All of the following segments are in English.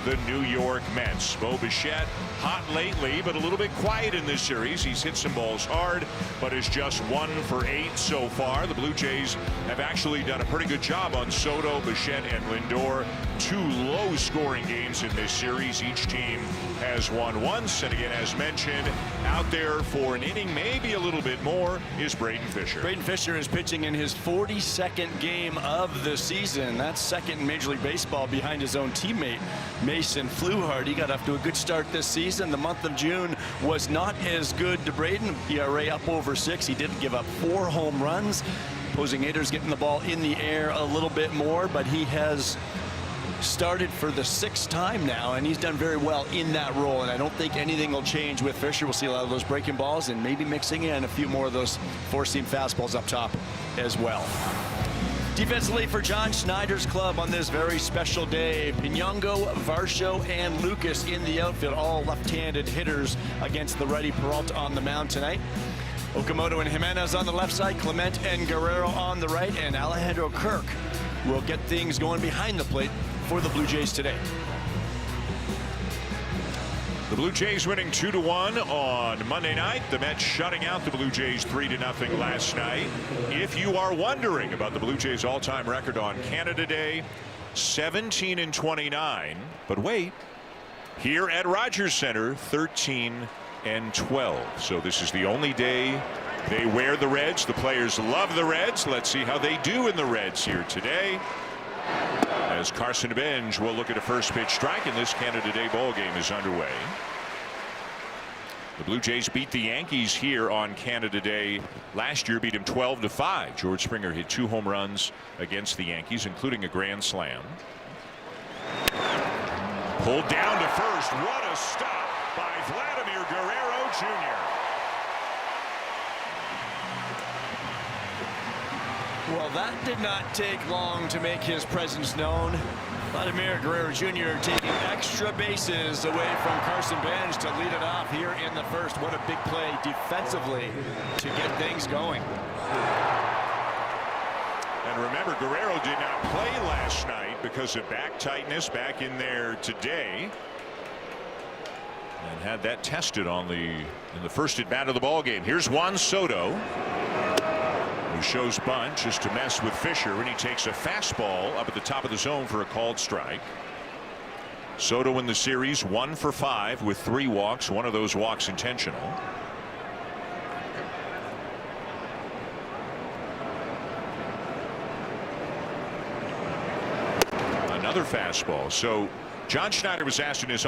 the New York Mets. Bo Bichette, hot lately, but a little bit quiet in this series. He's hit some balls hard, but is just 1 for 8 so far. The Blue Jays have actually done a pretty good job on Soto, Bichette, and Lindor. 2 low-scoring games in this series. Each team has won once, and again, as mentioned, out there for an inning, maybe a little bit more, is Braden Fisher. Braden Fisher is pitching in his 42nd game of the season. That's second in Major League Baseball behind his own teammate, Mason Fluhardt. He got off to a good start this season. The month of June was not as good to Braden. ERA up over 6. He did give up 4 home runs. Opposing hitters getting the ball in the air a little bit more, but he has started for the 6th time now, and he's done very well in that role, and I don't think anything will change with Fisher. We'll see a lot of those breaking balls and maybe mixing in a few more of those 4-seam fastballs up top as well. Defensively for John Schneider's club on this very special day, Pinongo, Varsho, and Lucas in the outfield, all left-handed hitters against the righty Peralta on the mound tonight. Okamoto and Jimenez on the left side, Clement and Guerrero on the right, and Alejandro Kirk will get things going behind the plate for the Blue Jays today. The Blue Jays winning 2-1 on Monday night. The Mets shutting out the Blue Jays 3-0 last night. If you are wondering about the Blue Jays all-time record on Canada Day, 17-29. But wait, here at Rogers Center, 13-12. So this is the only day they wear the Reds. The players love the Reds. Let's see how they do in the Reds here today, as Carson Benj will look at a first pitch strike, and this Canada Day ball game is underway. The Blue Jays beat the Yankees here on Canada Day last year, beat him 12-5. George Springer hit 2 home runs against the Yankees, including a grand slam. Pulled down to first. What a stop by Vladimir Guerrero Jr. Well, that did not take long to make his presence known. Vladimir Guerrero Jr. taking extra bases away from Carson Benj to lead it off here in the first. What a big play defensively to get things going. And remember, Guerrero did not play last night because of back tightness. Back in there today, and had that tested in the first at bat of the ball game. Here's Juan Soto, who shows bunt just to mess with Fisher, and he takes a fastball up at the top of the zone for a called strike. Soto in the series 1 for 5 with 3 walks, 1 of those walks intentional. Another fastball. So John Schneider was asked in his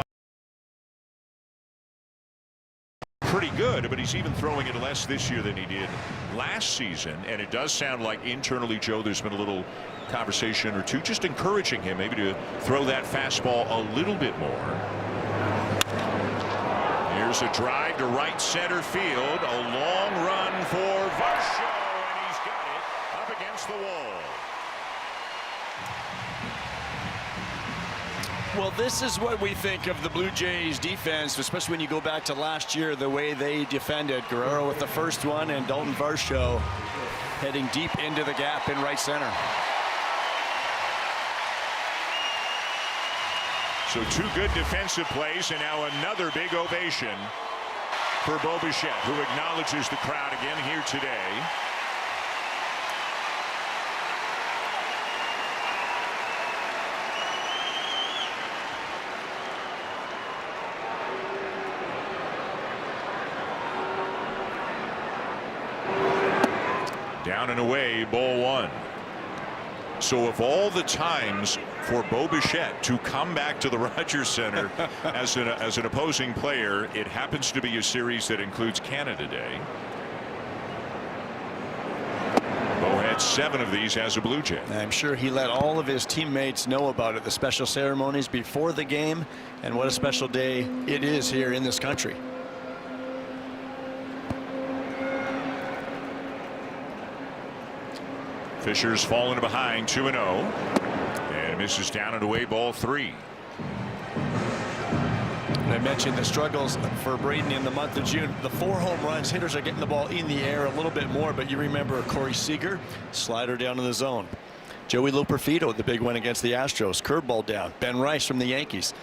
pretty good, but he's even throwing it less this year than he did last season, and it does sound like internally, Joe, there's been a little conversation or two just encouraging him maybe to throw that fastball a little bit more. Here's a drive to right center field, a long run for Varsho, and he's got it up against the wall. Well, this is what we think of the Blue Jays defense, especially when you go back to last year, the way they defended. Guerrero with the first one, and Dalton Varsho heading deep into the gap in right center. So 2 good defensive plays, and now another big ovation for Bo Bichette, who acknowledges the crowd again here today. Down and away, ball 1. So of all the times for Bo Bichette to come back to the Rogers Center as an opposing player, it happens to be a series that includes Canada Day. Bo had 7 of these as a Blue Jay. I'm sure he let all of his teammates know about it, the special ceremonies before the game, and what a special day it is here in this country. Fisher's fallen behind 2-0, and misses down and away, ball 3. I mentioned the struggles for Braden in the month of June. The 4 home runs, hitters are getting the ball in the air a little bit more, but you remember Corey Seager, slider down in the zone. Joey Loperfido, the big win against the Astros. Curveball down. Ben Rice from the Yankees.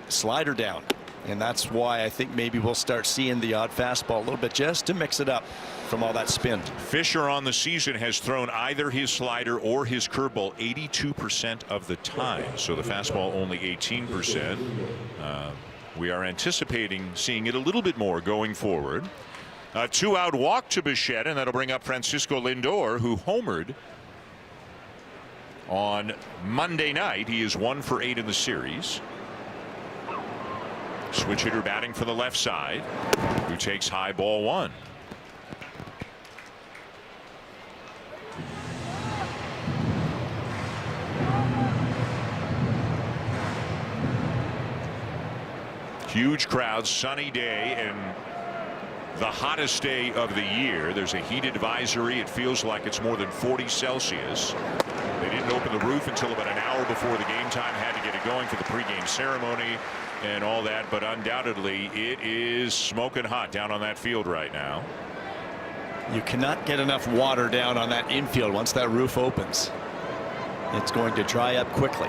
Slider down. And that's why I think maybe we'll start seeing the odd fastball a little bit just to mix it up from all that spin. Fisher on the season has thrown either his slider or his curveball 82% of the time. So the fastball only 18%. We are anticipating seeing it a little bit more going forward. A 2-out walk to Bichette, and that'll bring up Francisco Lindor, who homered on Monday night. He is 1 for 8 in the series. Switch hitter batting for the left side, who takes high ball 1. Huge crowd, sunny day, and the hottest day of the year. There's a heat advisory. It feels like it's more than 40 Celsius. They didn't open the roof until about an hour before the game time. Had to get it going for the pregame ceremony and all that, but undoubtedly it is smoking hot down on that field right now. You cannot get enough water down on that infield once that roof opens. It's going to dry up quickly.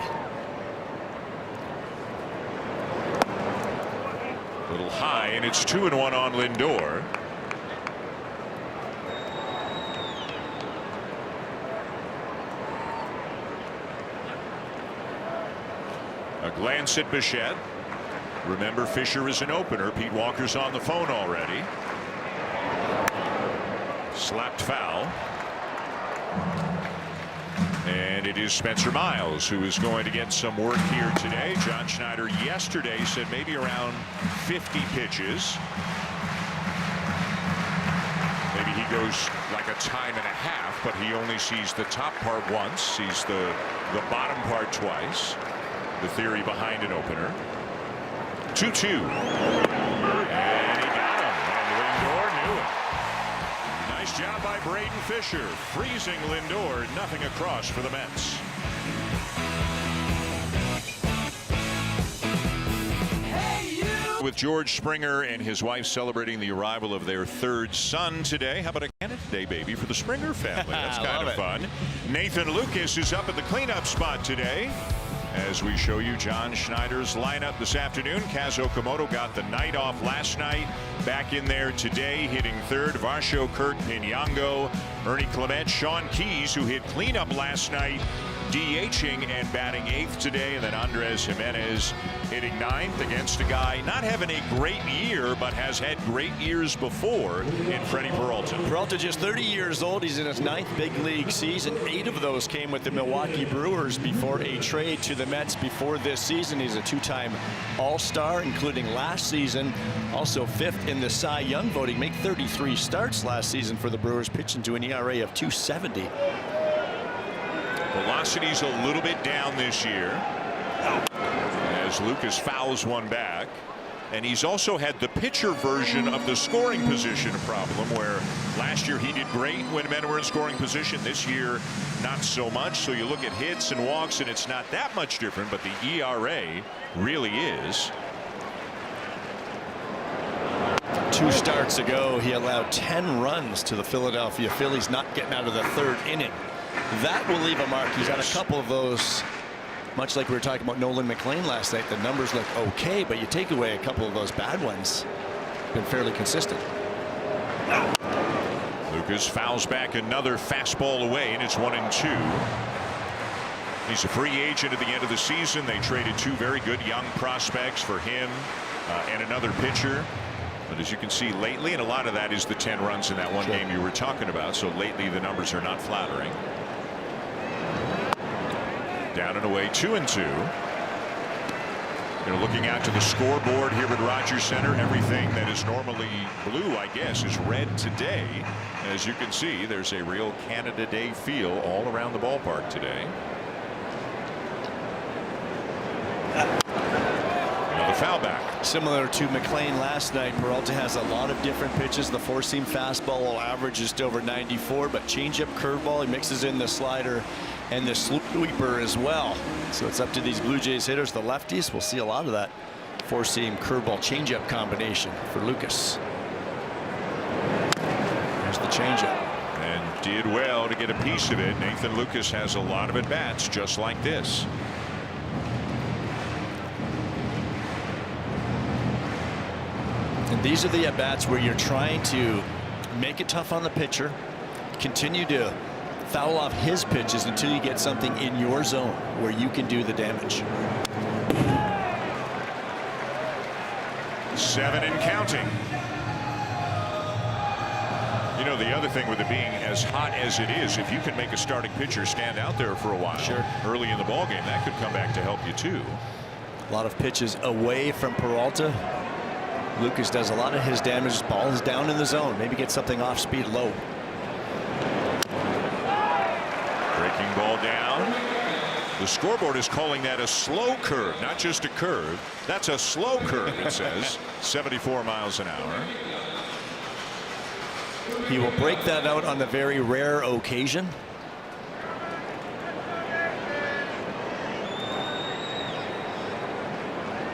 Little high, and it's 2-1 on Lindor. A glance at Bichette. Remember, Fisher is an opener. Pete Walker's on the phone already. Slapped foul. And it is Spencer Miles who is going to get some work here today. John Schneider yesterday said maybe around 50 pitches. Maybe he goes like a time and a half, but he only sees the top part once, sees the bottom part twice. The theory behind an opener. 2-2. And he got him, and Lindor knew it. Nice job by Braden Fisher, freezing Lindor, nothing across for the Mets. With George Springer and his wife celebrating the arrival of their 3rd son today. How about a Canada Day baby for the Springer family? That's kind of fun. Nathan Lucas is up at the cleanup spot today. As we show you John Schneider's lineup this afternoon. Kaz Okamoto got the night off last night. Back in there today, hitting 3rd. Varsho, Kirk, Pinyango, Ernie Clement, Sean Keys, who hit cleanup last night, DHing and batting 8th today. And then Andres Jimenez hitting 9th against a guy not having a great year, but has had great years before in Freddie Peralta. Peralta just 30 years old. He's in his 9th big league season. 8 of those came with the Milwaukee Brewers before a trade to the Mets before this season. He's a 2-time All-Star, including last season. Also 5th in the Cy Young voting. Made 33 starts last season for the Brewers, pitching to an ERA of 2.70. Velocity's a little bit down this year as Lucas fouls one back. And he's also had the pitcher version of the scoring position problem, where last year he did great when men were in scoring position. This year, not so much. So you look at hits and walks, and it's not that much different, but the ERA really is. 2 starts ago, he allowed 10 runs to the Philadelphia Phillies, not getting out of the 3rd inning. That will leave a mark. He's got a couple of those, much like we were talking about Nolan McLean last night. The numbers look okay, but you take away a couple of those bad ones. Been fairly consistent. Lucas fouls back another fastball away, and it's 1-2. He's a free agent at the end of the season. They traded 2 very good young prospects for him and another pitcher. But as you can see lately, and a lot of that is the 10 runs in that one game you were talking about. So lately the numbers are not flattering. Down and away, 2-2. You know, looking out to the scoreboard here at Rogers Center, everything that is normally blue, I guess, is red today. As you can see, there's a real Canada Day feel all around the ballpark today. Another foul back. Similar to McLean last night, Peralta has a lot of different pitches. The 4-seam fastball will average just over 94, but changeup, curveball, he mixes in the slider and the sweeper as well. So it's up to these Blue Jays hitters, the lefties. We'll see a lot of that 4-seam curveball changeup combination for Lucas. There's the changeup. and did well to get a piece of it. Nathan Lucas has a lot of at-bats just like this. And these are the at-bats where you're trying to make it tough on the pitcher, continue to foul off his pitches until you get something in your zone where you can do the damage. 7 and counting. You know, the other thing with it being as hot as it is, if you can make a starting pitcher stand out there for a while early in the ballgame, that could come back to help you too. A lot of pitches away from Peralta. Lucas does a lot of his damage. His ball is down in the zone. Maybe get something off speed low. Breaking ball down. The scoreboard is calling that a slow curve, not just a curve. That's a slow curve, it says. 74 miles an hour. He will break that out on the very rare occasion.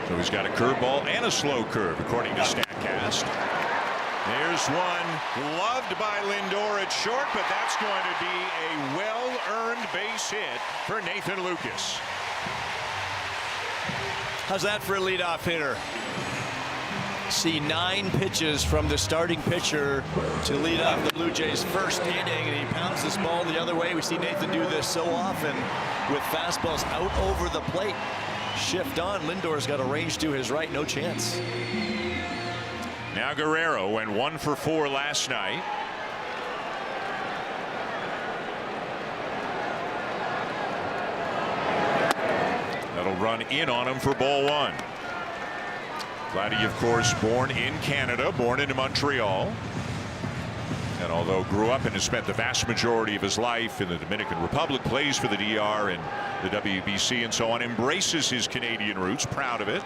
So he's got a curveball and a slow curve, according to StatCast. There's one loved by Lindor at short, but that's going to be a well-earned base hit for Nathan Lucas. How's that for a leadoff hitter? See 9 pitches from the starting pitcher to lead off the Blue Jays' first inning, and he pounds this ball the other way. We see Nathan do this so often with fastballs out over the plate. Shift on. Lindor's got a range to his right. No chance. Now Guerrero went 1 for 4 last night. That'll run in on him for ball 1. Vladdy, of course, born in Canada, born in Montreal. And although grew up and has spent the vast majority of his life in the Dominican Republic, plays for the DR and the WBC and so on, embraces his Canadian roots, proud of it.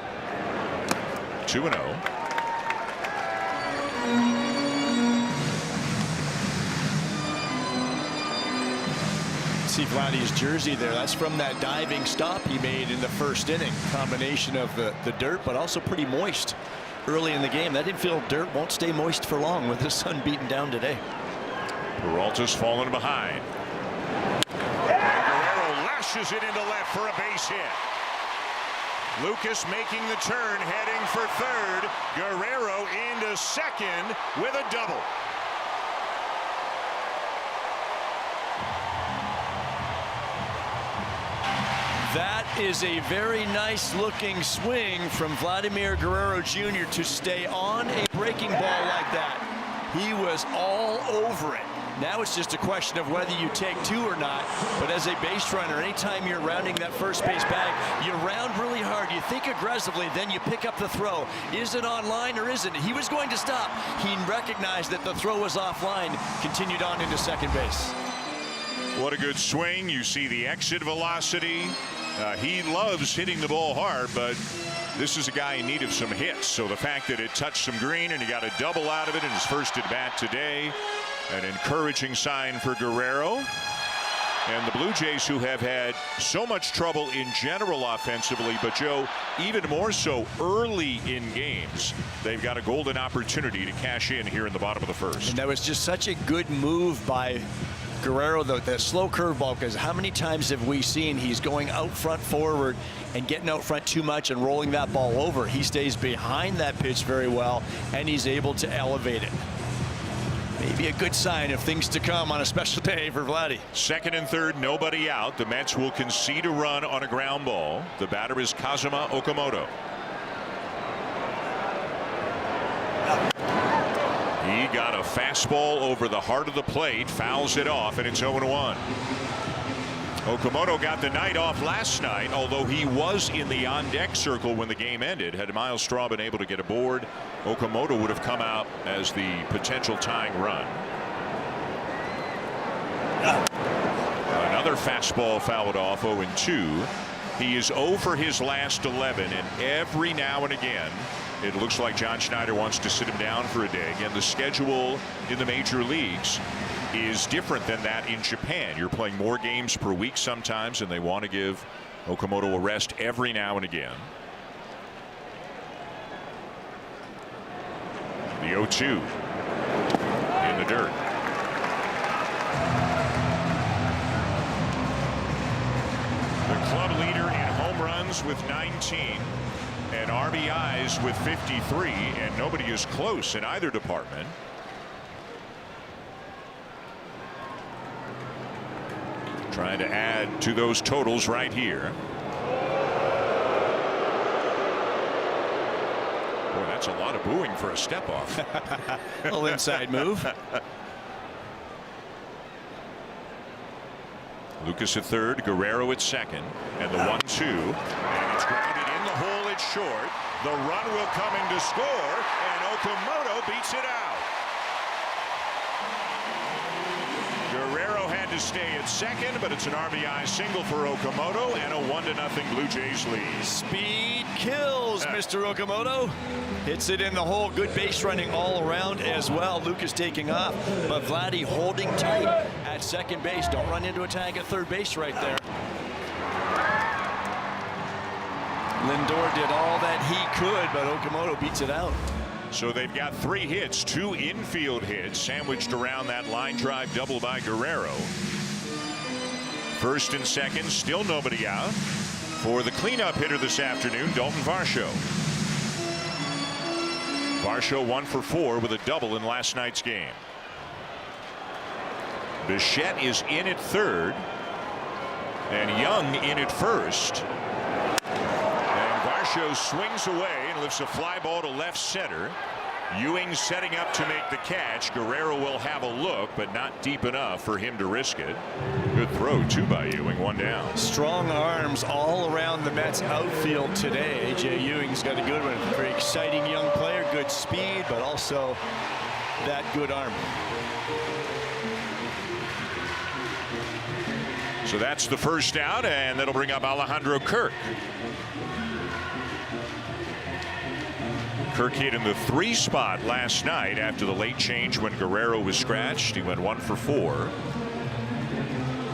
2-0. See Vladdy's jersey there. That's from that diving stop he made in the first inning. Combination of the dirt, but also pretty moist early in the game. That infield dirt won't stay moist for long with the sun beating down today. Peralta's fallen behind. And Guerrero lashes it into left for a base hit. Lucas making the turn, heading for third. Guerrero into second with a double. That is a very nice looking swing from Vladimir Guerrero Jr. to stay on a breaking ball like that. He was all over it. Now it's just a question of whether you take 2 or not. But as a base runner, anytime you're rounding that first base bag, you round really hard. You think aggressively, then you pick up the throw. Is it on line or isn't it? He was going to stop. He recognized that the throw was offline, continued on into second base. What a good swing. You see the exit velocity. He loves hitting the ball hard, but this is a guy in need of some hits. So the fact that it touched some green and he got a double out of it in his first at bat today, an encouraging sign for Guerrero. And the Blue Jays, who have had so much trouble in general offensively, but Joe, even more so early in games, they've got a golden opportunity to cash in here in the bottom of the first. And that was just such a good move by Guerrero, the slow curveball, because how many times have we seen he's going out front forward and getting out front too much and rolling that ball over? He stays behind that pitch very well, and he's able to elevate it. Maybe a good sign of things to come on a special day for Vladdy. Second and third, nobody out. The Mets will concede a run on a ground ball. The batter is Kazuma Okamoto. He got a fastball over the heart of the plate, fouls it off, and it's 0-1. Okamoto got the night off last night, although he was in the on-deck circle when the game ended. Had Miles Straw been able to get aboard, Okamoto would have come out as the potential tying run. Another fastball fouled off, 0-2. He is 0 for his last 11, and every now and again, it looks like John Schneider wants to sit him down for a day. Again, the schedule in the major leagues is different than that in Japan. You're playing more games per week sometimes, and they want to give Okamoto a rest every now and again. The 0-2 in the dirt. The club leader in home runs with 19 and RBIs with 53, and nobody is close in either department. Trying to add to those totals right here. Boy, that's a lot of booing for a step off. A little inside move. Lucas at third, Guerrero at second, and the 1-2, and it's grounded in the hole. It's short. The run will come in to score, and Okamoto beats it out. Guerrero had to stay at second, but it's an RBI single for Okamoto and a 1-0 Blue Jays lead. Speed kills, Mr. Okamoto. Hits it in the hole. Good base running all around as well. Lucas taking off, but Vladdy holding tight at second base. Don't run into a tag at third base right there. Lindor did all that he could, but Okamoto beats it out. So they've got 3 hits, 2 infield hits sandwiched around that line drive double by Guerrero. First and second, still nobody out. For the cleanup hitter this afternoon, Dalton Varsho. Varsho 1 for 4 with a double in last night's game. Bichette is in at third, and Young in at first. And Varsho swings away and lifts a fly ball to left center. Ewing setting up to make the catch. Guerrero will have a look, but not deep enough for him to risk it. Good throw, too, by Ewing. 1 down. Strong arms all around the Mets outfield today. A.J. Ewing's got a good one. Very exciting young player. Good speed, but also that good arm. So that's the first out, and that'll bring up Alejandro Kirk. Kirk hit in the 3 spot last night after the late change when Guerrero was scratched. He went 1 for 4.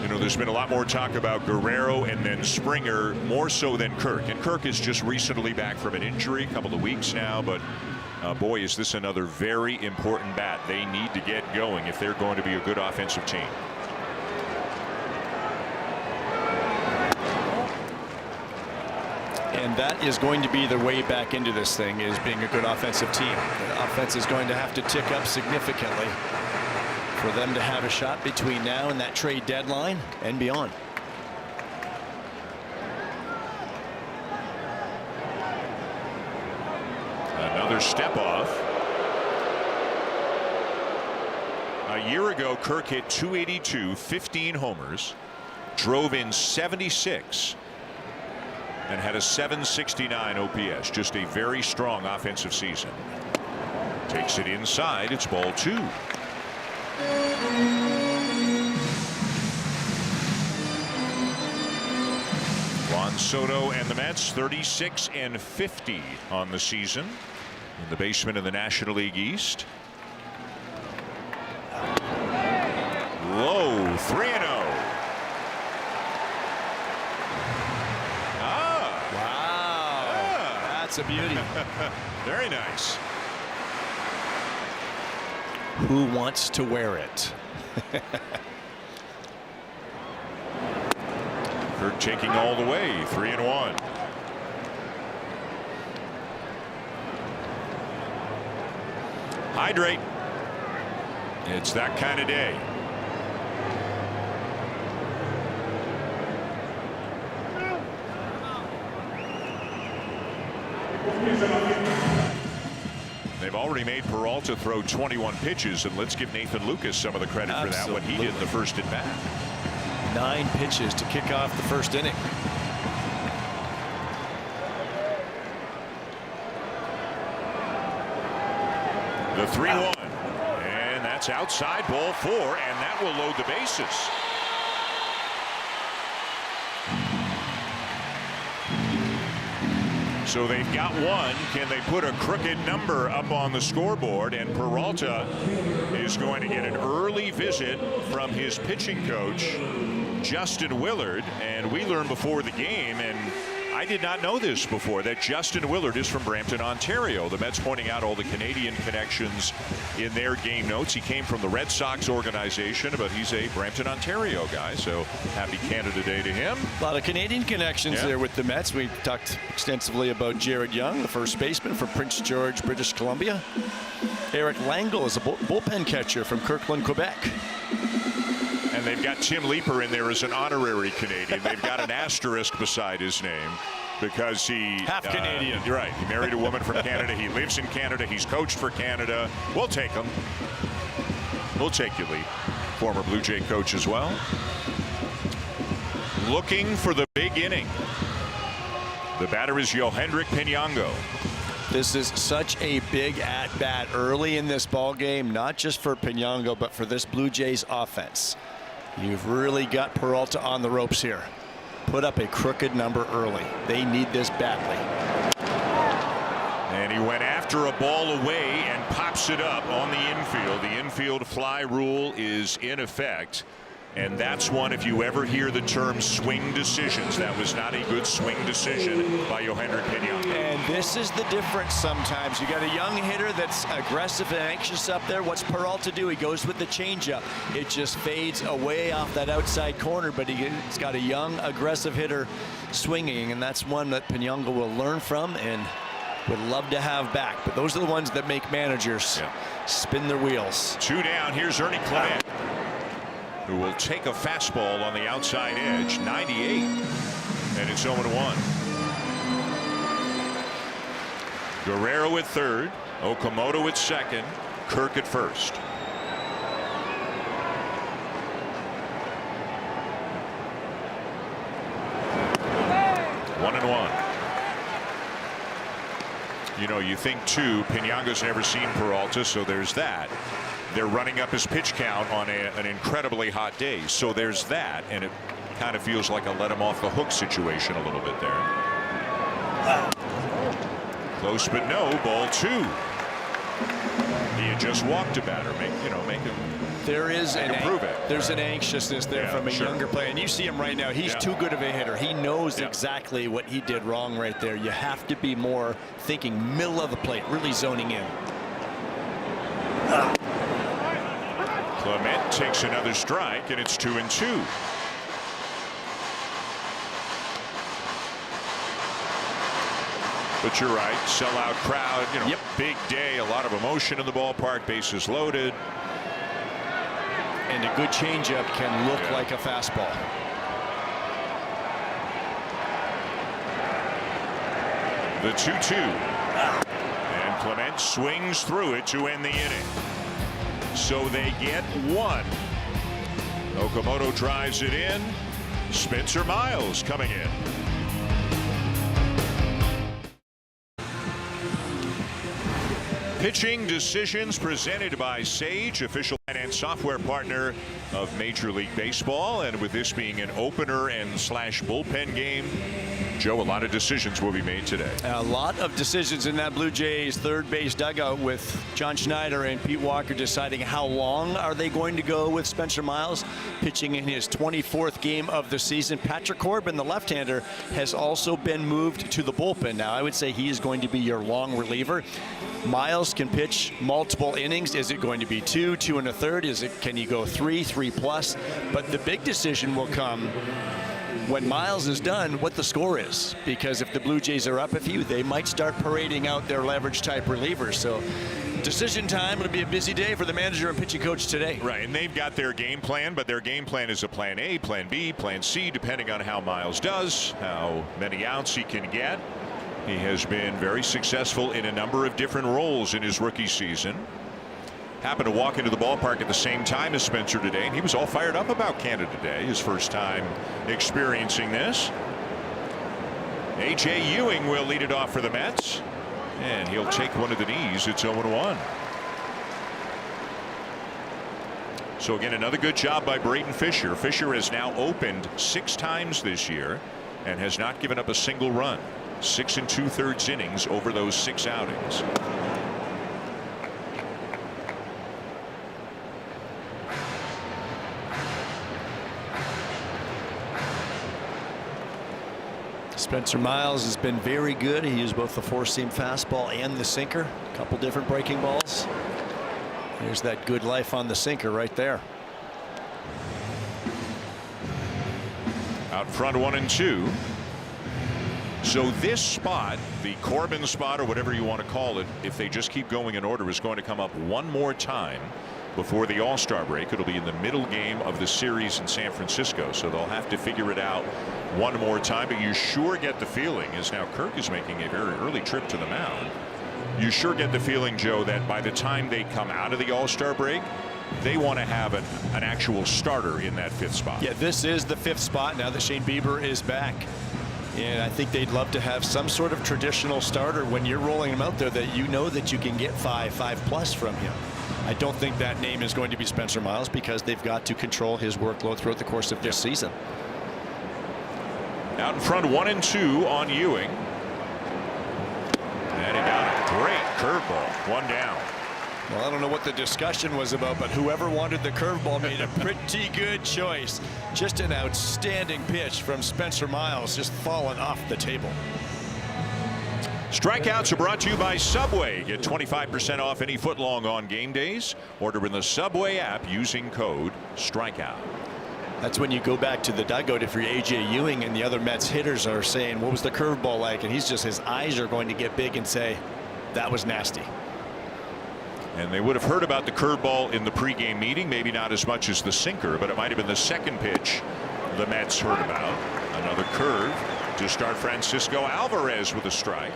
You know, there's been a lot more talk about Guerrero and then Springer, more so than Kirk. And Kirk is just recently back from an injury, a couple of weeks now. But boy, is this another very important bat they need to get going if they're going to be a good offensive team. And that is going to be the way back into this thing, is being a good offensive team. The offense is going to have to tick up significantly for them to have a shot between now and that trade deadline and beyond. Another step off. A year ago, Kirk hit .282, 15 homers, drove in 76. And had a .769 OPS. Just a very strong offensive season. Takes it inside. It's ball 2. Juan Soto and the Mets 36 and 50 on the season in the basement of the National League East. Low 3-0. That's a beauty. Very nice. Who wants to wear it? Kirk taking all the way. 3-1. Hydrate. It's that kind of day. They've already made Peralta throw 21 pitches, and let's give Nathan Lucas some of the credit for that, what he did in the first at bat. 9 pitches to kick off the first inning. The 3-1, and that's outside, ball 4, and that will load the bases. So they've got one. Can they put a crooked number up on the scoreboard? And Peralta is going to get an early visit from his pitching coach, Justin Willard. And we learned before the game, and I did not know this before, that Justin Willard is from Brampton, Ontario. The Mets pointing out all the Canadian connections in their game notes. He came from the Red Sox organization, but he's a Brampton, Ontario guy. So happy Canada Day to him. A lot of Canadian connections there with the Mets. We talked extensively about Jared Young, the first baseman from Prince George, British Columbia. Eric Langle is a bullpen catcher from Kirkland, Quebec. And they've got Tim Leeper in there as an honorary Canadian. They've got an asterisk beside his name because he... Half Canadian. You're right. He married a woman from Canada. He lives in Canada. He's coached for Canada. We'll take him. We'll take you, Lee. Former Blue Jay coach as well. Looking for the big inning. The batter is Yohendrick Pinango. This is such a big at-bat early in this ball game, not just for Pinango, but for this Blue Jays offense. You've really got Peralta on the ropes here. Put up a crooked number early. They need this badly. And he went after a ball away and pops it up on the infield. The infield fly rule is in effect. And that's one, if you ever hear the term swing decisions, that was not a good swing decision by Yohendrick Pinango. And this is the difference sometimes. You got a young hitter that's aggressive and anxious up there. What's Peralta do? He goes with the changeup. It just fades away off that outside corner, but he's got a young, aggressive hitter swinging, and that's one that Pinango will learn from and would love to have back. But those are the ones that make managers spin their wheels. 2 down. Here's Ernie Clement, who will take a fastball on the outside edge, 98, and it's 0-1. Guerrero at third, Okamoto at second, Kirk at first. One and one. You know, you think too, Pinango's never seen Peralta, so there's that. They're running up his pitch count on an incredibly hot day. So there's that, and it kind of feels like a let him off the hook situation a little bit there. Close but no, ball 2. He had just walked a batter, make him. There is improve it. There's an anxiousness there from a younger player, and you see him right now. He's too good of a hitter. He knows exactly what he did wrong right there. You have to be more thinking middle of the plate, really zoning in. Clement takes another strike, and it's 2-2. But you're right, sellout crowd, big day, a lot of emotion in the ballpark, bases loaded. And a good changeup can look like a fastball. The 2-2. And Clement swings through it to end the inning. So they get 1. Okamoto drives it in. Spencer Miles coming in. Pitching decisions presented by Sage, official finance software partner of Major League Baseball. And with this being an opener and / bullpen game, Joe, a lot of decisions will be made today. A lot of decisions in that Blue Jays third base dugout, with John Schneider and Pete Walker deciding how long are they going to go with Spencer Miles pitching in his 24th game of the season. Patrick Corbin, the left-hander, has also been moved to the bullpen. Now, I would say he is going to be your long reliever. Miles can pitch multiple innings. Is it going to be 2, 2 1/3? Can he go 3, 3+? But the big decision will come when Miles is done, what the score is, because if the Blue Jays are up a few, they might start parading out their leverage type relievers. So decision time. It'll be a busy day for the manager and pitching coach today. Right, and they've got their game plan, but their game plan is a plan A, plan B, plan C, depending on how Miles does, how many outs he can get. He has been very successful in a number of different roles in his rookie season. Happened to walk into the ballpark at the same time as Spencer today, and he was all fired up about Canada Day, his first time experiencing this. A.J. Ewing will lead it off for the Mets, and he'll take one of the knees. It's 0-1. So again, another good job by Braden Fisher. Fisher has now opened 6 times this year and has not given up a single run. 6 2/3 innings over those 6 outings. Spencer Miles has been very good. He used both the four-seam fastball and the sinker. A couple different breaking balls. There's that good life on the sinker right there. Out front, 1-2. So this spot, the Corbin spot or whatever you want to call it, if they just keep going in order, is going to come up one more time before the All-Star break. It'll be in the middle game of the series in San Francisco, so they'll have to figure it out one more time. But you sure get the feeling, as now Kirk is making a very early trip to the mound, you sure get the feeling, Joe, that by the time they come out of the All-Star break, they want to have an actual starter in that fifth spot. Yeah, this is the fifth spot now that Shane Bieber is back. And I think they'd love to have some sort of traditional starter when you're rolling him out there that you know that you can get 5+ from him. I don't think that name is going to be Spencer Miles because they've got to control his workload throughout the course of this season. Out in front, 1-2 on Ewing. And he got a great curveball. One down. Well, I don't know what the discussion was about, but whoever wanted the curveball made a pretty good choice. Just an outstanding pitch from Spencer Miles, just falling off the table. Strikeouts are brought to you by Subway. Get 25% off any footlong on game days. Order in the Subway app using code STRIKEOut. That's when you go back to the dugout if you're A.J. Ewing and the other Mets hitters are saying, what was the curveball like? And he's just, his eyes are going to get big and say, that was nasty. And they would have heard about the curveball in the pregame meeting, maybe not as much as the sinker, but it might have been the second pitch the Mets heard about. Another curve to start Francisco Alvarez with a strike.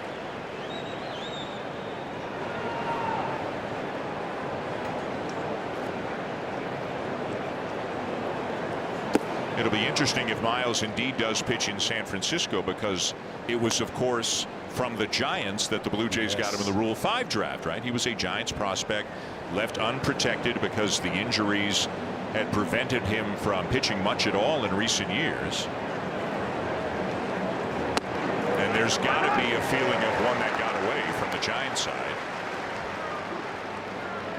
It'll be interesting if Miles indeed does pitch in San Francisco, because it was, of course, from the Giants that the Blue Jays got him in the Rule 5 draft, right? He was a Giants prospect, left unprotected because the injuries had prevented him from pitching much at all in recent years. And there's got to be a feeling of one that got away from the Giants side.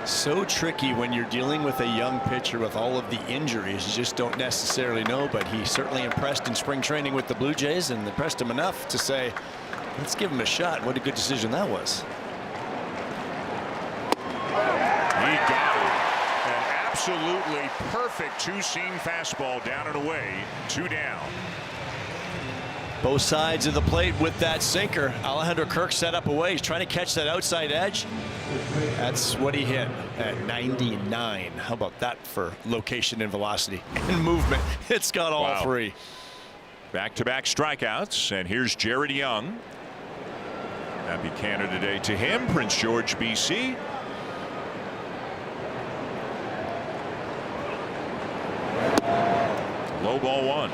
So tricky when you're dealing with a young pitcher with all of the injuries. You just don't necessarily know, but he certainly impressed in spring training with the Blue Jays and impressed him enough to say, let's give him a shot. What a good decision that was. He got it. An absolutely perfect two-seam fastball down and away. 2 down. Both sides of the plate with that sinker. Alejandro Kirk set up away. He's trying to catch that outside edge. That's what he hit at 99. How about that for location and velocity and movement? It's got all three. Back-to-back strikeouts, and here's Jared Young. Happy Canada Day to him. Prince George, BC. Low ball 1.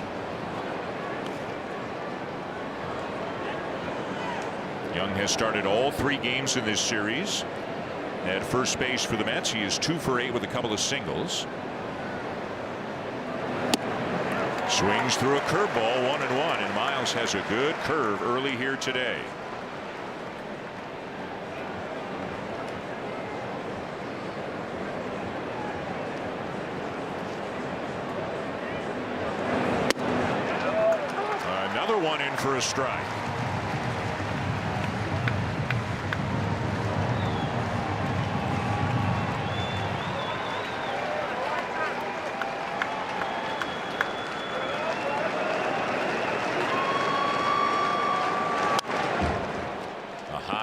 Young has started all 3 games in this series. At first base for the Mets, he is 2 for 8 with a couple of singles. Swings through a curveball, 1-1, and Miles has a good curve early here today. Another one in for a strike.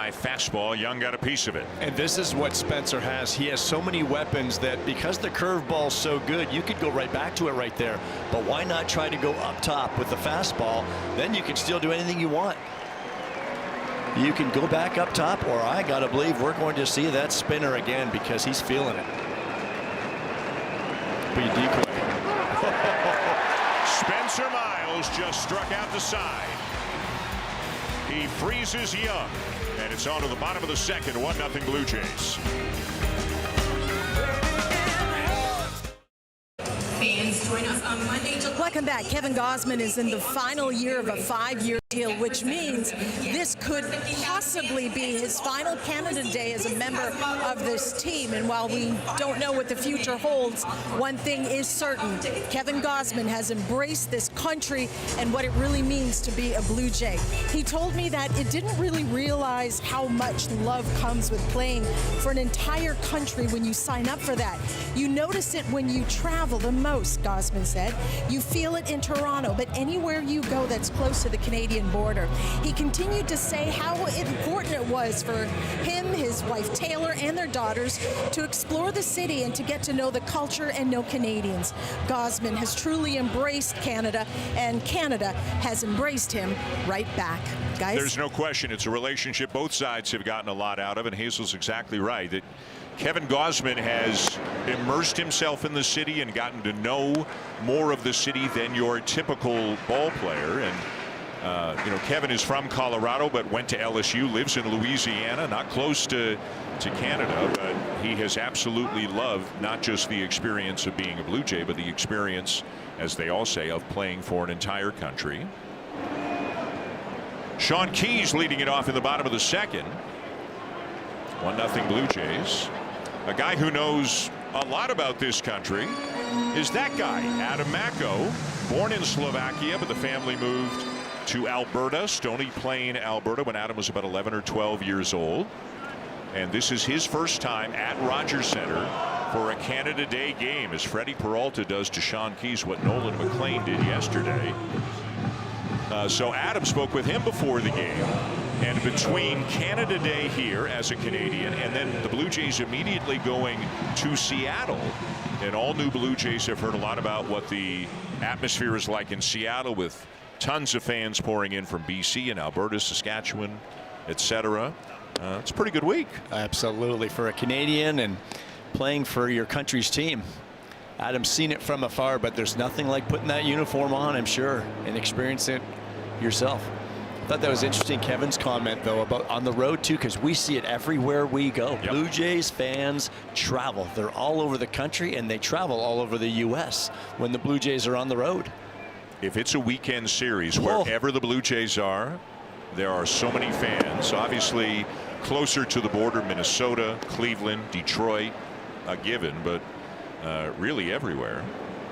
Fastball. Young got a piece of it. And this is what Spencer has. He has so many weapons that because the curveball's so good, you could go right back to it right there. But why not try to go up top with the fastball? Then you can still do anything you want. You can go back up top, or I gotta believe we're going to see that spinner again because he's feeling it. Be decoy. Spencer Miles just struck out the side. He freezes Young, and it's on to the bottom of the second. 1-0 Blue Jays. Fans join us on Monday. Welcome back. Kevin Gausman is in the final year of a 5-year deal, which means this could possibly be his final Canada Day as a member of this team. And while we don't know what the future holds, one thing is certain. Kevin Gausman has embraced this country and what it really means to be a Blue Jay. He told me that it didn't really realize how much love comes with playing for an entire country when you sign up for that. You notice it when you travel the most, Gausman said. You feel it in Toronto, but anywhere you go that's close to the Canadian border. He continued to say how important it was for him, his wife Taylor, and their daughters to explore the city and to get to know the culture and know Canadians. Gausman has truly embraced Canada, and Canada has embraced him right back. Guys? There's no question it's a relationship both sides have gotten a lot out of, and Hazel's exactly right that Kevin Gausman has immersed himself in the city and gotten to know more of the city than your typical ball player. And you know, Kevin is from Colorado but went to LSU, lives in Louisiana, not close to Canada, but he has absolutely loved not just the experience of being a Blue Jay, but the experience, as they all say, of playing for an entire country. Sean Keyes leading it off in the bottom of the second. 1-0 Blue Jays. A guy who knows a lot about this country is that guy, Adam Mako, born in Slovakia, but the family moved to Alberta, Stony Plain, Alberta, when Adam was about 11 or 12 years old. And this is his first time at Rogers Center for a Canada Day game, as Freddie Peralta does to Sean Keyes what Nolan McLean did yesterday. So Adam spoke with him before the game, and between Canada Day here as a Canadian and then the Blue Jays immediately going to Seattle, and all new Blue Jays have heard a lot about what the atmosphere is like in Seattle, with tons of fans pouring in from BC and Alberta, Saskatchewan, etc. It's a pretty good week. Absolutely, for a Canadian and playing for your country's team. Adam's seen it from afar, but there's nothing like putting that uniform on, I'm sure, and experiencing it yourself. I thought that was interesting, Kevin's comment, though, about on the road, too, because we see it everywhere we go. Yep. Blue Jays fans travel. They're all over the country, and they travel all over the U.S. when the Blue Jays are on the road. If it's a weekend series, wherever the Blue Jays are, there are so many fans. Obviously, closer to the border, Minnesota, Cleveland, Detroit, a given, but really everywhere.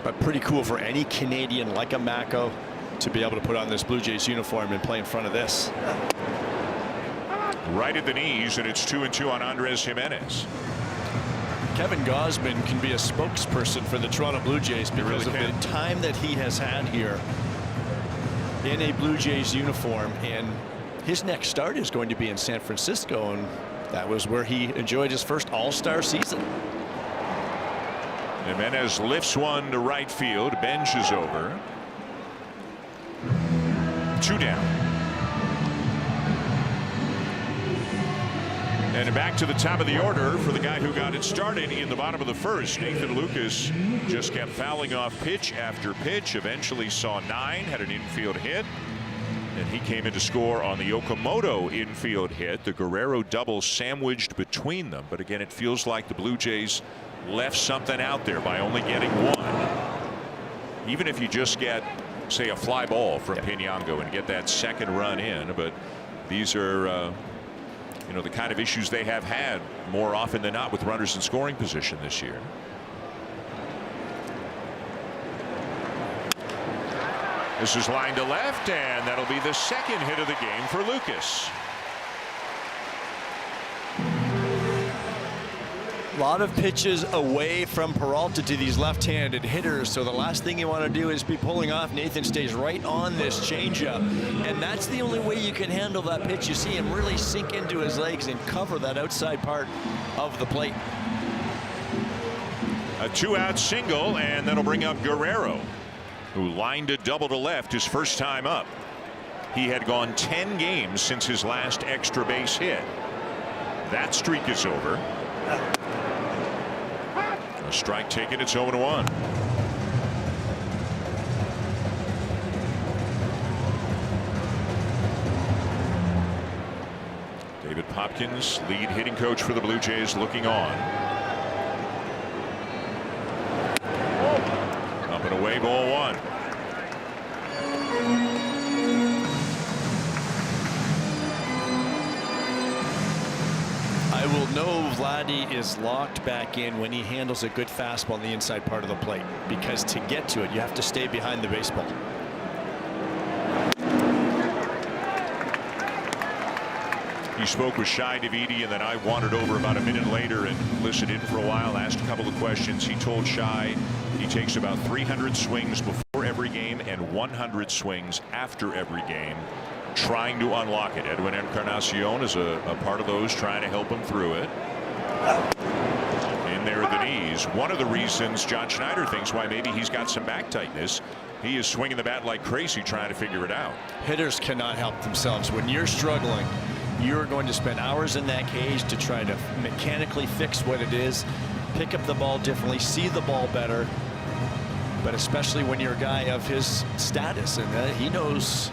But pretty cool for any Canadian like a Mako to be able to put on this Blue Jays uniform and play in front of this. Right at the knees, and it's 2-2 on Andres Jimenez. Kevin Gausman can be a spokesperson for the Toronto Blue Jays because of the time that he has had here in a Blue Jays uniform, and his next start is going to be in San Francisco, and that was where he enjoyed his first All-Star season. Jimenez lifts one to right field. Bench is over. 2 down. And back to the top of the order for the guy who got it started in the bottom of the first. Nathan Lucas just kept fouling off pitch after pitch. Eventually saw 9, had an infield hit. And he came in to score on the Okamoto infield hit. The Guerrero double sandwiched between them. But again, it feels like the Blue Jays left something out there by only getting 1. Even if you just get, say, a fly ball from Piñango and get that second run in. But these are you know, the kind of issues they have had more often than not with runners in scoring position this year. This is line to left, and that'll be the second hit of the game for Lucas. A lot of pitches away from Peralta to these left-handed hitters, so the last thing you want to do is be pulling off. Nathan stays right on this changeup, and that's the only way you can handle that pitch. You see him really sink into his legs and cover that outside part of the plate. A 2-out single, and that'll bring up Guerrero, who lined a double to left his first time up. He had gone 10 games since his last extra base hit. That streak is over. A strike taken. It's 0-1. David Hopkins, lead hitting coach for the Blue Jays, looking on. Up and away, ball 1. will know Vladdy is locked back in when he handles a good fastball on the inside part of the plate, because to get to it, you have to stay behind the baseball. He spoke with Shai Davidi, and then I wandered over about a minute later and listened in for a while, asked a couple of questions. He told Shai he takes about 300 swings before every game and 100 swings after every game, trying to unlock it. Edwin Encarnacion is a part of those, trying to help him through it. In there are the knees. One of the reasons John Schneider thinks why maybe he's got some back tightness. He is swinging the bat like crazy trying to figure it out. Hitters cannot help themselves. When you're struggling, you're going to spend hours in that cage to try to mechanically fix what it is, pick up the ball differently, see the ball better. But especially when you're a guy of his status, and he knows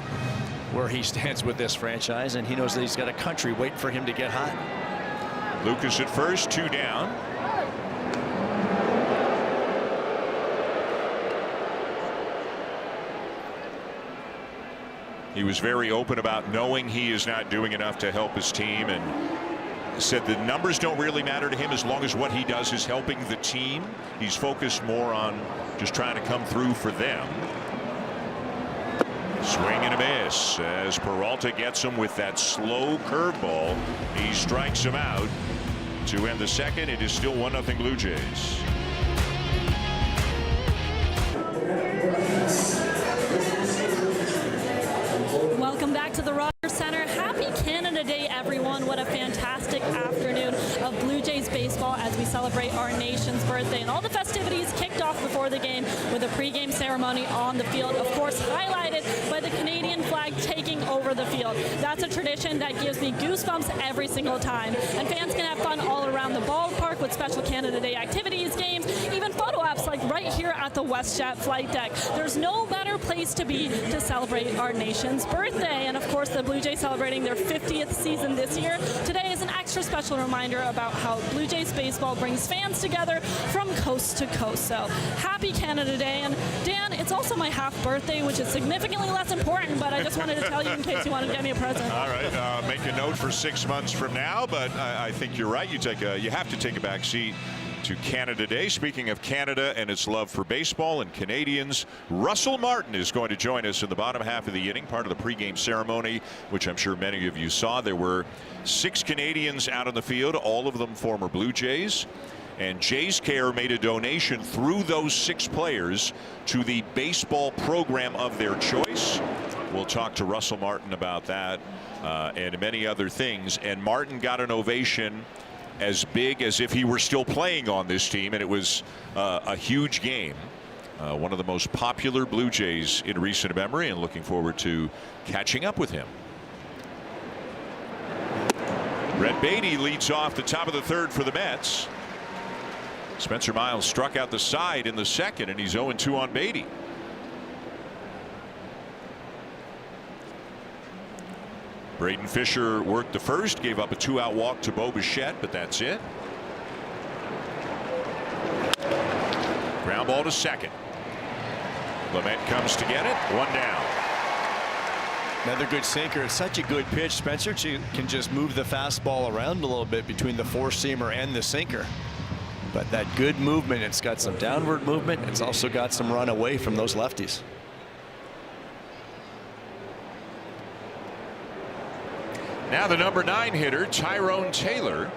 where he stands with this franchise, and he knows that he's got a country waiting for him to get hot. Lucas at first, 2 down. He was very open about knowing he is not doing enough to help his team, and said the numbers don't really matter to him as long as what he does is helping the team. He's focused more on just trying to come through for them. Swing and a miss as Peralta gets him with that slow curveball. He strikes him out to end the second. It is still 1-0 Blue Jays. Welcome back to the Rogers Center. Happy Canada Day, everyone. What a fantastic afternoon of Blue Jays baseball as we celebrate our nation's birthday. And all the festivities kicked off before the game with a pregame ceremony on the field, of course highlighted by the Canadian flag taking over the field. That's a tradition that gives me goosebumps every single time. And fans can have fun all around the ballpark with special Canada Day activities, games, even photo ops like right here at the WestJet flight deck. There's no better place to be to celebrate our nation's birthday. And of course, the Blue Jays celebrating their 50th season this year. Today is an extra special reminder about how Blue Jays baseball brings fans together from coast to coast. So happy Canada Day. And Dan, it's also my half birthday, which is significantly less important, but I just wanted to tell you in case you want to get me a present. All right, make a note for 6 months from now, but I think you're right. You have to take a back seat to Canada Day. Speaking of Canada and its love for baseball and Canadians, Russell Martin is going to join us in the bottom half of the inning, part of the pregame ceremony, which I'm sure many of you saw. There were 6 Canadians out on the field, all of them former Blue Jays. And Jays Care made a donation through those 6 players to the baseball program of their choice. We'll talk to Russell Martin about that and many other things. And Martin got an ovation as big as if he were still playing on this team, and it was a huge game. One of the most popular Blue Jays in recent memory, and looking forward to catching up with him. Brett Beatty leads off the top of the 3rd for the Mets. Spencer Miles struck out the side in the second, and he's 0-2 on Beatty. Braden Fisher worked the first, gave up a 2-out walk to Bo Bichette, but that's it. Ground ball to second. Clement comes to get it. 1 down. Another good sinker. It's such a good pitch. Spencer can just move the fastball around a little bit between the 4-seamer and the sinker. But that good movement, it's got some downward movement. It's also got some run away from those lefties. Now the number 9 hitter, Tyrone Taylor,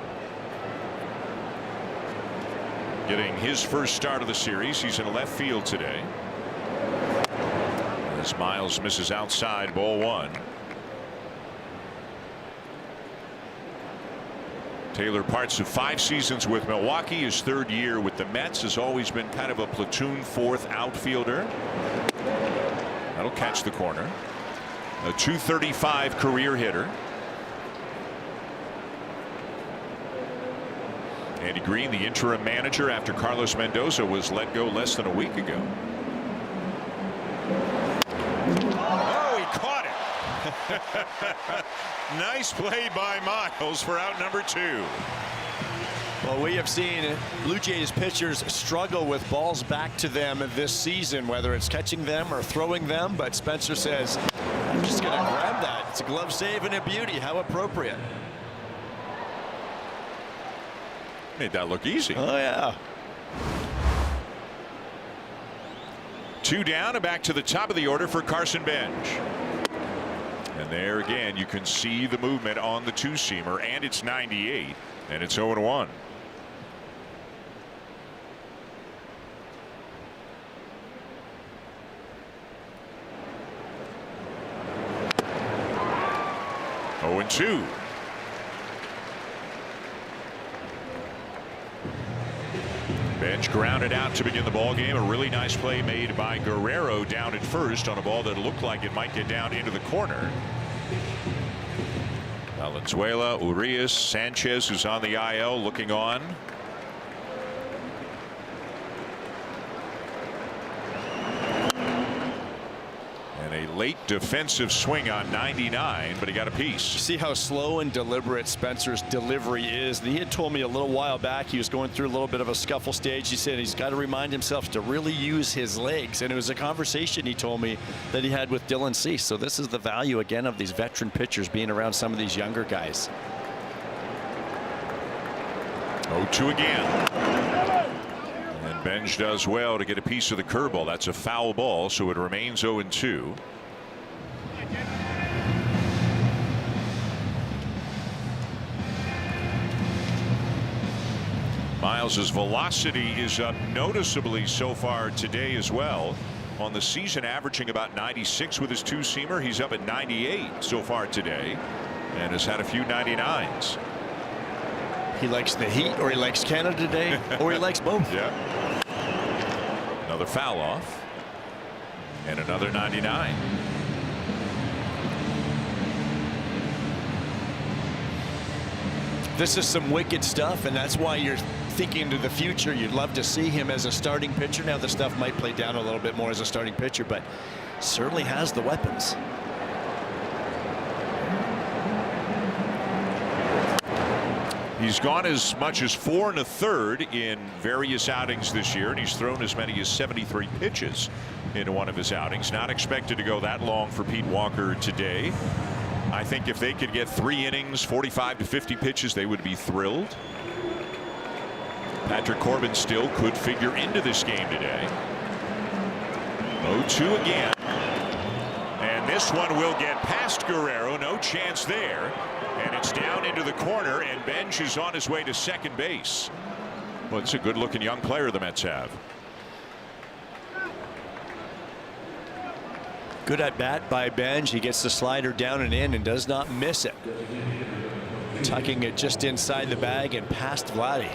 getting his first start of the series. He's in left field today. As Miles misses outside, ball 1. Taylor, parts of 5 seasons with Milwaukee. His 3rd year with the Mets, has always been kind of a platoon 4th outfielder. That'll catch the corner. A .235 career hitter. Andy Green, the interim manager after Carlos Mendoza was let go less than a week ago. Oh, he caught it. Nice play by Miles for out number 2. Well, we have seen Blue Jays pitchers struggle with balls back to them this season, whether it's catching them or throwing them. But Spencer says, I'm just going to grab that. It's a glove save and a beauty. How appropriate. Made that look easy. Oh, yeah. 2 down and back to the top of the order for Carson Bench. And there again, you can see the movement on the two-seamer, and it's 98, and it's 0-1. Oh, and 2. Bench grounded out to begin the ball game. A really nice play made by Guerrero down at first on a ball that looked like it might get down into the corner. Valenzuela, Urias, Sanchez, who's on the IL, looking on. And a late defensive swing on 99, but he got a piece. See how slow and deliberate Spencer's delivery is. He had told me a little while back he was going through a little bit of a scuffle stage. He said he's got to remind himself to really use his legs, and it was a conversation he told me that he had with Dylan Cease. So this is the value again of these veteran pitchers being around some of these younger guys. 0-2 again. And Benj does well to get a piece of the curveball. That's a foul ball, so it remains 0-2. Miles's velocity is up noticeably so far today as well. On the season, averaging about 96 with his two-seamer. He's up at 98 so far today, and has had a few 99s. He likes the heat, or he likes Canada Day, or he likes both. Yeah. Another foul off, and another 99. This is some wicked stuff, and that's why you're thinking to the future. You'd love to see him as a starting pitcher. Now the stuff might play down a little bit more as a starting pitcher, but certainly has the weapons. He's gone as much as 4 1/3 in various outings this year, and he's thrown as many as 73 pitches into one of his outings. Not expected to go that long for Pete Walker today. I think if they could get 3 innings, 45 to 50 pitches, they would be thrilled. Patrick Corbin still could figure into this game today. 0-2 again. And this one will get past Guerrero. No chance there. And it's down into the corner, and Benj is on his way to second base. Well, it's a good-looking young player the Mets have. Good at bat by Benj. He gets the slider down and in and does not miss it. Tucking it just inside the bag and past Vladdy.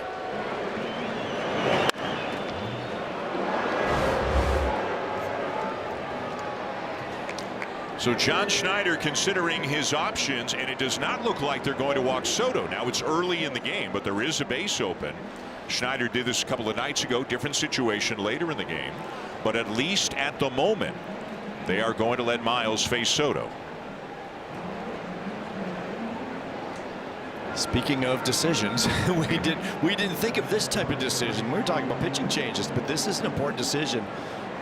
So John Schneider considering his options, and it does not look like they're going to walk Soto. Now it's early in the game, but there is a base open. Schneider did this a couple of nights ago. Different situation later in the game, but at least at the moment they are going to let Miles face Soto. Speaking of decisions, we didn't think of this type of decision. We were talking about pitching changes, but this is an important decision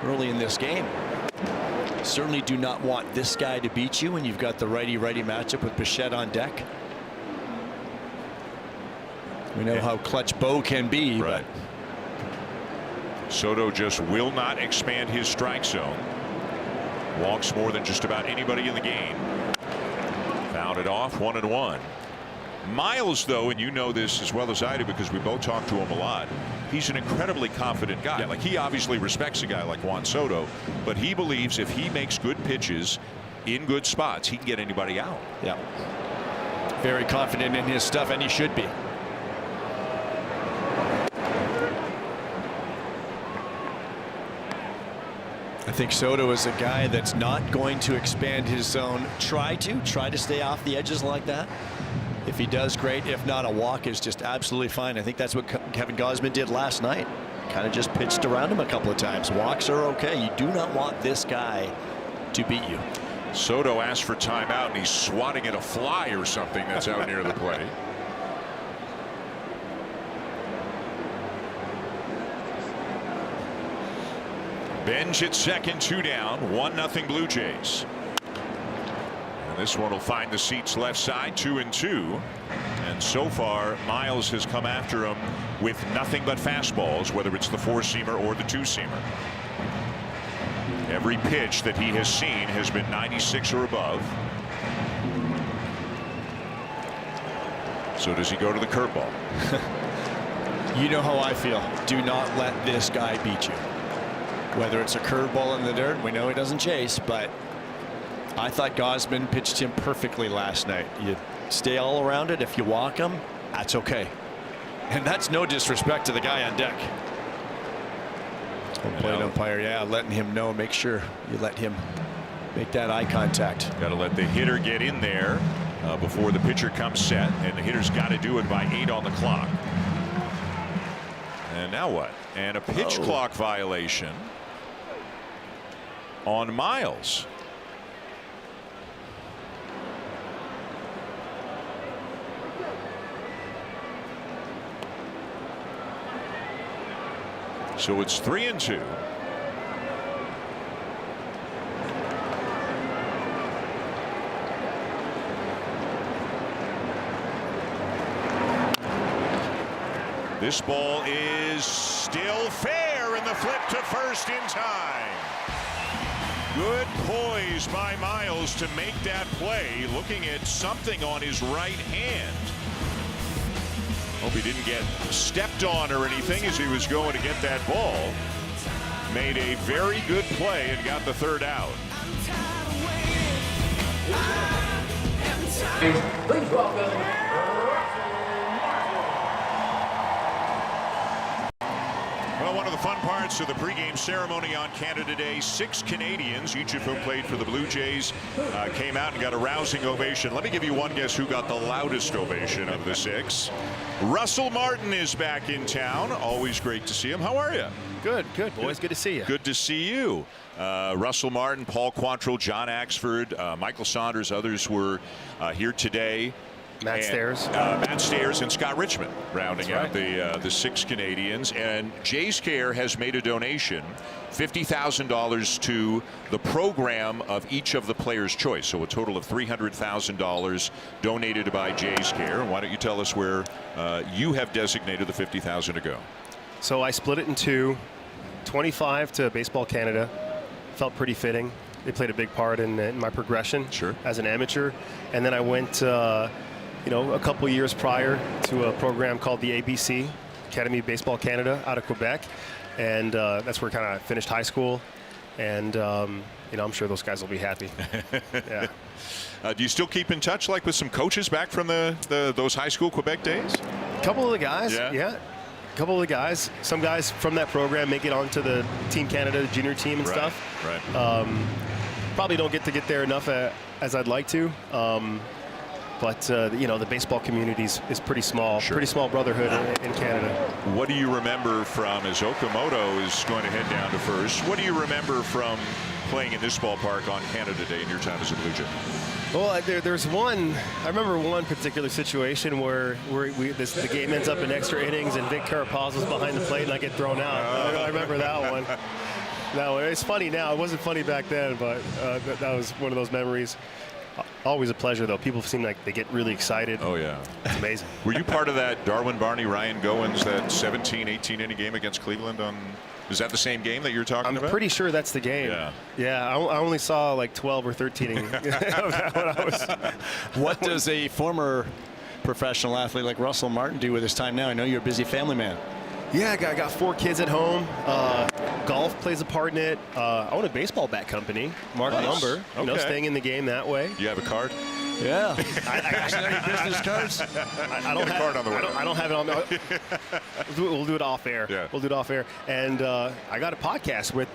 early in this game. Certainly do not want this guy to beat you when you've got the righty-righty matchup with Bichette on deck. We know how clutch Bo can be, right. But Soto just will not expand his strike zone. Walks more than just about anybody in the game. Fouled it off, 1-1. Miles, though, and you know this as well as I do because we both talk to him a lot, he's an incredibly confident guy. Like, he obviously respects a guy like Juan Soto, but he believes if he makes good pitches in good spots, he can get anybody out. Yeah. Very confident in his stuff, and he should be. I think Soto is a guy that's not going to expand his zone. Try to stay off the edges like that. If he does, great. If not, a walk is just absolutely fine. I think that's what Kevin Gausman did last night. Kind of just pitched around him a couple of times. Walks are okay. You do not want this guy to beat you. Soto asked for timeout, and he's swatting at a fly or something that's out near the plate. Benj at second, 2 down, 1-0 Blue Jays. And this one will find the seats left side, 2-2. And And so far, Miles has come after him with nothing but fastballs, whether it's the 4-seamer or the 2-seamer. Every pitch that he has seen has been 96 or above. So does he go to the curveball? You know how I feel. Do not let this guy beat you. Whether it's a curveball in the dirt, we know he doesn't chase, but I thought Gausman pitched him perfectly last night. You stay all around it. If you walk him, that's okay. And that's no disrespect to the guy on deck. Plate umpire, yeah, letting him know, make sure you let him make that eye contact. Got to let the hitter get in there before the pitcher comes set, and the hitter's got to do it by 8 on the clock. And now what? And a pitch clock violation on Miles. So it's 3-2. This ball is still fair, and the flip to first in time. Good poise by Miles to make that play, looking at something on his right hand. Hope he didn't get stepped on or anything as he was going to get that ball. Made a very good play and got the third out. Please welcome. Well, one of the fun parts of the pregame ceremony on Canada Day, 6 Canadians, each of whom played for the Blue Jays, came out and got a rousing ovation. Let me give you one guess who got the loudest ovation of the 6. Russell Martin is back in town. Always great to see him. How are you? Good, good, boys. Good to see you. Good to see you. Russell Martin, Paul Quantrill, John Axford, Michael Saunders, others were here today. Matt Stairs. Matt Stairs and Scott Richmond rounding out the 6 Canadians. And Jays Care has made a donation, $50,000 to the program of each of the players' choice. So a total of $300,000 donated by Jays Care. Why don't you tell us where you have designated the $50,000 to go? So I split it in 2, 25 to Baseball Canada. Felt pretty fitting. They played a big part in my progression as an amateur. And then I went a couple years prior to a program called the ABC, Academy of Baseball Canada, out of Quebec. And that's where I kind of finished high school. And, I'm sure those guys will be happy. Yeah. Do you still keep in touch, like with some coaches back from those high school Quebec days? A couple of the guys, yeah. A couple of the guys. Some guys from that program make it onto the Team Canada junior team and stuff. Right. Probably don't get there enough as I'd like to. But the baseball community is pretty small. Pretty small brotherhood in Canada. What do you remember from, as Okamoto is going to head down to first, what do you remember from playing in this ballpark on Canada Day in your time as a Blue Jay? Well, there's one. I remember one particular situation where the game ends up in extra innings and Vic Carapazzo's behind the plate and I get thrown out. I remember that one. No, it's funny now. It wasn't funny back then, but that was one of those memories. Always a pleasure, though. People seem like they get really excited. Oh, yeah. It's amazing. Were you part of that Darwin Barney, Ryan Goins, that 17, 18 inning game against Cleveland on? Is that the same game that you're talking about? I'm pretty sure that's the game. Yeah. I only saw like 12 or 13 of that one. What does a former professional athlete like Russell Martin do with his time now? I know you're a busy family man. Yeah, I got 4 kids at home. Golf plays a part in it. I own a baseball bat company, Mark Lumber. Staying in the game that way. You have a card? Yeah. Business cards? I don't have a card on the way. I don't have it on the. We'll do it off air. Yeah. We'll do it off air. And I got a podcast with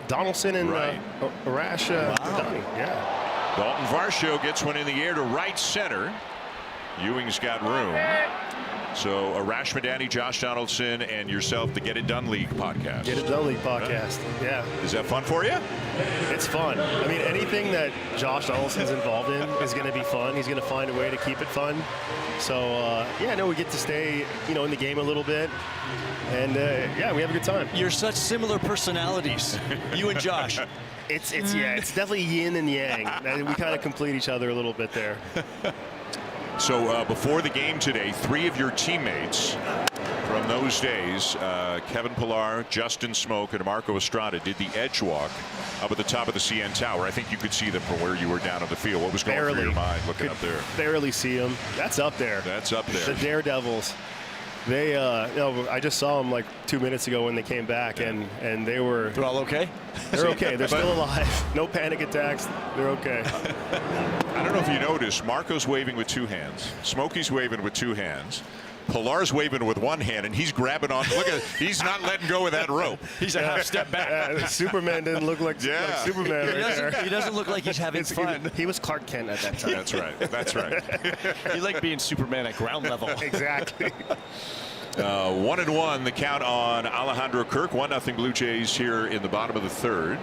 Donaldson and Arash Donnie. Yeah. Dalton Varsho gets one in the air to right center. Ewing's got room. So Arash Madani, Josh Donaldson, and yourself, the Get It Done League podcast. Get It Done League podcast. Yeah. Is that fun for you? It's fun. I mean, anything that Josh Donaldson's involved in is going to be fun. He's going to find a way to keep it fun. So, we get to stay, in the game a little bit. And, we have a good time. You're such similar personalities, you and Josh. It's definitely yin and yang. We kind of complete each other a little bit there. So before the game today, 3 of your teammates from those days, Kevin Pillar, Justin Smoke, and Marco Estrada, did the edge walk up at the top of the CN Tower. I think you could see them from where you were down on the field. What was going through your mind looking up there? Barely see them. That's up there. That's up there. The Daredevils. They, I just saw them like 2 minutes ago when they came back, and they were. They're all okay? They're okay. They're still alive. No panic attacks. They're okay. I don't know if you noticed, Marco's waving with 2 hands. Smokey's waving with 2 hands. Pillar's waving with 1 hand, and he's grabbing on. Look at, he's not letting go of that rope. He's a half step back. Superman didn't look like Superman right there. He doesn't look like he's having fun. He was Clark Kent at that time. That's right. That's right. He liked being Superman at ground level. Exactly. 1-1 the count on Alejandro Kirk. 1-0 Blue Jays here in the bottom of the 3rd.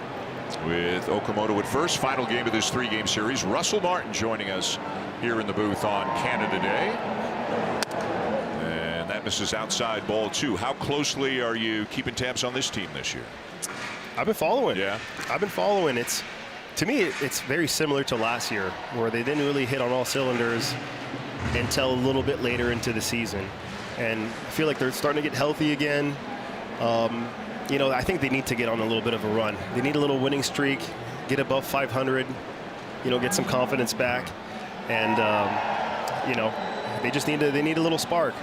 With Okamoto at first. Final game of this 3-game series. Russell Martin joining us here in the booth on Canada Day. That misses outside ball 2. How closely are you keeping tabs on this team this year? I've been following. Yeah. I've been following. To me, it's very similar to last year, where they didn't really hit on all cylinders until a little bit later into the season. And I feel like they're starting to get healthy again. I think they need to get on a little bit of a run. They need a little winning streak, get above 500, get some confidence back. And, they just need a little spark.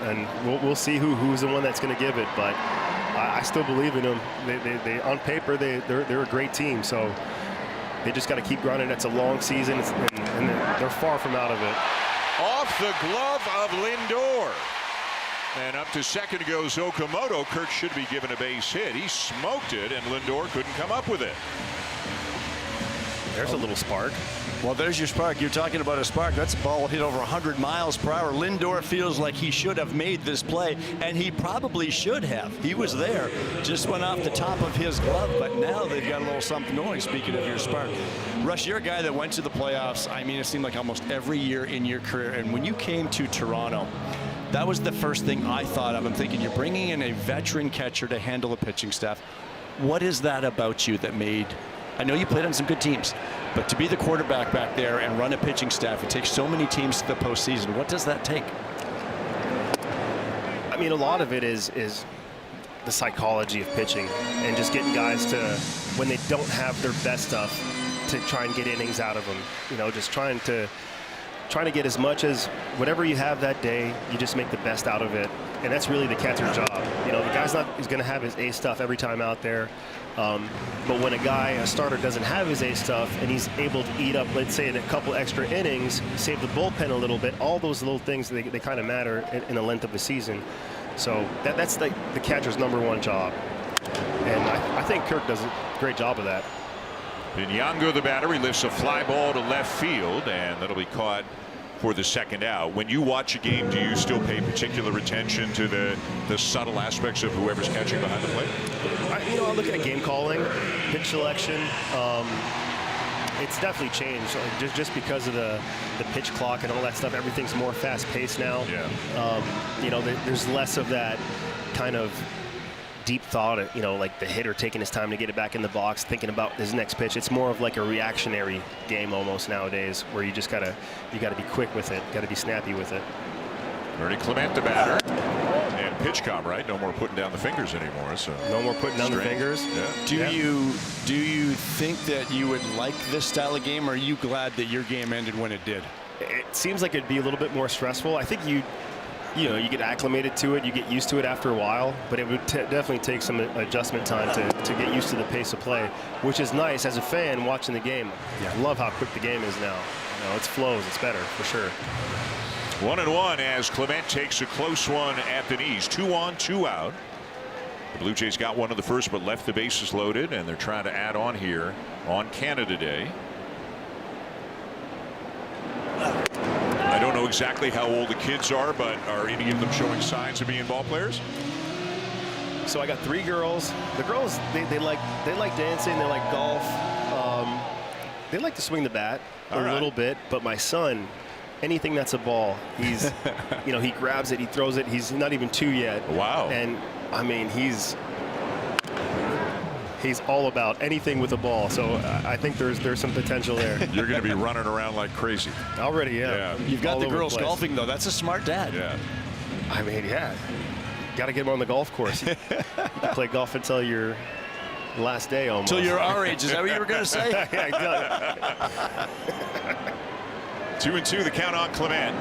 And we'll see who's the one that's going to give it, but I still believe in them. They on paper they're a great team, so they just got to keep grinding. It's a long season, and they're far from out of it. Off the glove of Lindor, and up to second goes Okamoto. Kirk should be given a base hit. He smoked it, and Lindor couldn't come up with it. There's a little spark. Well, there's your spark. You're talking about a spark. That's a ball hit over 100 miles per hour. Lindor feels like he should have made this play, and he probably should have. He was there. Just went off the top of his glove, but now they've got a little something going, speaking of your spark. Rush, you're a guy that went to the playoffs, I mean, it seemed like almost every year in your career, and when you came to Toronto, that was the first thing I thought of. I'm thinking you're bringing in a veteran catcher to handle the pitching staff. What is that about you that made... I know you played on some good teams, but to be the quarterback back there and run a pitching staff, it takes so many teams to the postseason. What does that take? I mean, a lot of it is the psychology of pitching and just getting guys to, when they don't have their best stuff, to try and get innings out of them. Just trying to get as much as whatever you have that day, you just make the best out of it. And that's really the catcher's job. The guy's not is going to have his A stuff every time out there. But when a starter doesn't have his A stuff and he's able to eat up, let's say, in a couple extra innings, save the bullpen a little bit, all those little things, they kind of matter in the length of the season. So that's the catcher's #1 job. And I think Kirk does a great job of that. Nyong'o, the batter, he lifts a fly ball to left field, and that'll be caught for the second out. When you watch a game, do you still pay particular attention to the subtle aspects of whoever's catching behind the plate? I look at game calling, pitch selection. It's definitely changed just because of the pitch clock and all that stuff. Everything's more fast-paced now. Yeah. There's less of that kind of deep thought, like the hitter taking his time to get it back in the box, thinking about his next pitch. It's more of like a reactionary game almost nowadays, where you just gotta be quick with it, gotta be snappy with it. Ernie Clement, the batter, and PitchCom, right? No more putting down the fingers anymore. So no more putting down the fingers. Yeah. Do you think that you would like this style of game, or are you glad that your game ended when it did? It seems like it'd be a little bit more stressful. I think you get acclimated to it, you get used to it after a while, but it would definitely take some adjustment time to get used to the pace of play, which is nice as a fan watching the game. I love how quick the game is now. It flows, it's better for sure. 1-1 as Clement takes a close one at the knees. 2 on, 2 out. The Blue Jays got one of the first, but left the bases loaded, and they're trying to add on here on Canada Day. I don't know exactly how old the kids are, but are any of them showing signs of being ball players? So I got 3 girls. The girls, they like dancing, they like golf. They like to swing the bat a little bit, but my son, anything that's a ball, he's he grabs it, he throws it. He's not even 2 yet. Wow. And I mean, He's all about anything with the ball, so I think there's some potential there. You're going to be running around like crazy. Already, yeah. You've got all the over girls place. golfing, though. That's a smart dad. Yeah. I mean, yeah. Got to get them on the golf course. You can play golf until your last day almost. Until you're our age. Is that what you were going to say? Yeah, 2-2 the count on Clement.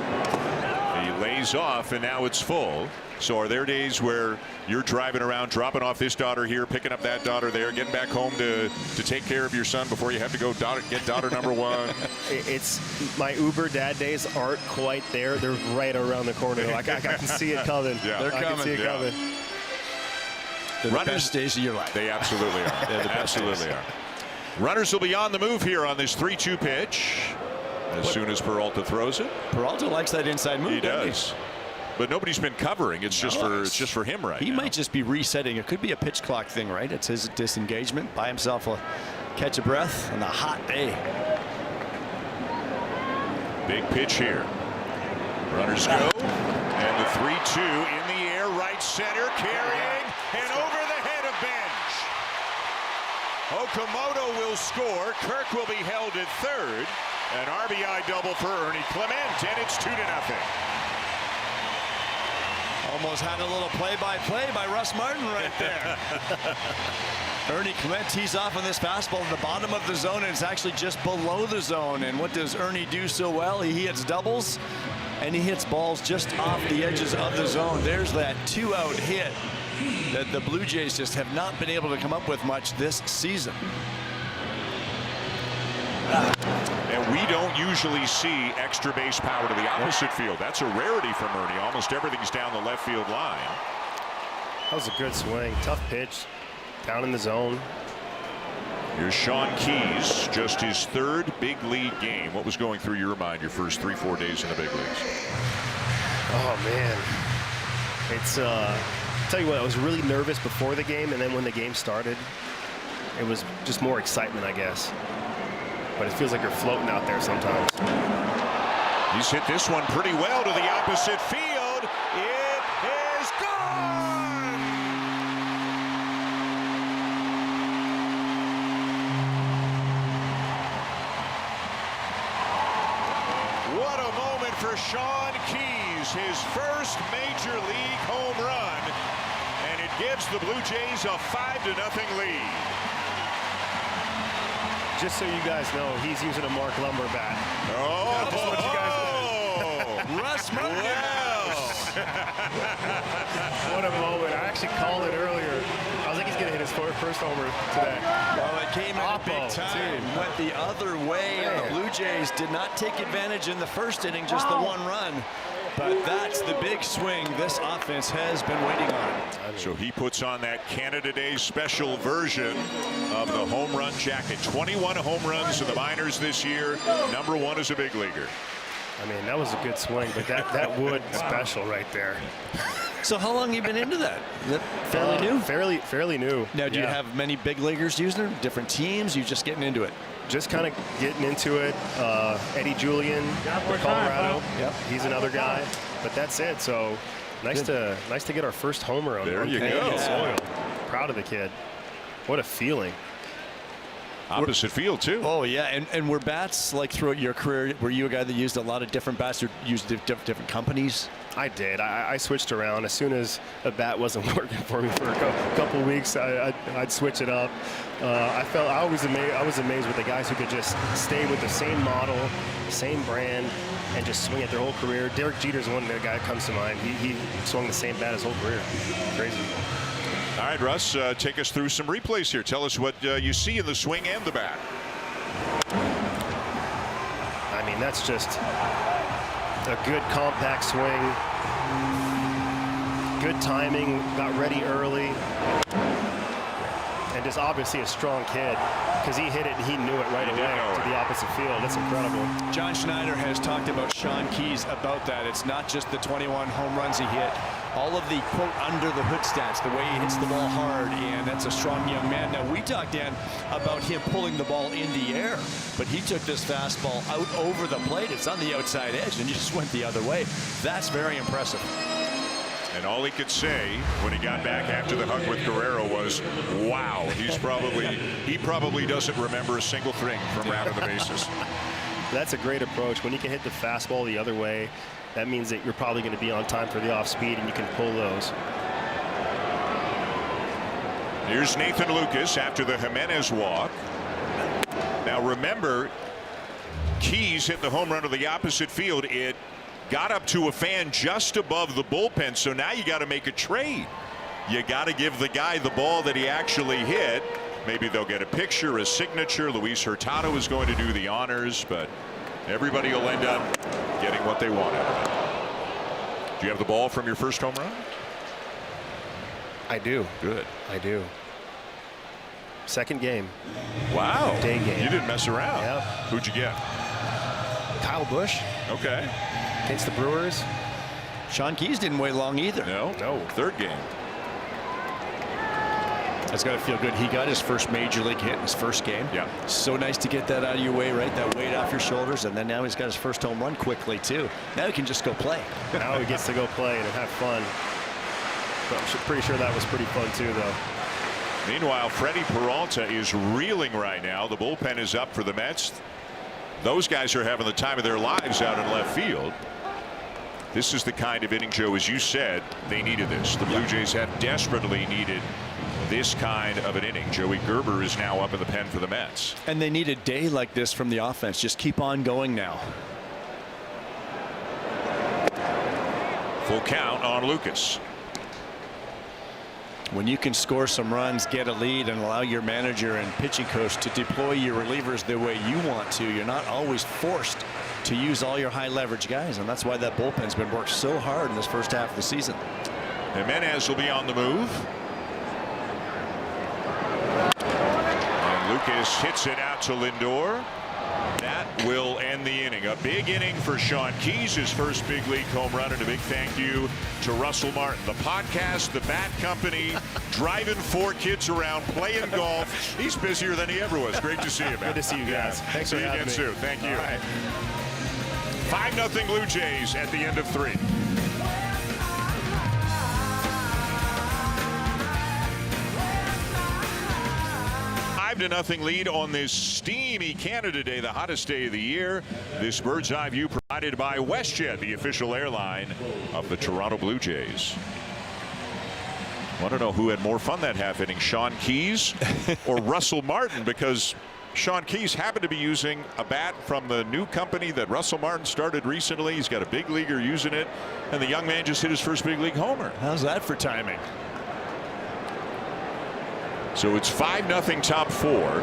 He lays off, and now it's full. So are there days where you're driving around, dropping off this daughter here, picking up that daughter there, getting back home to take care of your son before you have to go get daughter number one? It's my Uber dad days aren't quite there. They're right around the corner. Like I can see it coming. Yeah. They're I can see it coming. They're the best days of your life. They absolutely are. They're the best Absolutely days. are. Runners will be on the move here on this 3-2 pitch as soon as Peralta throws it. Peralta likes that inside move. He does. But nobody's been covering. It's just for him right now. He might just be resetting. It could be a pitch clock thing, right? It's his disengagement. Buy himself a catch of breath on a hot day. Big pitch here. Runners go. And the 3-2 in the air, right center, carrying, and over the head of Bench. Okamoto will score. Kirk will be held at third. An RBI double for Ernie Clement, and it's 2-0. Almost had a little play-by-play by Russ Martin right there. Ernie Clement tees off on this fastball at the bottom of the zone, and it's actually just below the zone. And what does Ernie do so well? He hits doubles, and he hits balls just off the edges of the zone. There's that 2-out hit that the Blue Jays just have not been able to come up with much this season. And we don't usually see extra base power to the opposite field. That's a rarity from Ernie. Almost everything's down the left field line. That was a good swing. Tough pitch. Down in the zone. Here's Sean Keys, just his third big league game. What was going through your mind your first 3-4 days in the big leagues? Oh, man. It's, tell you what, I was really nervous before the game, and then when the game started, it was just more excitement, I guess. But it feels like you're floating out there sometimes. He's hit this one pretty well to the opposite field. It is gone! What a moment for Sean Keys, his first major league home run. And it gives the Blue Jays a 5-0 lead. Just so you guys know, he's using a Mark Lumber bat. Oh, Just want you guys Russ Martin. What a moment. I actually called it earlier. I was like, he's going to hit his first homer today. Well, it came in a big time. too. Went the other way, and the Blue Jays did not take advantage in the first inning, just the one run. But that's the big swing this offense has been waiting on. So he puts on that Canada Day special version of the home run jacket. 21 home runs in the minors this year. Number one as a big leaguer. I mean, that was a good swing, but that wood special right there. So how long have you been into that? Is that fairly new? Fairly new. Now, do you have many big leaguers using it? Different teams? You just getting into it? Just kind of getting into it. Eddie Julian, Colorado. Yep. He's another guy. But that's it. So nice to get our first homer on There you Canadian go. soil. Proud of the kid. What a feeling. Opposite field, too. Oh, yeah. And were bats, like throughout your career, were you a guy that used a lot of different bats or used different companies? I did. I switched around. As soon as a bat wasn't working for me for a couple weeks, I'd switch it up. I was amazed with the guys who could just stay with the same model, same brand, and just swing it their whole career. Derek Jeter's one guy that comes to mind. He swung the same bat his whole career. Crazy. All right, Russ, take us through some replays here. Tell us what you see in the swing and the bat. I mean, that's just a good compact swing. Good timing, got ready early. And just obviously a strong kid because he hit it and he knew it right away to the opposite field. That's incredible. John Schneider has talked about Sean Keys about that. It's not just the 21 home runs he hit. All of the, quote, under the hood stats, the way he hits the ball hard, and that's a strong young man. Now, we talked, Dan, about him pulling the ball in the air, but he took this fastball out over the plate. It's on the outside edge, and he just went the other way. That's very impressive. And all he could say when he got back after the hug with Guerrero was, wow, he probably doesn't remember a single thing from rounding the bases. That's a great approach. When you can hit the fastball the other way, that means that you're probably going to be on time for the off speed, and you can pull those. Here's Nathan Lucas after the Jimenez walk. Now remember, Keys hit the home run to the opposite field. It got up to a fan just above the bullpen, so now you got to make a trade. You got to give the guy the ball that he actually hit. Maybe they'll get a picture, a signature. Luis Hurtado is going to do the honors, but everybody will end up getting what they want out of it. Do you have the ball from your first home run? I do. Good. I do. Second game. Wow. Day game. You didn't mess around. Yep. Who'd you get? Kyle Busch. Okay. Against the Brewers. Sean Keys didn't wait long either. No. Third game. That's got to feel good. He got his first major league hit in his first game. Yeah. So nice to get that out of your way, right? That weight off your shoulders, and then now he's got his first home run quickly too. Now he can just go play. Now he gets to go play and have fun. But I'm pretty sure that was pretty fun too, though. Meanwhile, Freddie Peralta is reeling right now. The bullpen is up for the Mets. Those guys are having the time of their lives out in left field. This is the kind of inning, Joe, as you said, they needed this. The Blue Jays have desperately needed this kind of an inning. Joey Gerber is now up in the pen for the Mets. And they need a day like this from the offense. Just keep on going now. Full count on Lucas. When you can score some runs, get a lead, and allow your manager and pitching coach to deploy your relievers the way you want to, you're not always forced to use all your high leverage guys, and that's why that bullpen's been worked so hard in this first half of the season. Jimenez will be on the move. And Lucas hits it out to Lindor. That will end the inning. A big inning for Sean Keys, his first big league home run, and a big thank you to Russell Martin. The podcast, the Bat Company, driving 4 kids around, playing golf. He's busier than he ever was. Great to see you, man. Good to see you guys. Thanks see for you having again me. soon. Thank you. All right. 5-0 Blue Jays at the end of 3. To nothing lead on this steamy Canada Day, the hottest day of the year. This bird's eye view provided by WestJet, the official airline of the Toronto Blue Jays. I want to know who had more fun that half inning, Sean Keys or Russell Martin, because Sean Keys happened to be using a bat from the new company that Russell Martin started recently. He's got a big leaguer using it, and the young man just hit his first big league homer. How's that for timing? So it's 5-0 top 4.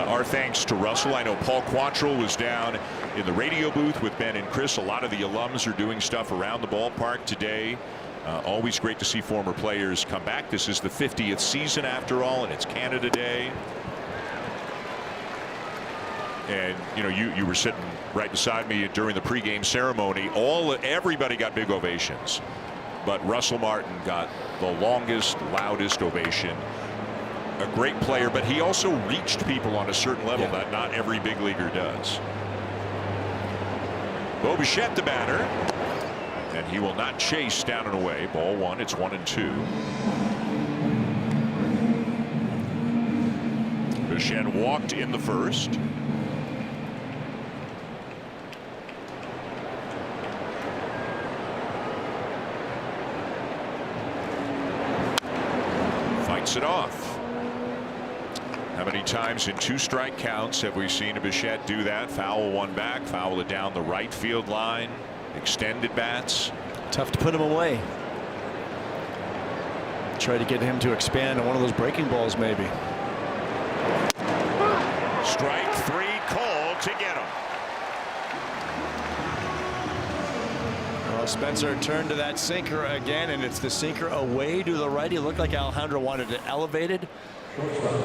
Our thanks to Russell. I know Paul Quantrill was down in the radio booth with Ben and Chris. A lot of the alums are doing stuff around the ballpark today. Always great to see former players come back. This is the 50th season after all, and it's Canada Day. And you know, you were sitting right beside me during the pregame ceremony. Everybody got big ovations, but Russell Martin got the longest, loudest ovation. A great player, but he also reached people on a certain level that not every big leaguer does. Bo Bichette, the batter, and he will not chase down and away. Ball 1. It's 1-2. Bichette walked in the first. Fights it off. How many times in 2 strike counts have we seen a Bichette do that? Foul one back, foul it down the right field line, extended bats. Tough to put him away. Try to get him to expand on one of those breaking balls, maybe. Strike 3 called to get him. Well, Spencer turned to that sinker again, and it's the sinker away to the right. He looked like Alejandro wanted it elevated.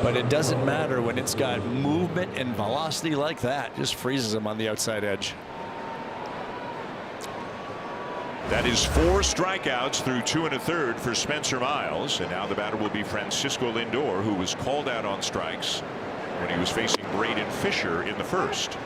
But it doesn't matter when it's got movement and velocity like that. Just freezes him on the outside edge. That is 4 strikeouts through 2 1/3 for Spencer Miles. And now the batter will be Francisco Lindor, who was called out on strikes when he was facing Braden Fisher in the first.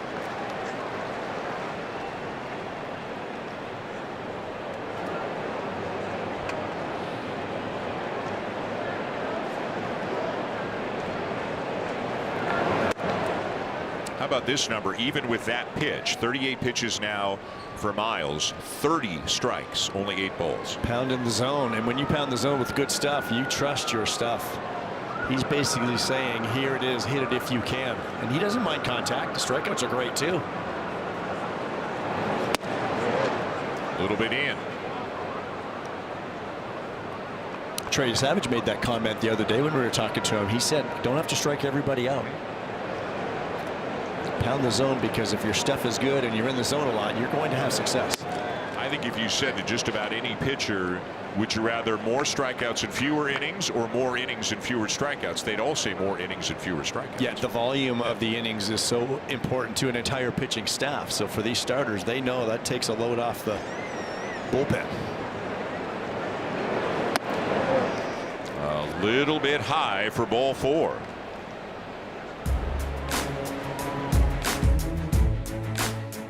How about this number? Even with that pitch, 38 pitches now for Miles, 30 strikes, only 8 balls. Pound in the zone, and when you pound the zone with good stuff, you trust your stuff. He's basically saying, here it is, hit it if you can. And he doesn't mind contact. The strikeouts are great too. A little bit in. Trey Savage made that comment the other day when we were talking to him. He said, don't have to strike everybody out. Pound the zone, because if your stuff is good and you're in the zone a lot, you're going to have success. I think if you said to just about any pitcher, would you rather more strikeouts and fewer innings or more innings and fewer strikeouts, they'd all say more innings and fewer strikeouts. Yeah, the volume of the innings is so important to an entire pitching staff. So for these starters, they know that takes a load off the bullpen. A little bit high for ball 4.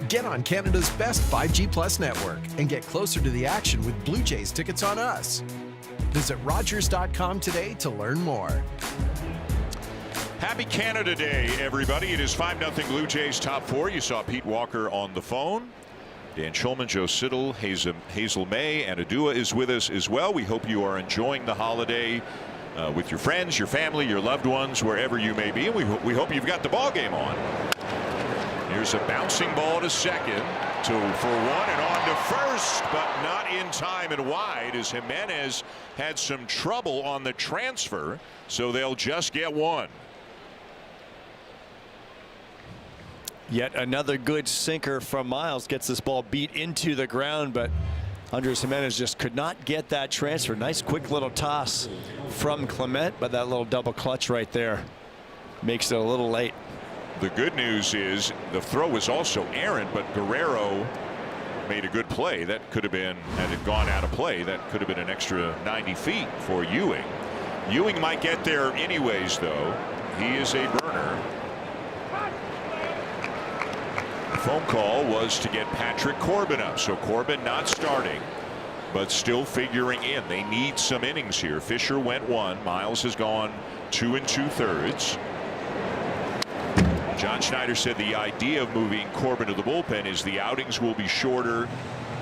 Get on Canada's best 5G Plus network and get closer to the action with Blue Jays tickets on us. Visit Rogers.com today to learn more. Happy Canada Day, everybody. It is 5-0 Blue Jays top 4. You saw Pete Walker on the phone. Dan Schulman, Joe Siddall, Hazel May, and Adua is with us as well. We hope you are enjoying the holiday with your friends, your family, your loved ones, wherever you may be. And we hope you've got the ball game on. Here's a bouncing ball to second, for 1 and on to first, but not in time and wide, as Jimenez had some trouble on the transfer, so they'll just get 1. Yet another good sinker from Miles. Gets this ball beat into the ground, but Andres Jimenez just could not get that transfer. Nice quick little toss from Clement, but that little double clutch right there makes it a little late. The good news is the throw was also errant, but Guerrero made a good play. That could have been, had it gone out of play, that could have been an extra 90 feet for Ewing. Ewing might get there anyways, though. He is a burner. The phone call was to get Patrick Corbin up, so Corbin not starting, but still figuring in. They need some innings here. Fisher went 1. Miles has gone 2 2/3. John Schneider said the idea of moving Corbin to the bullpen is the outings will be shorter,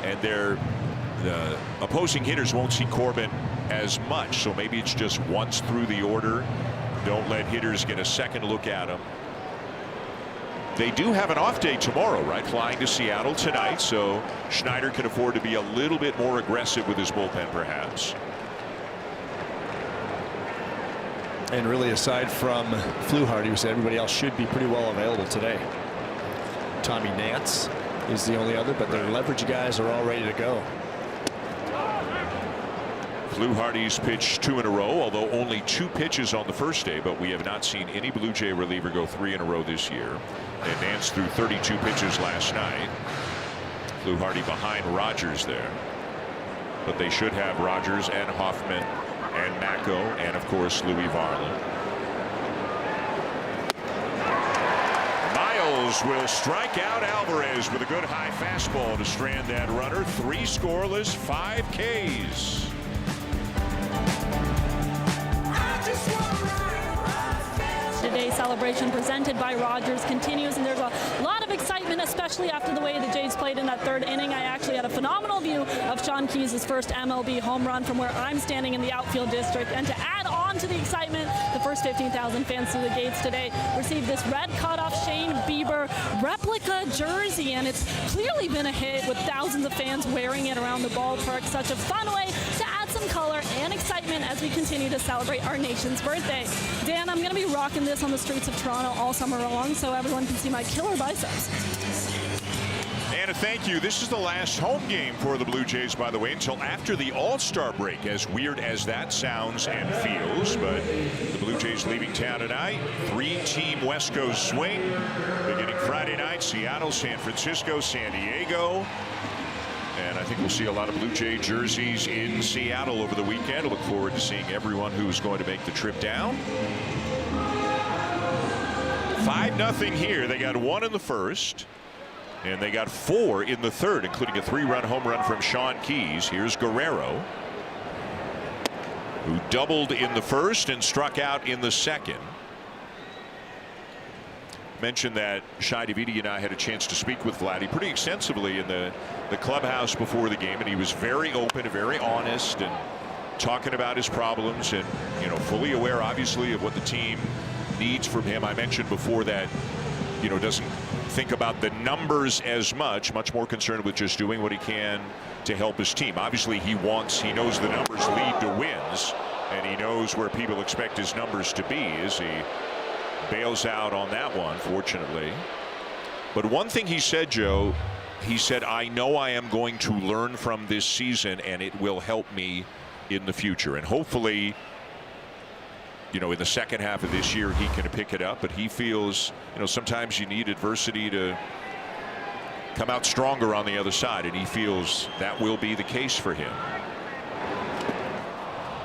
and the opposing hitters won't see Corbin as much. So maybe it's just once through the order. Don't let hitters get a second look at him. They do have an off day tomorrow, right? Flying to Seattle tonight, so Schneider can afford to be a little bit more aggressive with his bullpen, perhaps. And really, aside from Fluharty, who said everybody else should be pretty well available today. Tommy Nance is the only other, but their leverage guys are all ready to go. Fluharty's pitched 2 in a row, although only 2 pitches on the first day, but we have not seen any Blue Jay reliever go 3 in a row this year. And Nance threw 32 pitches last night. Fluharty behind Rogers there. But they should have Rogers and Hoffman and Mako, and of course Louis Varland. Miles will strike out Alvarez with a good high fastball to strand that runner. 3 scoreless, 5 Ks. Today's celebration presented by Rogers continues, and there's a lot of excitement, especially after the way the Jays played in that 3rd inning. I actually had a phenomenal view of Sean Keyes' first MLB home run from where I'm standing in the outfield district. And to add on to the excitement, the first 15,000 fans through the gates today received this red cutoff Shane Bieber replica jersey, and it's clearly been a hit with thousands of fans wearing it around the ballpark. Such a fun way to add some color and excitement as we continue to celebrate our nation's birthday. Dan, I'm going to be rocking this on the streets of Toronto all summer long so everyone can see my killer biceps. And thank you. This is the last home game for the Blue Jays, by the way, until after the All-Star break, as weird as that sounds and feels. But the Blue Jays leaving town tonight. 3-team West Coast swing beginning Friday night. Seattle, San Francisco, San Diego. And I think we'll see a lot of Blue Jay jerseys in Seattle over the weekend. I look forward to seeing everyone who's going to make the trip down. 5-0 here. They got 1 in the first, and they got 4 in the third, including a 3-run home run from Sean Keyes. Here's Guerrero, who doubled in the first and struck out in the second. mentioned that Shai Davidi and I had a chance to speak with Vladdy pretty extensively in the clubhouse before the game, and he was very open and very honest and talking about his problems and, you know, fully aware obviously of what the team needs from him. I mentioned before that, you know, doesn't think about the numbers as much more concerned with just doing what he can to help his team. Obviously he knows the numbers lead to wins, and he knows where people expect his numbers to be as he bails out on that one, fortunately. But one thing he said, Joe, he said, I know I am going to learn from this season and it will help me in the future. And hopefully, you know, in the second half of this year he can pick it up. But he feels, you know, sometimes you need adversity to come out stronger on the other side, and he feels that will be the case for him.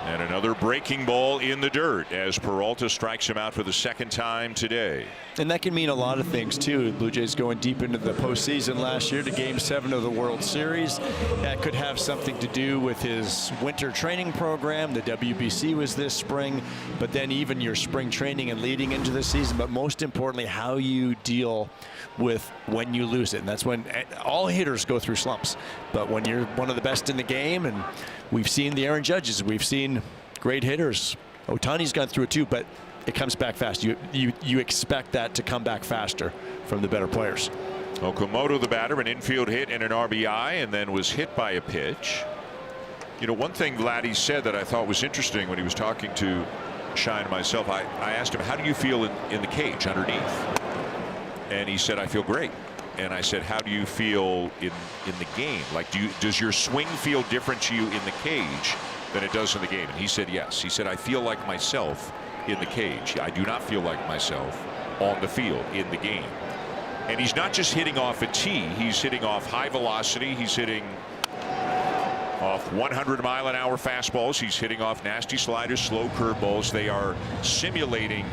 And another breaking ball in the dirt as Peralta strikes him out for the second time today. And that can mean a lot of things too. Blue Jays going deep into the postseason last year to Game 7 of the World Series. That could have something to do with his winter training program. The WBC was this spring, but then even your spring training and leading into the season. But most importantly, how you deal with when you lose it. And that's when all hitters go through slumps. But when you're one of the best in the game, and we've seen the Aaron Judges, we've seen great hitters. Ohtani's gone through it too, but it comes back fast. You expect that to come back faster from the better players. Okamoto, the batter, an infield hit and an RBI, and then was hit by a pitch. You know, one thing Vladdy said that I thought was interesting when he was talking to Shine and myself, I asked him, how do you feel in the cage underneath? And he said, I feel great. And I said, how do you feel in the game? Like, does your swing feel different to you in the cage than it does in the game? And he said yes. He said, I feel like myself in the cage. I do not feel like myself on the field in the game. And he's not just hitting off a tee, he's hitting off high velocity, he's hitting off 100-mile-an-hour fastballs, he's hitting off nasty sliders, slow curveballs. They are simulating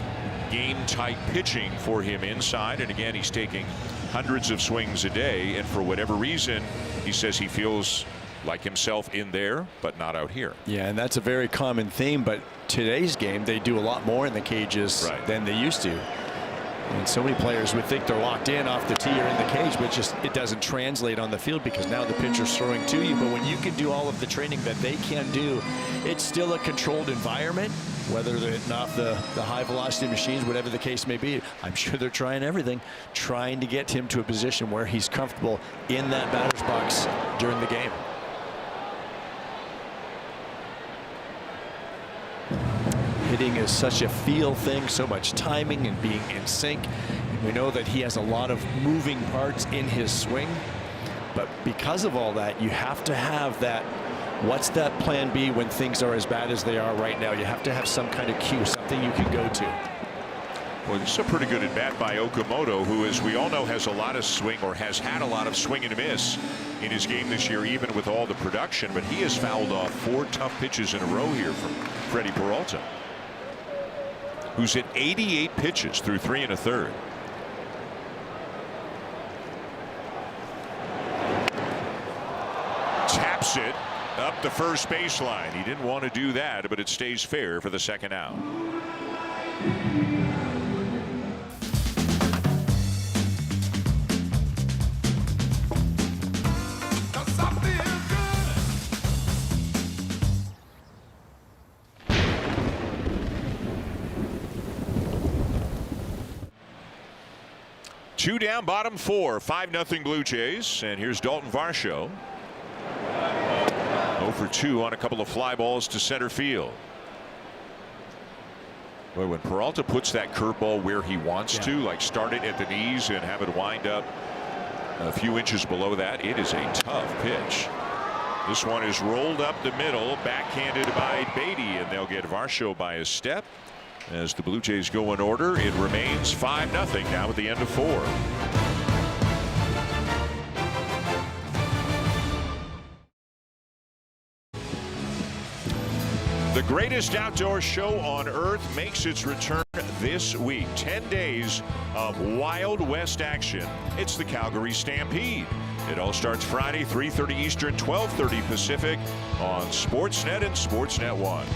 game-type pitching for him inside, and again he's taking hundreds of swings a day, and for whatever reason he says he feels like himself in there but not out here. Yeah, and that's a very common theme, but today's game they do a lot more in the cages than they used to. And so many players would think they're locked in off the tee or in the cage, but just it doesn't translate on the field because now the pitcher's throwing to you. But when you can do all of the training that they can do, it's still a controlled environment, whether they're hitting off the high velocity machines, whatever the case may be. I'm sure they're trying everything, trying to get him to a position where he's comfortable in that batter's box during the game. Hitting is such a feel thing, so much timing and being in sync. And we know that he has a lot of moving parts in his swing. But because of all that, you have to have that, what's that plan B when things are as bad as they are right now? You have to have some kind of cue, something you can go to. Well, this is a pretty good at bat by Okamoto, who, as we all know, has a lot of swing, or has had a lot of swing and a miss in his game this year, even with all the production. But he has fouled off 4 tough pitches in a row here from Freddie Peralta, who's hit 88 pitches through 3 1/3. Taps it up the first baseline. He didn't want to do that, but it stays fair for the second out. Two down, bottom 4, 5-0 Blue Jays, and here's Dalton Varsho. 0 for 2 on a couple of fly balls to center field. Well, when Peralta puts that curveball where he wants to, like start it at the knees and have it wind up a few inches below that, it is a tough pitch. This one is rolled up the middle, backhanded by Beatty, and they'll get Varsho by a step. As the Blue Jays go in order, it remains 5-0 now at the end of 4. The greatest outdoor show on earth makes its return this week. 10 days of Wild West action. It's the Calgary Stampede. It all starts Friday, 3:30 Eastern, 12:30 Pacific on Sportsnet and Sportsnet 1.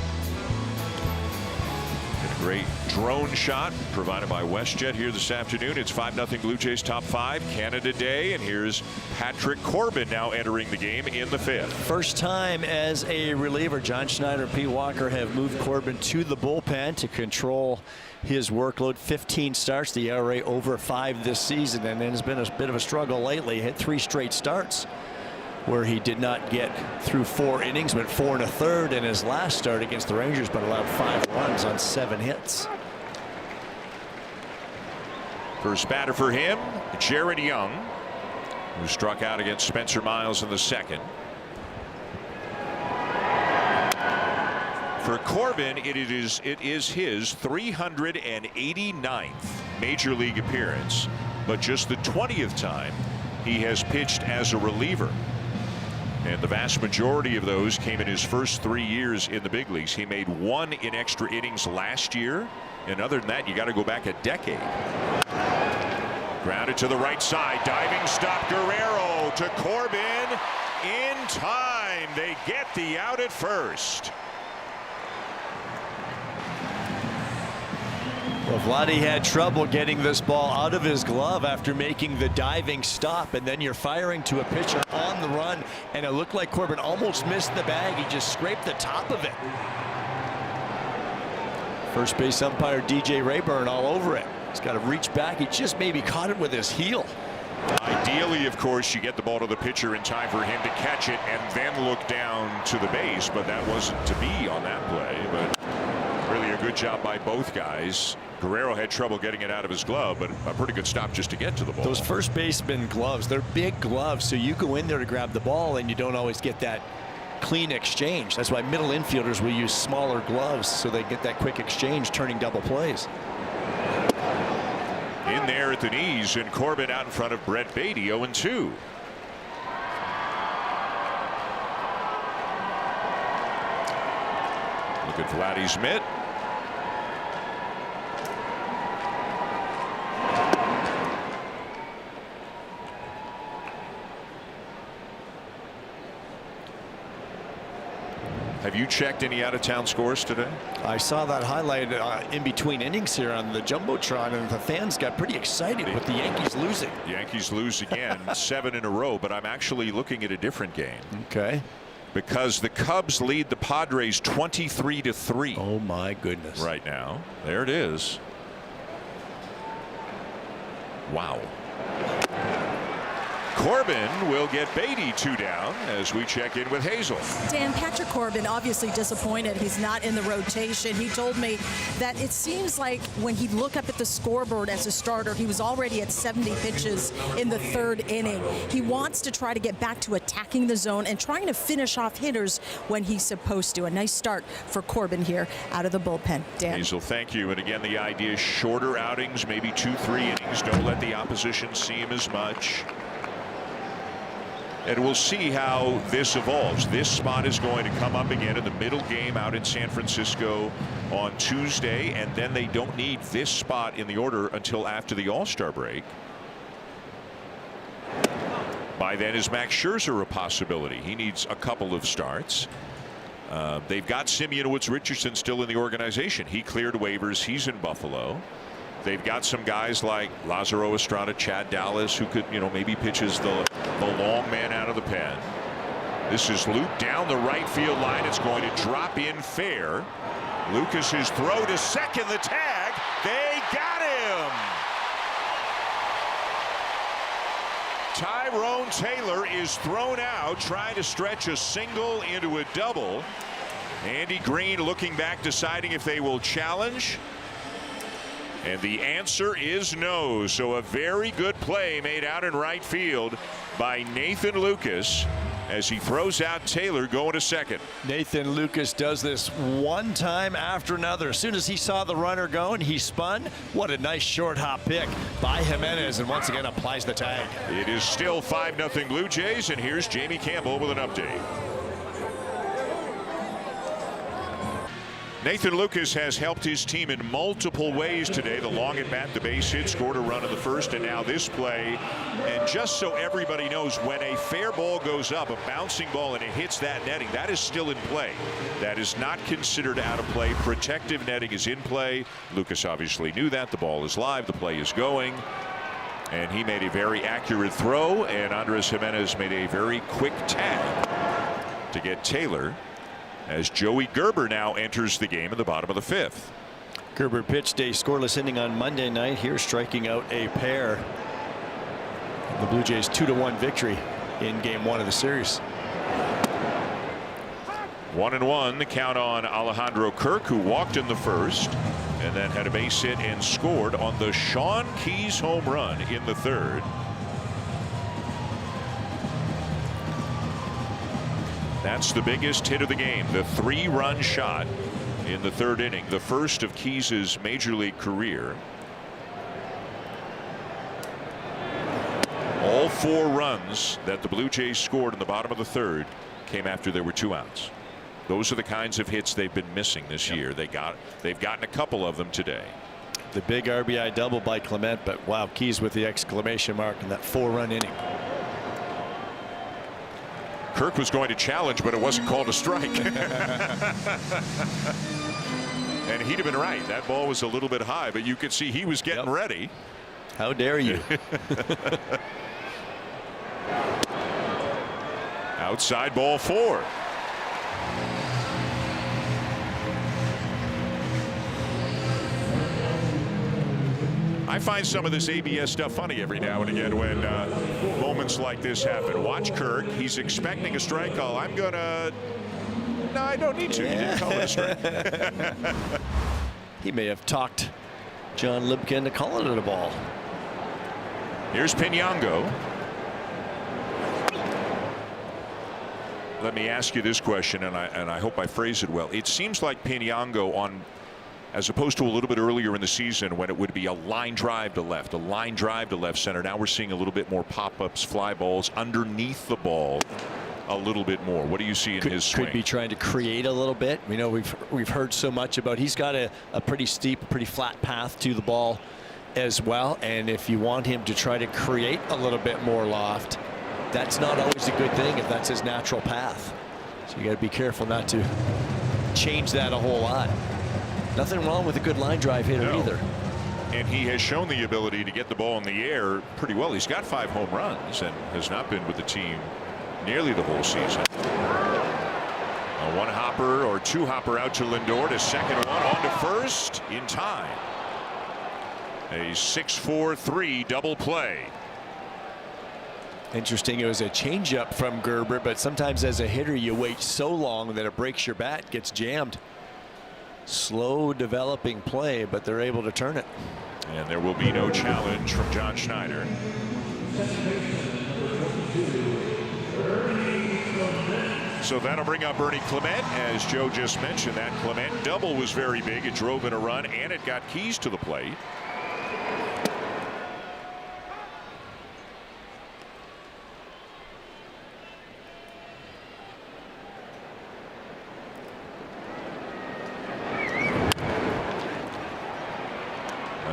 Great drone shot provided by WestJet here this afternoon. It's 5-0 Blue Jays top 5 Canada Day, and here's Patrick Corbin now entering the game in the 5th. First time as a reliever. John Schneider and Pete Walker have moved Corbin to the bullpen to control his workload. 15 starts, the ERA over 5 this season, and it has been a bit of a struggle lately. Hit 3 straight starts where he did not get through 4 innings, went 4 1/3 in his last start against the Rangers, but allowed 5 runs on 7 hits. First batter for him, Jared Young, who struck out against Spencer Miles in the 2nd. For Corbin, it is his 389th major league appearance, but just the 20th time he has pitched as a reliever. And the vast majority of those came in his first 3 years in the big leagues. He made 1 in extra innings last year. And other than that, you got to go back a decade. Grounded to the right side. Diving stop. Guerrero to Corbin. In time. They get the out at first. Well, Vladdy had trouble getting this ball out of his glove after making the diving stop, and then you're firing to a pitcher on the run, and it looked like Corbin almost missed the bag. He just scraped the top of it. First base umpire DJ Rayburn all over it. He's got to reach back. He just maybe caught it with his heel. Ideally, of course, you get the ball to the pitcher in time for him to catch it and then look down to the base, but that wasn't to be on that play. But really a good job by both guys. Guerrero had trouble getting it out of his glove, but a pretty good stop just to get to the ball. Those first baseman gloves, they're big gloves, so you go in there to grab the ball and you don't always get that clean exchange. That's why middle infielders will use smaller gloves so they get that quick exchange, turning double plays. In there at the knees, and Corbin out in front of Brett Beatty, 0-2. Look at Vladdy's mitt. Have you checked any out-of-town scores today? I saw that highlight in between innings here on the Jumbotron, and the fans got pretty excited with the Yankees losing. Yankees lose again, 7 in a row, but I'm actually looking at a different game. Okay. Because the Cubs lead the Padres 23-3. Oh my goodness. Right now. There it is. Wow. Corbin will get Beatty 2 down as we check in with Hazel. Dan, Patrick Corbin obviously disappointed he's not in the rotation. He told me that it seems like when he'd look up at the scoreboard as a starter, he was already at 70 pitches in the 3rd inning. He wants to try to get back to attacking the zone and trying to finish off hitters when he's supposed to. A nice start for Corbin here out of the bullpen. Dan. Hazel, thank you. And again, the idea is shorter outings, maybe 2-3 innings. Don't let the opposition see him as much. And we'll see how this evolves. This spot is going to come up again in the middle game out in San Francisco on Tuesday, and then they don't need this spot in the order until after the All-Star break. By then, is Max Scherzer a possibility? He needs a couple of starts. They've got Simeon Woods-Richardson still in the organization. He cleared waivers. He's in Buffalo. They've got some guys like Lázaro Estrada, Chad Dallas, who could, maybe pitches the long man out of the pen. This is looped down the right field line. It's going to drop in fair. Lucas's throw to second, the tag. They got him. Tyrone Taylor is thrown out, trying to stretch a single into a double. Andy Green looking back, deciding if they will challenge. And the answer is no. So a very good play made out in right field by Nathan Lucas as he throws out Taylor going to second. Nathan Lucas does this one time after another. As soon as he saw the runner going, he spun. What a nice short hop pick by Jimenez, and once again applies the tag. It is still 5-0 Blue Jays, and here's Jamie Campbell with an update. Nathan Lucas has helped his team in multiple ways today. The long at bat, the base hit, scored a run in the first, and now this play. And just so everybody knows, when a fair ball goes up, a bouncing ball, and it hits that netting, that is still in play. That is not considered out of play. Protective netting is in play. Lucas obviously knew that. The ball is live. The play is going. And he made a very accurate throw, and Andres Jimenez made a very quick tag to get Taylor, as Joey Gerber now enters the game in the bottom of the fifth. Gerber pitched a scoreless inning on Monday night, here striking out a pair. The Blue Jays 2-1 victory in game 1 of the series. 1-1 the count on Alejandro Kirk, who walked in the first and then had a base hit and scored on the Sean Keyes home run in the third. That's the biggest hit of the game, the 3-run shot in the third inning, the first of Keyes' major league career. All 4 runs that the Blue Jays scored in the bottom of the third came after there were 2 outs. Those are the kinds of hits they've been missing this year. They've gotten a couple of them today. The big RBI double by Clement, but wow, Keyes with the exclamation mark in that 4-run inning. Kirk was going to challenge, but it wasn't called a strike. And he'd have been right. That ball was a little bit high, but you could see he was getting ready. How dare you? Outside ball 4. I find some of this ABS stuff funny every now and again when moments like this happen. Watch Kirk. He's expecting a strike call. I'm going to... No, I don't need to. You didn't call it a strike. He may have talked John Libka into calling it a ball. Here's Pinango. Let me ask you this question, and I hope I phrase it well. It seems like Pinango, on, as opposed to a little bit earlier in the season when it would be a line drive to left, a line drive to left center. Now we're seeing a little bit more pop-ups, fly balls underneath the ball a little bit more. What do you see in his swing? Could be trying to create a little bit. You know, we've heard so much about, he's got a pretty steep, pretty flat path to the ball as well. And if you want him to try to create a little bit more loft, that's not always a good thing if that's his natural path. So you got to be careful not to change that a whole lot. Nothing wrong with a good line drive hitter either. And he has shown the ability to get the ball in the air pretty well. He's got 5 home runs and has not been with the team nearly the whole season. A 1-hopper or 2-hopper out to Lindor to second, one on to first in time. A 6-4-3 double play. Interesting. It was a changeup from Gerber, but sometimes as a hitter you wait so long that it breaks your bat, gets jammed. Slow developing play, but they're able to turn it. And there will be no challenge from John Schneider. So that'll bring up Ernie Clement. As Joe just mentioned, that Clement double was very big. It drove in a run and it got Keyes to the plate.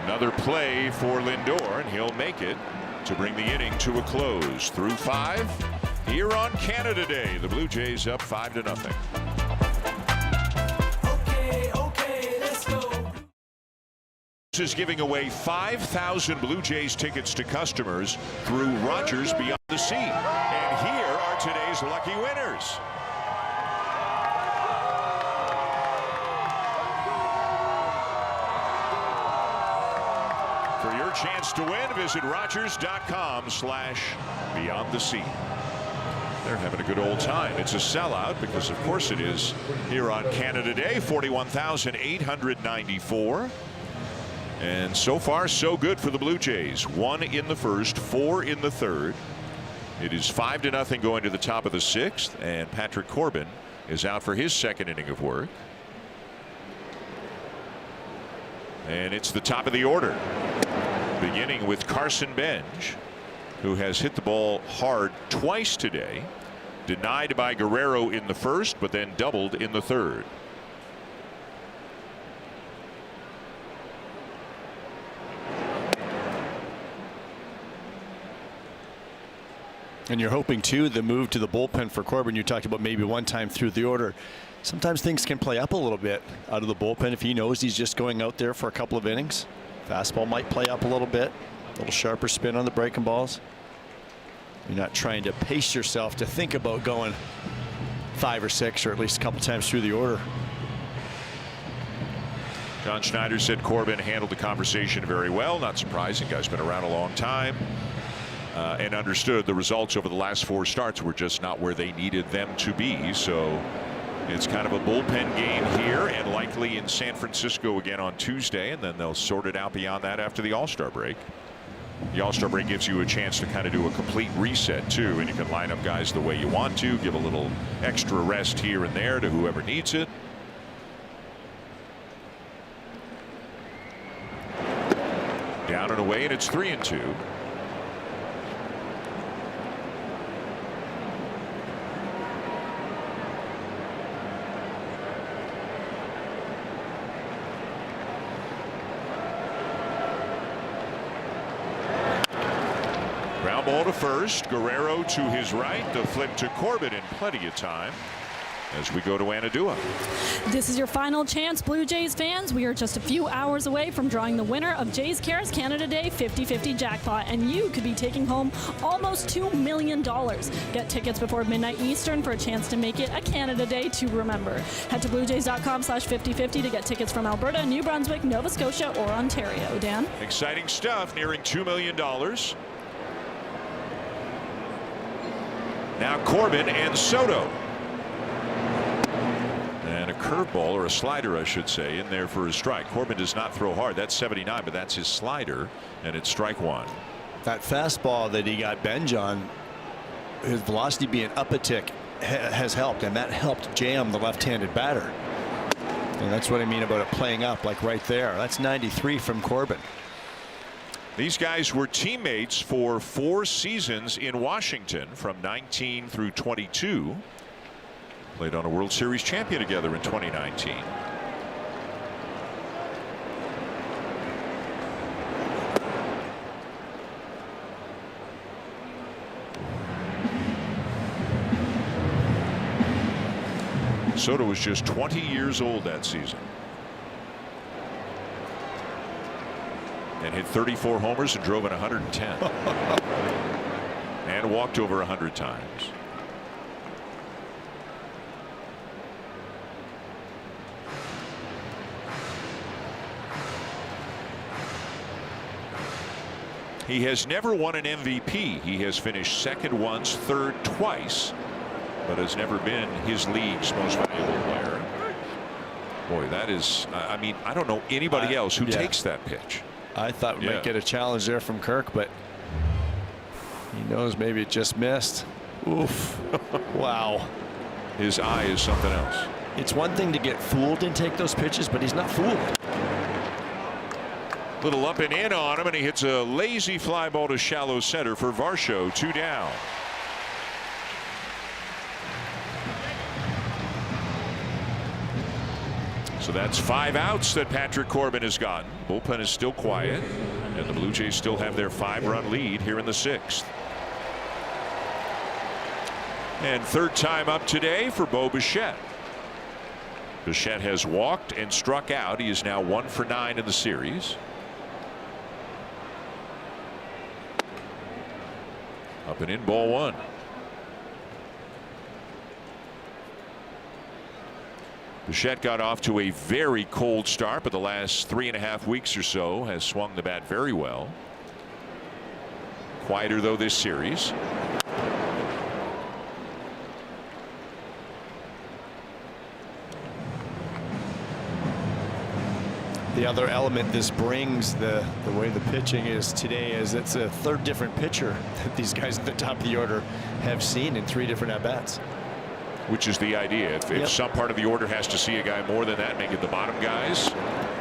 Another play for Lindor, and he'll make it to bring the inning to a close. Through 5 here on Canada Day. The Blue Jays up 5-0. Okay, let's go. Is giving away 5,000 Blue Jays tickets to customers through Rogers Beyond the Sea. And here are today's lucky winners. For your chance to win, visit Rogers.com/Beyond the Sea. They're having a good old time. It's a sellout because, of course, it is here on Canada Day. 41,894. And so far, so good for the Blue Jays. 1 in the first, 4 in the third. It is 5-0 going to the top of the 6th, and Patrick Corbin is out for his second inning of work. And it's the top of the order, beginning with Carson Benj, who has hit the ball hard twice today. Denied by Guerrero in the first, but then doubled in the third. And you're hoping, too, the move to the bullpen for Corbin, you talked about maybe one time through the order. Sometimes things can play up a little bit out of the bullpen if he knows he's just going out there for a couple of innings. Fastball might play up a little bit, a little sharper spin on the breaking balls. You're not trying to pace yourself to think about going 5 or 6 or at least a couple times through the order. John Schneider said Corbin handled the conversation very well. Not surprising. Guy's been around a long time. And understood the results over the last 4 starts were just not where they needed them to be. So it's kind of a bullpen game here and likely in San Francisco again on Tuesday. And then they'll sort it out beyond that after the All-Star break. The All-Star break gives you a chance to kind of do a complete reset, too. And you can line up guys the way you want to, give a little extra rest here and there to whoever needs it. Down and away, and it's 3-2. Ground ball to first. Guerrero to his right. The flip to Corbin in plenty of time as we go to Anadua. This is your final chance, Blue Jays fans. We are just a few hours away from drawing the winner of Jays Cares Canada Day 50-50 jackpot, and you could be taking home almost $2 million. Get tickets before midnight Eastern for a chance to make it a Canada Day to remember. Head to bluejays.com/5050 to get tickets from Alberta, New Brunswick, Nova Scotia, or Ontario. Dan? Exciting stuff, nearing $2 million. Now Corbin and Soto. And a curveball, or a slider I should say, in there for a strike. Corbin does not throw hard. That's 79, but that's his slider, and it's strike 1. That fastball that he got benge on, his velocity being up a tick has helped, and that helped jam the left-handed batter. And that's what I mean about it playing up, like right there. That's 93 from Corbin. These guys were teammates for 4 seasons in Washington from 19 through 22. Played on a World Series champion together in 2019. Soto was just 20 years old that season. And hit 34 homers and drove in 110. And walked over 100 times. He has never won an MVP. He has finished second once, third twice, but has never been his league's most valuable player. Boy, that is, I mean, I don't know anybody else who takes that pitch. I thought we might get a challenge there from Kirk, but he knows maybe it just missed. Oof. Wow. His eye is something else. It's one thing to get fooled and take those pitches, but he's not fooled. Little up and in on him, and he hits a lazy fly ball to shallow center for Varsho. 2 down. So that's 5 outs that Patrick Corbin has gotten. Bullpen is still quiet, and the Blue Jays still have their 5-run lead here in the 6th. And third time up today for Bo Bichette. Bichette has walked and struck out. He is now 1 for 9 in the series. Up and in, ball 1. Bichette got off to a very cold start, but the last 3.5 weeks or so has swung the bat very well. Quieter though this series. The other element this brings, the way the pitching is today, is it's a third different pitcher that these guys at the top of the order have seen in 3 different at-bats. Which is the idea. If some part of the order has to see a guy more than that, make it the bottom guys.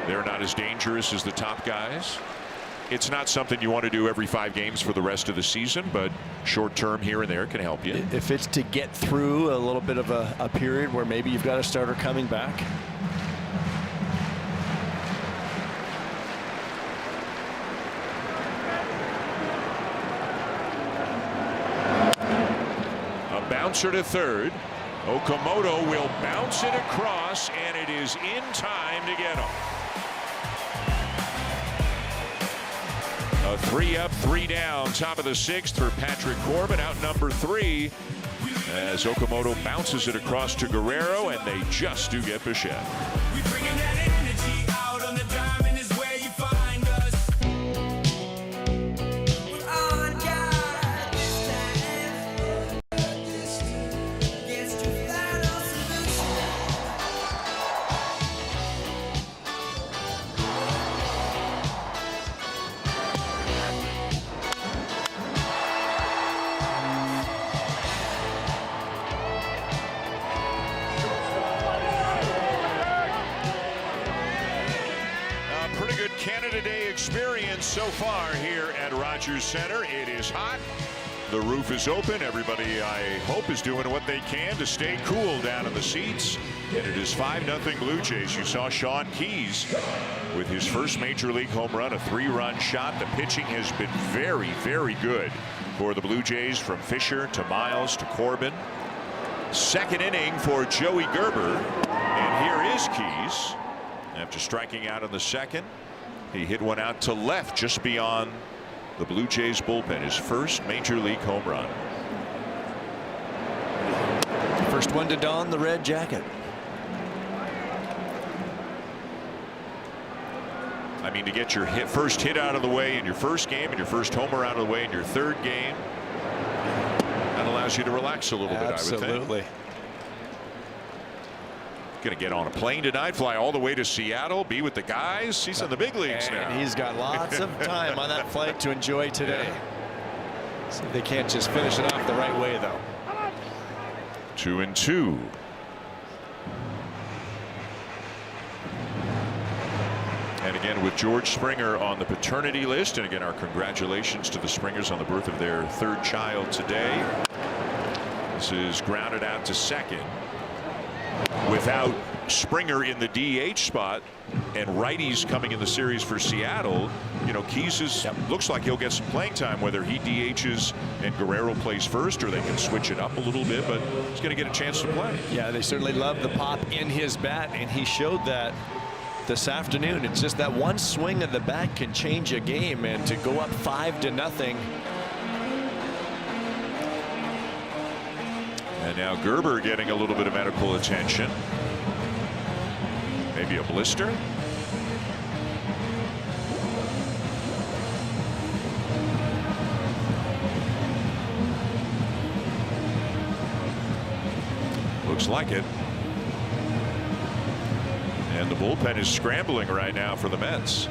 They're not as dangerous as the top guys. It's not something you want to do every 5 games for the rest of the season, but short term here and there can help you. If it's to get through a little bit of a period where maybe you've got a starter coming back. bouncer to third. Okamoto will bounce it across, and it is in time to get him. A 3-up, 3-down, top of the 6th for Patrick Corbin, out number 3. As Okamoto bounces it across to Guerrero, and they just do get Bichette. We bringing that energy out on the diamond is where you find us. We're on guard this time. Gets to final solution. Pretty good Canada Day experience so far here at Rogers Center. It is hot. The roof is open. Everybody, I hope, is doing what they can to stay cool down in the seats. And it is 5-0 Blue Jays. You saw Sean Keys with his first major league home run, a 3-run shot. The pitching has been very, very good for the Blue Jays, from Fisher to Miles to Corbin. Second inning for Joey Gerber. And here is Keys. After striking out in the second, he hit one out to left just beyond the Blue Jays bullpen. His first major league home run. First one to don the red jacket. I mean, to get your first hit out of the way in your first game and your first homer out of the way in your third game, that allows you to relax a little bit, I would think. Absolutely. Going to get on a plane tonight, fly all the way to Seattle, be with the guys. He's in the big leagues now. And he's got lots of time on that flight to enjoy today. See if they can't just finish it off the right way, though. 2-2. And again, with George Springer on the paternity list, and again, our congratulations to the Springers on the birth of their third child today. This is grounded out to second. Without Springer in the DH spot and righties coming in the series for Seattle, you know, Keys looks like he'll get some playing time, whether he DHs and Guerrero plays first, or they can switch it up a little bit, but he's going to get a chance to play. Yeah, they certainly love the pop in his bat, and he showed that this afternoon. It's just that one swing of the bat can change a game, and to go up 5-0. And now Gerber getting a little bit of medical attention. Maybe a blister. Looks like it. And the bullpen is scrambling right now for the Mets.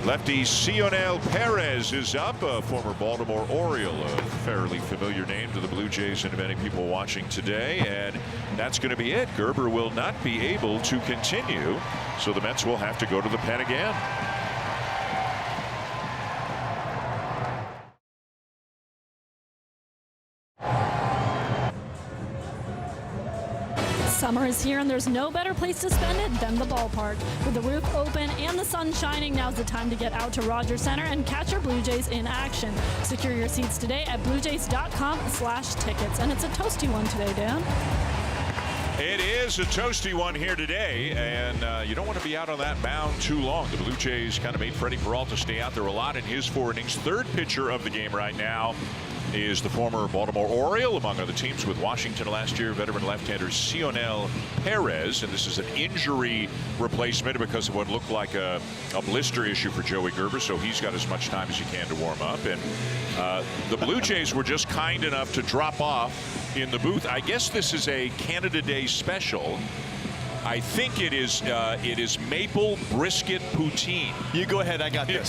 Lefty Cionel Perez is up, a former Baltimore Oriole, a fairly familiar name to the Blue Jays and many people watching today. And that's going to be it. Gerber will not be able to continue, so the Mets will have to go to the pen again. Summer is here, and there's no better place to spend it than the ballpark. With the roof open and the sun shining, now's the time to get out to Rogers Center and catch your Blue Jays in action. Secure your seats today at bluejays.com/tickets. And it's a toasty one today, Dan. It is a toasty one here today, and you don't want to be out on that mound too long. The Blue Jays kind of made Freddie Peralta stay out there a lot in his 4 innings. Third pitcher of the game right now is the former Baltimore Oriole, among other teams with Washington last year, veteran left-hander Cionel Perez. And this is an injury replacement because of what looked like a blister issue for Joey Gerber, so he's got as much time as he can to warm up. And the Blue Jays were just kind enough to drop off in the booth. I guess this is a Canada Day special. I think it is maple brisket poutine. You go ahead, I got this.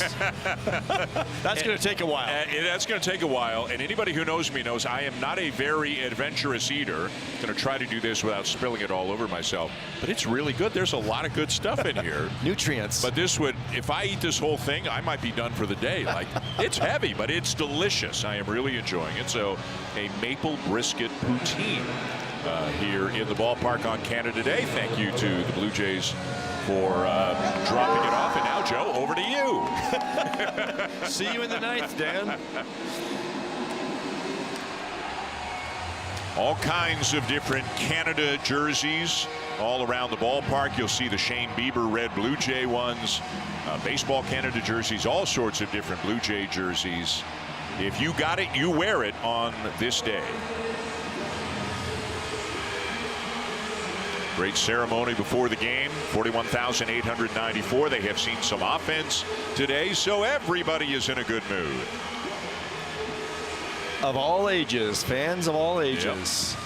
That's going to take a while. That's going to take a while, and anybody who knows me knows I am not a very adventurous eater. I'm going to try to do this without spilling it all over myself, but it's really good. There's a lot of good stuff in here. Nutrients. But this would, if I eat this whole thing, I might be done for the day. Like, it's heavy, but it's delicious. I am really enjoying it. So a maple brisket poutine here in the ballpark on Canada Day. Thank you to the Blue Jays for dropping it off. And now, Joe, over to you. See you in the ninth, Dan. All kinds of different Canada jerseys all around the ballpark. You'll see the Shane Bieber red Blue Jay ones, baseball Canada jerseys, all sorts of different Blue Jay jerseys. If you got it, you wear it on this day. Great ceremony before the game. 41,894. They have seen some offense today, so everybody is in a good mood. Of all ages, fans of all ages. Yep.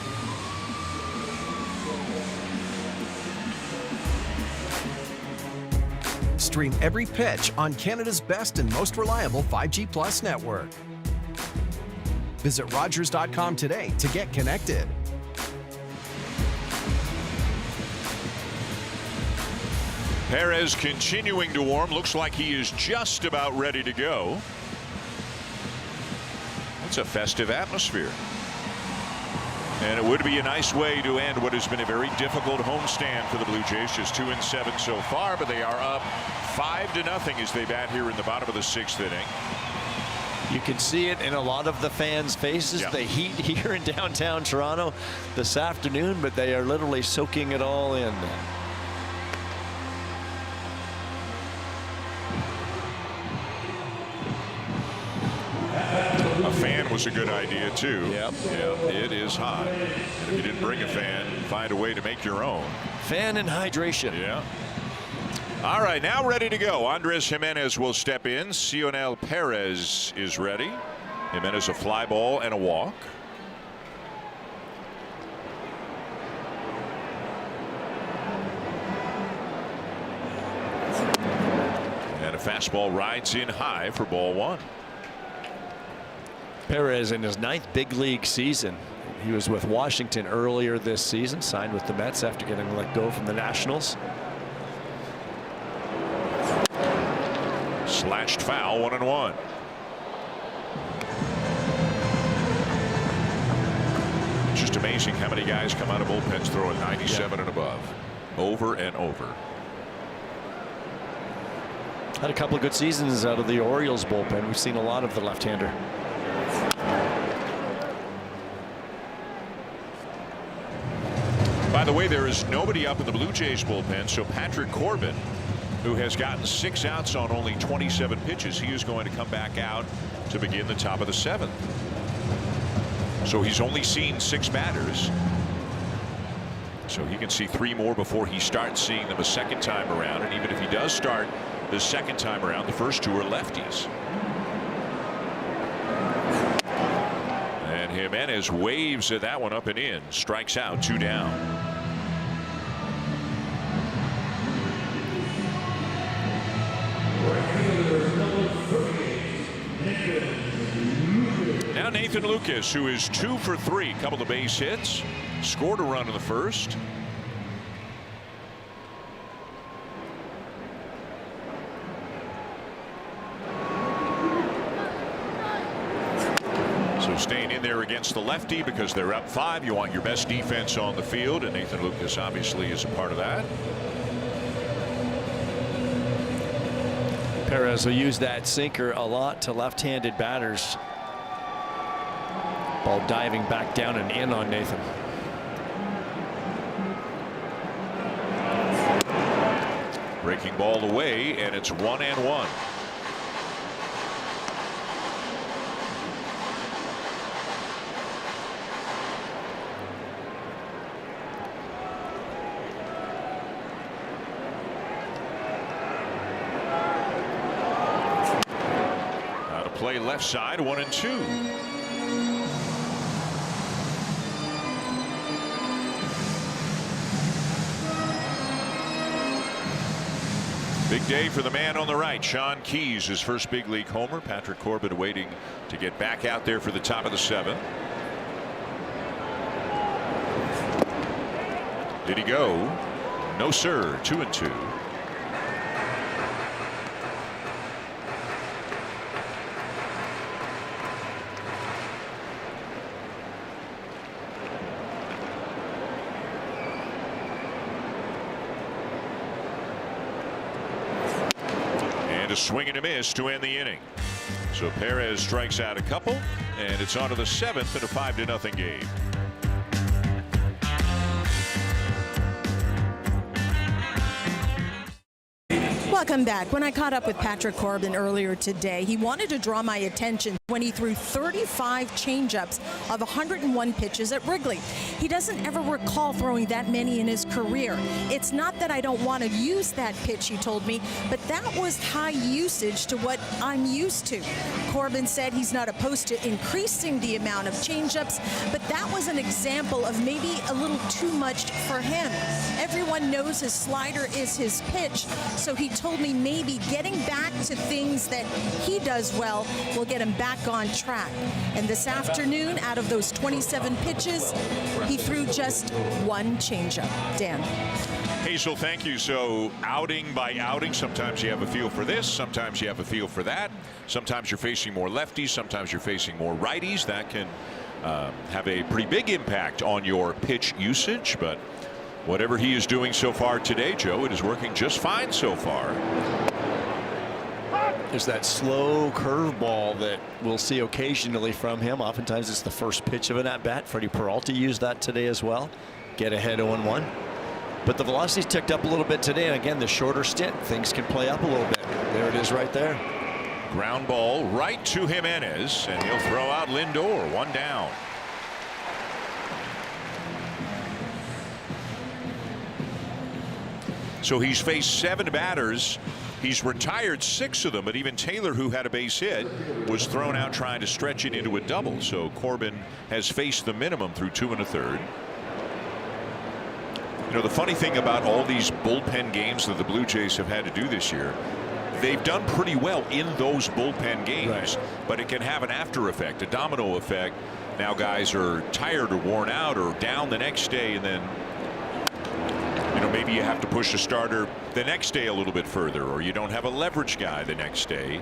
Stream every pitch on Canada's best and most reliable 5G Plus network. Visit Rogers.com today to get connected. Perez continuing to warm. Looks like he is just about ready to go. It's a festive atmosphere. And it would be a nice way to end what has been a very difficult homestand for the Blue Jays. Just 2-7 so far, but they are up 5-0 as they bat here in the bottom of the 6th inning. You can see it in a lot of the fans' faces. Yeah. The heat here in downtown Toronto this afternoon, but they are literally soaking it all in. A fan was a good idea too. Yep. Yeah, it is hot. And if you didn't bring a fan, find a way to make your own. Fan and hydration. Yeah. All right, now ready to go. Andres Jimenez will step in. Cionel Perez is ready. Jimenez a fly ball and a walk. And a fastball rides in high for ball 1. Perez in his 9th big league season. He was with Washington earlier this season, signed with the Mets after getting let go from the Nationals. Slashed foul, 1-1. It's just amazing how many guys come out of bullpens throwing 97 and above over and over. Had a couple of good seasons out of the Orioles bullpen. We've seen a lot of the left-hander. By the way, there is nobody up in the Blue Jays bullpen, so Patrick Corbin, who has gotten 6 outs on only 27 pitches, he is going to come back out to begin the top of the 7th. So he's only seen 6 batters. So he can see 3 more before he starts seeing them a second time around. And even if he does start the second time around, the first 2 are lefties. And Jimenez waves at that one up and in. Strikes out, 2 down. Now Nathan Lucas, who is 2 for 3, couple of base hits, scored a run in the first. So staying in there against the lefty because they're up 5. You want your best defense on the field, and Nathan Lucas obviously is a part of that. Perez will use that sinker a lot to left-handed batters. Ball diving back down and in on Nathan. Breaking ball away, and it's 1-1. Now to play left side, 1-2. Big day for the man on the right, Sean Keys, his first big league homer. Patrick Corbin waiting to get back out there for the top of the 7th. Did he go? No, sir. 2-2. the swing and a miss to end the inning. So Perez strikes out a couple, and it's on to the 7th in a 5-0 game. Welcome back. When I caught up with Patrick Corbin earlier today, he wanted to draw my attention when he threw 35 changeups of 101 pitches at Wrigley. He doesn't ever recall throwing that many in his career. It's not that I don't want to use that pitch, he told me, but that was high usage to what I'm used to. Corbin said he's not opposed to increasing the amount of changeups, but that was an example of maybe a little too much for him. Everyone knows his slider is his pitch, so he told me maybe getting back to things that he does well will get him back on track. And this afternoon, out of those 27 pitches, he threw just one changeup. Dan. Hazel, thank you. So outing by outing, sometimes you have a feel for this, sometimes you have a feel for that. Sometimes you're facing more lefties, sometimes you're facing more righties. That can have a pretty big impact on your pitch usage, but whatever he is doing so far today, Joe, it is working just fine so far. There's that slow curveball that we'll see occasionally from him. Oftentimes it's the first pitch of an at-bat. Freddie Peralta used that today as well. Get ahead 0-1. But the velocity's ticked up a little bit today. And again, the shorter stint, things can play up a little bit. There it is right there. Ground ball right to Jimenez, and he'll throw out Lindor. One down. So he's faced 7 batters. He's retired 6 of them, but even Taylor, who had a base hit, was thrown out trying to stretch it into a double. So Corbin has faced the minimum through 2 1/3. You know, the funny thing about all these bullpen games that the Blue Jays have had to do this year, they've done pretty well in those bullpen games, right, but it can have an after effect, a domino effect. Now guys are tired or worn out or down the next day, and then maybe you have to push a starter the next day a little bit further, or you don't have a leverage guy the next day.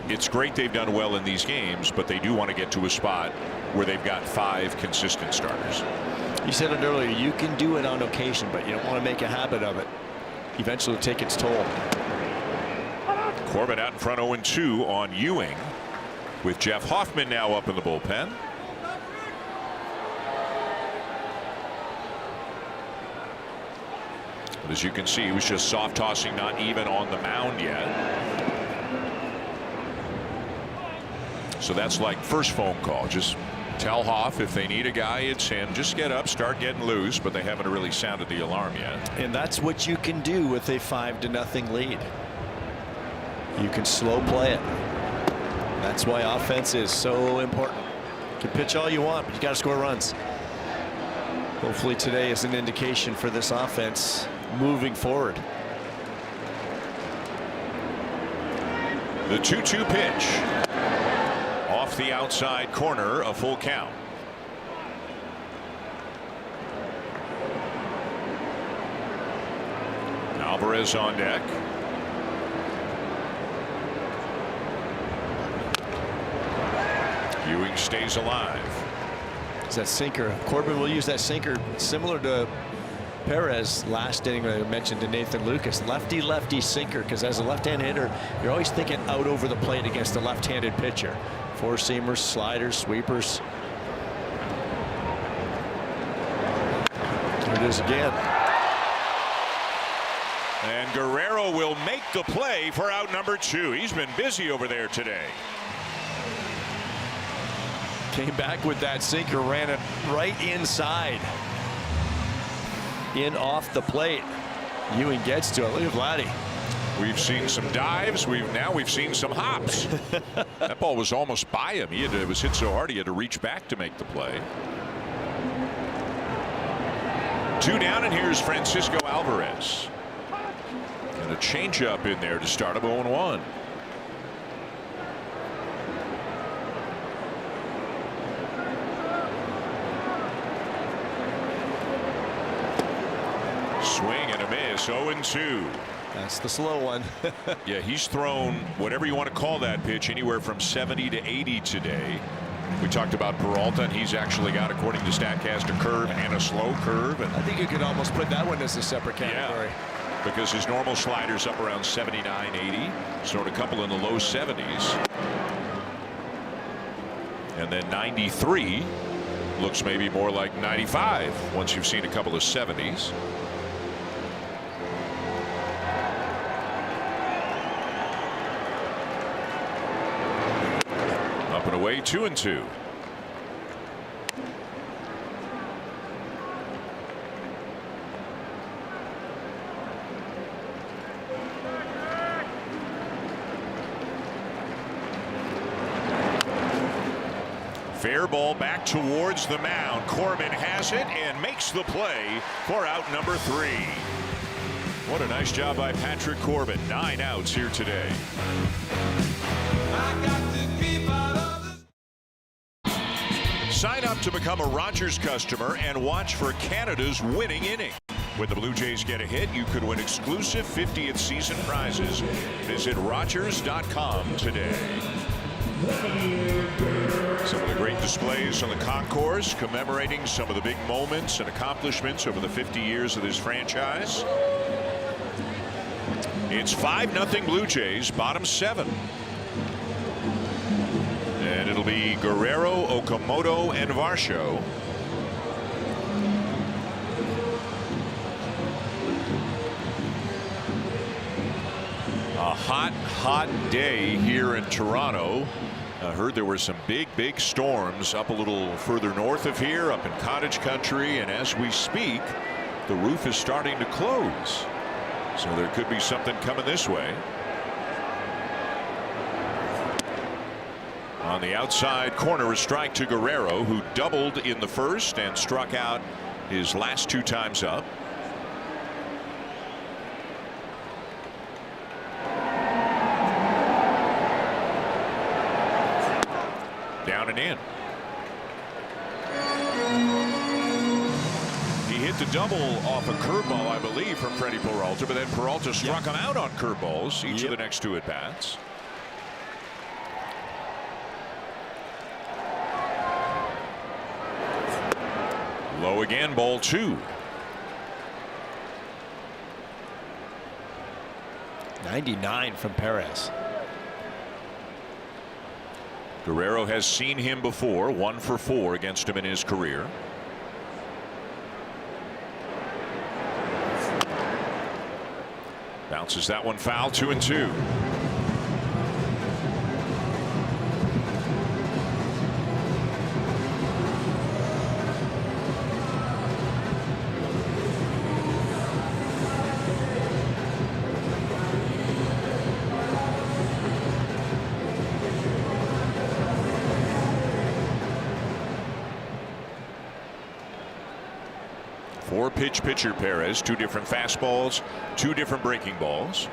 It's great they've done well in these games, but they do want to get to a spot where they've got 5 consistent starters. You said it earlier, you can do it on occasion, but you don't want to make a habit of it. Eventually it'll take its toll. Corbin out in front 0-2 on Ewing, with Jeff Hoffman now up in the bullpen. But as you can see, he was just soft tossing, not even on the mound yet. So that's like first phone call. Just tell Hoff if they need a guy, it's him. Just get up, start getting loose, but they haven't really sounded the alarm yet. And that's what you can do with a 5-0 lead. You can slow play it. That's why offense is so important. You can pitch all you want, but you got to score runs. Hopefully today is an indication for this offense moving forward. The 2-2 pitch off the outside corner, a full count. Alvarez on deck. Ewing stays alive. It's that sinker. Corbin will use that sinker similar to Perez last inning. I mentioned to Nathan Lucas, lefty sinker, because as a left-hand hitter, you're always thinking out over the plate against a left-handed pitcher. Four-seamers, sliders, sweepers. There it is again. And Guerrero will make the play for out number 2. He's been busy over there today. Came back with that sinker, ran it right inside. In off the plate. Ewing gets to it. Look at Vladdy. We've seen some dives. We've seen some hops. That ball was almost by him. It was hit so hard he had to reach back to make the play. 2 down, and here's Francisco Alvarez. And a changeup in there to start him 0-1. Swing and a miss. 0-2. That's the slow one. Yeah, he's thrown whatever you want to call that pitch, anywhere from 70 to 80 today. We talked about Peralta, and he's actually got, according to StatCast, a curve and a slow curve. And I think you could almost put that one as a separate category. Yeah. because his normal slider's up around 79, 80. Sort a couple in the low 70s. And then 93 looks maybe more like 95 once you've seen a couple of 70s. Up and away, 2-2. Fair ball back towards the mound. Corbin has it and makes the play for out number 3. What a nice job by Patrick Corbin. 9 outs here today. Sign up to become a Rogers customer and watch for Canada's winning inning. When the Blue Jays get a hit, you could win exclusive 50th season prizes. Visit Rogers.com today. Some of the great displays on the concourse commemorating some of the big moments and accomplishments over the 50 years of this franchise. It's 5-0 Blue Jays, bottom 7. And it'll be Guerrero, Okamoto, and Varsho. A hot day here in Toronto. I heard there were some big storms up a little further north of here, up in cottage country, and as we speak the roof is starting to close, so there could be something coming this way. On the outside corner, a strike to Guerrero, who doubled in the first and struck out his last 2 times up. Down and in. He hit the double off a curveball, I believe, from Freddie Peralta, but then Peralta struck him out on curveballs each of the next 2 at-bats. Low again, ball 2. 99 from Perez. Guerrero has seen him before, 1 for 4 against him in his career. Bounces that one foul, 2-2. Four-pitch pitcher Perez, 2 different fastballs, 2 different breaking balls.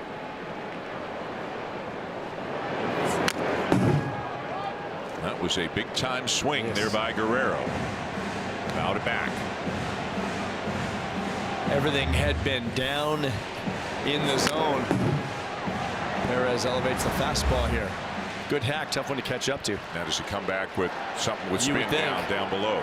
That was a big-time swing there by Guerrero. Out and back. Everything had been down in the zone. Perez elevates the fastball here. Good hack, tough one to catch up to. Now does he come back with something with spin down below?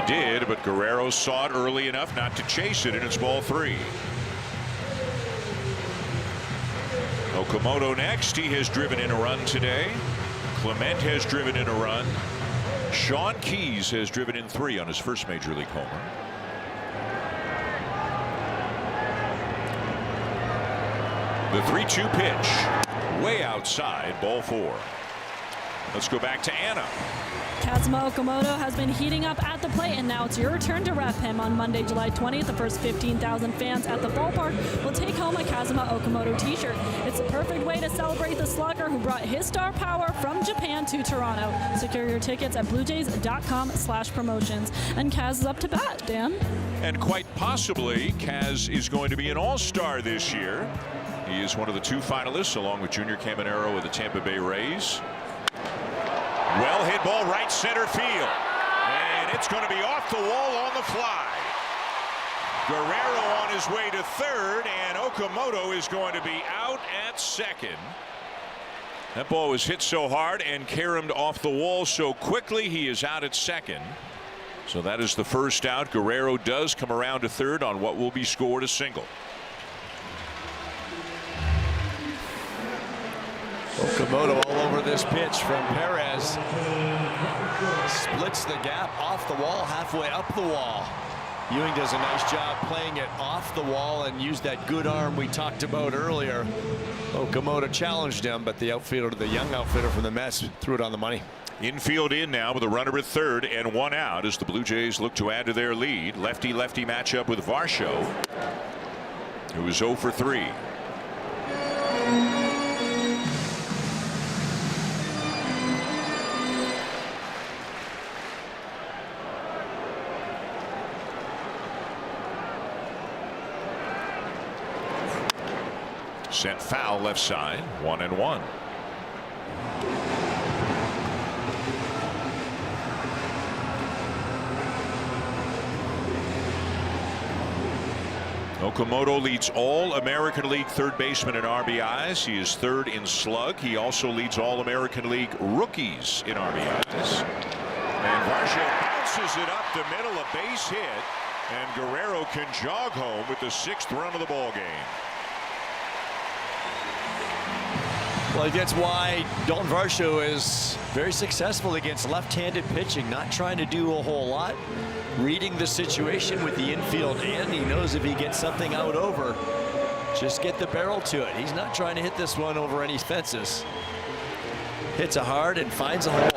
Did, but Guerrero saw it early enough not to chase it, and it's ball 3. Okamoto next. He has driven in a run today. Clement has driven in a run. Sean Keys has driven in 3 on his first major league homer. The 3-2 pitch, way outside, ball 4. Let's go back to Anna. Kazuma Okamoto has been heating up at the plate, and now it's your turn to rep him on Monday, July 20th. The first 15,000 fans at the ballpark will take home a Kazuma Okamoto t-shirt. It's the perfect way to celebrate the slugger who brought his star power from Japan to Toronto. Secure your tickets at bluejays.com/promotions. And Kaz is up to bat, Dan. And quite possibly, Kaz is going to be an all-star this year. He is one of the 2 finalists, along with Junior Caminero with the Tampa Bay Rays. Well hit ball, right center field, and it's going to be off the wall on the fly. Guerrero on his way to third, and Okamoto is going to be out at second. That ball was hit so hard and caromed off the wall so quickly, he is out at second. So that is the first out. Guerrero does come around to third on what will be scored a single. Okamoto all over this pitch from Perez. Splits the gap off the wall, halfway up the wall. Ewing does a nice job playing it off the wall and used that good arm we talked about earlier. Okamoto challenged him, but the outfielder, the young outfielder from the Mets, threw it on the money. Infield in now with a runner at third and one out as the Blue Jays look to add to their lead. Lefty-lefty matchup with Varsho, who is 0 for 3. Sent foul left side, 1-1. Okamoto leads All-American League third baseman in RBIs. He is third in slug. He also leads All-American League rookies in RBIs. And Varsho bounces it up the middle, a base hit, and Guerrero can jog home with the 6th run of the ball game. Well, that's why Dalton Varsho is very successful against left-handed pitching, not trying to do a whole lot, reading the situation with the infield in. He knows if he gets something out over, just get the barrel to it. He's not trying to hit this one over any fences. Hits it hard and finds a hole.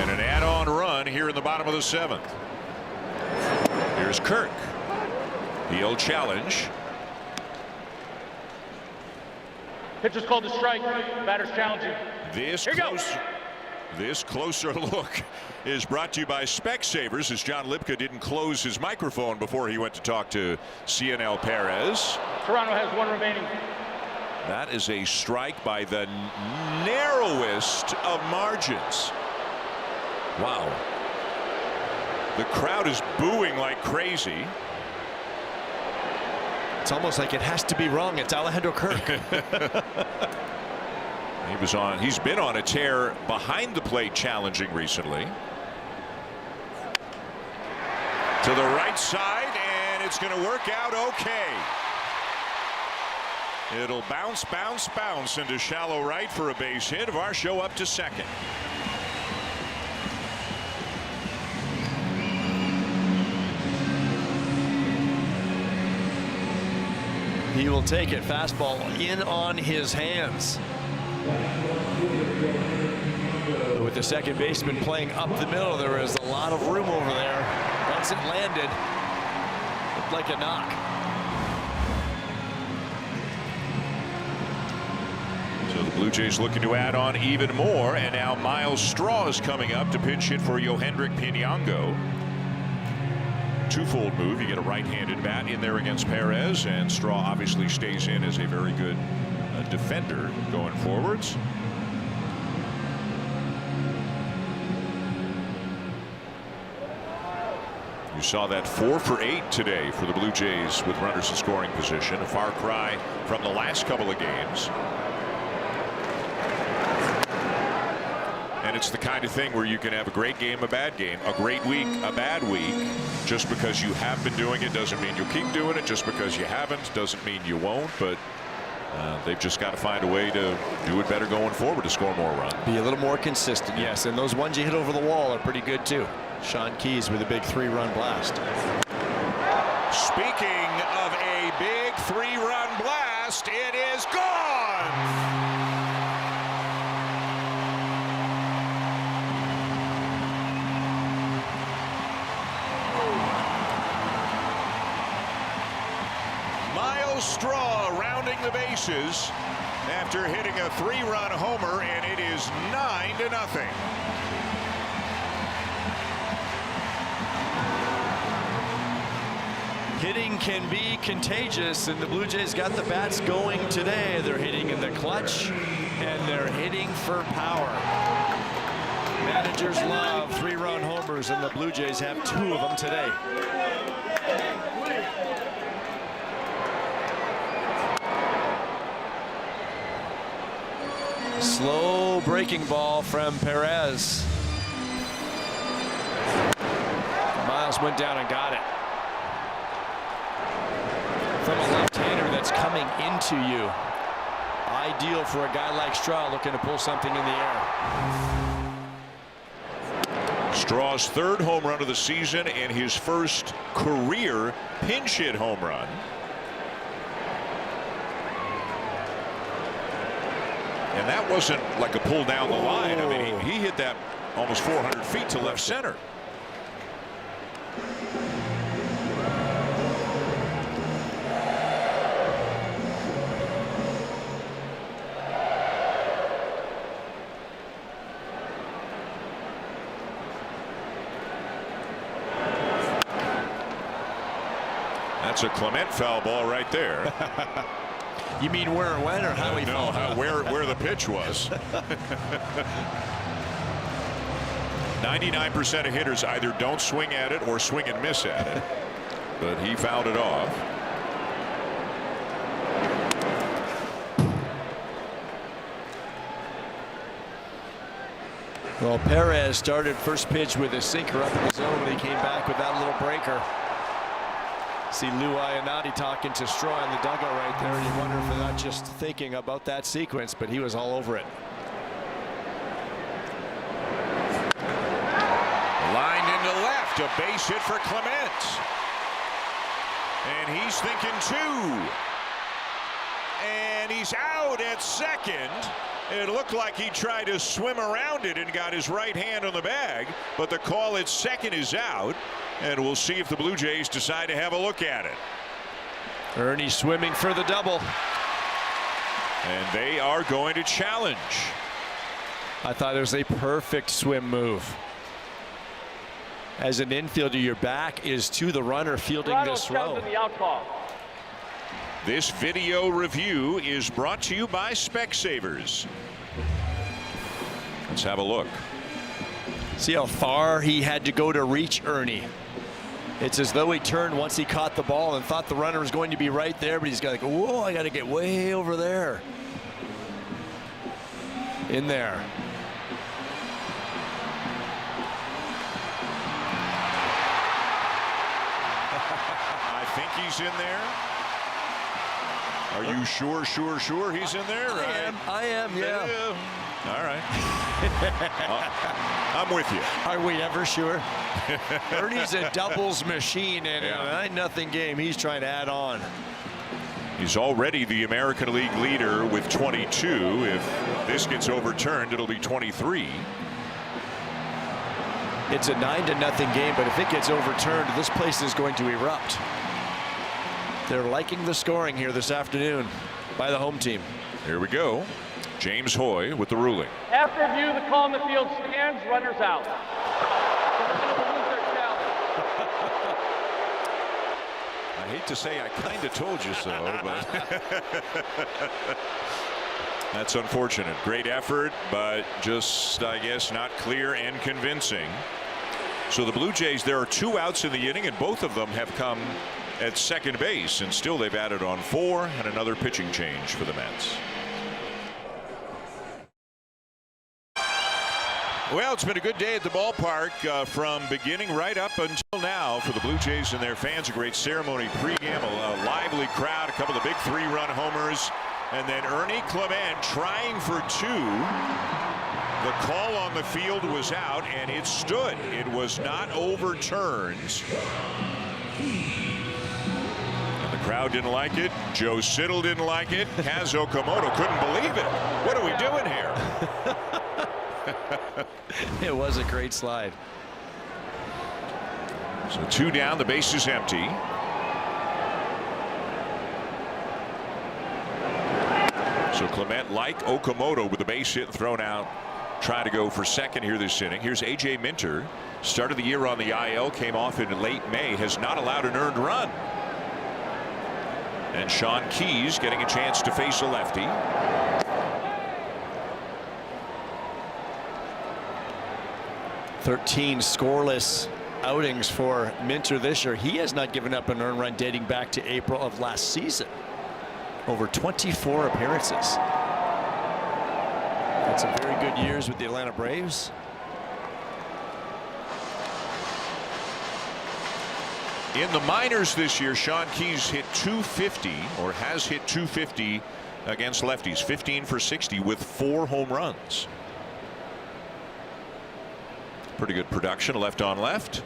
And an add-on run here in the bottom of the 7th. Here's Kirk. He'll challenge. Pitch is called a strike. Batter's challenging. This closer look is brought to you by Specsavers, as John Lipka didn't close his microphone before he went to talk to CNL Perez. Toronto has 1 remaining. That is a strike by the narrowest of margins. Wow. The crowd is booing like crazy. It's almost like it has to be wrong. It's Alejandro Kirk. He's been on a tear behind the plate challenging recently. To the right side, and it's going to work out okay. It'll bounce, bounce, bounce into shallow right for a base hit. Varsho up to second. He will take it. Fastball in on his hands. With the second baseman playing up the middle, there is a lot of room over there. Once it landed, looked like a knock. So the Blue Jays looking to add on even more, and now Miles Straw is coming up to pinch hit for Yohendrick Pinango. Twofold move. You get a right-handed bat in there against Perez, and Straw obviously stays in as a very good defender going forwards. You saw that 4 for 8 today for the Blue Jays with runners in scoring position, a far cry from the last couple of games. And it's the kind of thing where you can have a great game, a bad game, a great week, a bad week. Just because you have been doing it doesn't mean you'll keep doing it. Just because you haven't doesn't mean you won't. But they've just got to find a way to do it better going forward to score more runs. Be a little more consistent, yes. And those ones you hit over the wall are pretty good too. Sean Keys with a big 3-run blast. Speaking of a big 3-run blast, it is gone. Miles Straw rounding the bases after hitting a 3-run homer, and it is 9-0. Hitting can be contagious, and the Blue Jays got the bats going today. They're hitting in the clutch, and they're hitting for power. Managers love 3-run homers, and the Blue Jays have 2 of them today. Slow breaking ball from Perez. Miles went down and got it. From a left-hander that's coming into you. Ideal for a guy like Straw looking to pull something in the air. Straw's third home run of the season and his first career pinch hit home run. And that wasn't like a pull down the line. I mean, he hit that almost 400 feet to left center. That's a Clement foul ball right there. You mean where it went or how he no, where the pitch was. 99% of hitters either don't swing at it or swing and miss at it. But he fouled it off. Well, Perez started first pitch with a sinker up in the zone, and he came back with that little breaker. See Lou Ionati talking to Straw in the dugout right there, and you wonder if they're not just thinking about that sequence, but he was all over it. Lined into left, a base hit for Clement. And he's thinking two. And he's out at second. It looked like he tried to swim around it and got his right hand on the bag, but the call at second is out, and we'll see if the Blue Jays decide to have a look at it. Ernie swimming for the double. And they are going to challenge. I thought it was a perfect swim move. As an infielder, your back is to the runner fielding this throw. This video review is brought to you by Specsavers. Let's have a look. See how far he had to go to reach Ernie. It's as though he turned once he caught the ball and thought the runner was going to be right there, but he's got to go, whoa, I got to get way over there. In there. I think he's in there. Are you sure he's in there? I am, yeah. All right. I'm with you. Are we ever sure? Ernie's a doubles machine, and in a 9-0 game, he's trying to add on. He's already the American League leader with 22. If this gets overturned, it'll be 23. It's a 9-0 game, but if it gets overturned, this place is going to erupt. They're liking the scoring here this afternoon by the home team. Here we go. James Hoy with the ruling. After review, the call in the field stands, runners out. I hate to say I kind of told you so, but that's unfortunate. Great effort, but just, I guess, not clear and convincing. So the Blue Jays, there are 2 outs in the inning, and both of them have come at second base, and still they've added on 4 and another pitching change for the Mets. Well, it's been a good day at the ballpark from beginning right up until now for the Blue Jays and their fans. A great ceremony pregame, a lively crowd, a couple of big 3-run homers, and then Ernie Clement trying for 2. The call on the field was out, and it stood. It was not overturned. And the crowd didn't like it. Joe Siddle didn't like it. Kaz Okamoto couldn't believe it. What are we doing here? It was a great slide. So 2 down, the base is empty. So Clement, like Okamoto, with the base hit and thrown out, trying to go for second here this inning. Here's A.J. Minter. Started the year on the IL, came off in late May, has not allowed an earned run. And Sean Keys getting a chance to face a lefty. "13 scoreless outings for Minter this year. He has not given up an earned run dating back to April of last season. Over 24 appearances. Had some very good years with the Atlanta Braves. In the minors this year, Sean Keyes hit 250, or has hit 250 against lefties, 15 for 60 with 4 home runs. Pretty good production, left on left.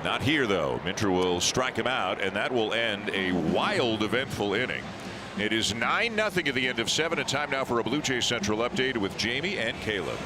Not here though. Minter will strike him out, and that will end a wild, eventful inning. It is 9-0 at the end of 7, and time now for a Blue Jays Central update with Jamie and Caleb.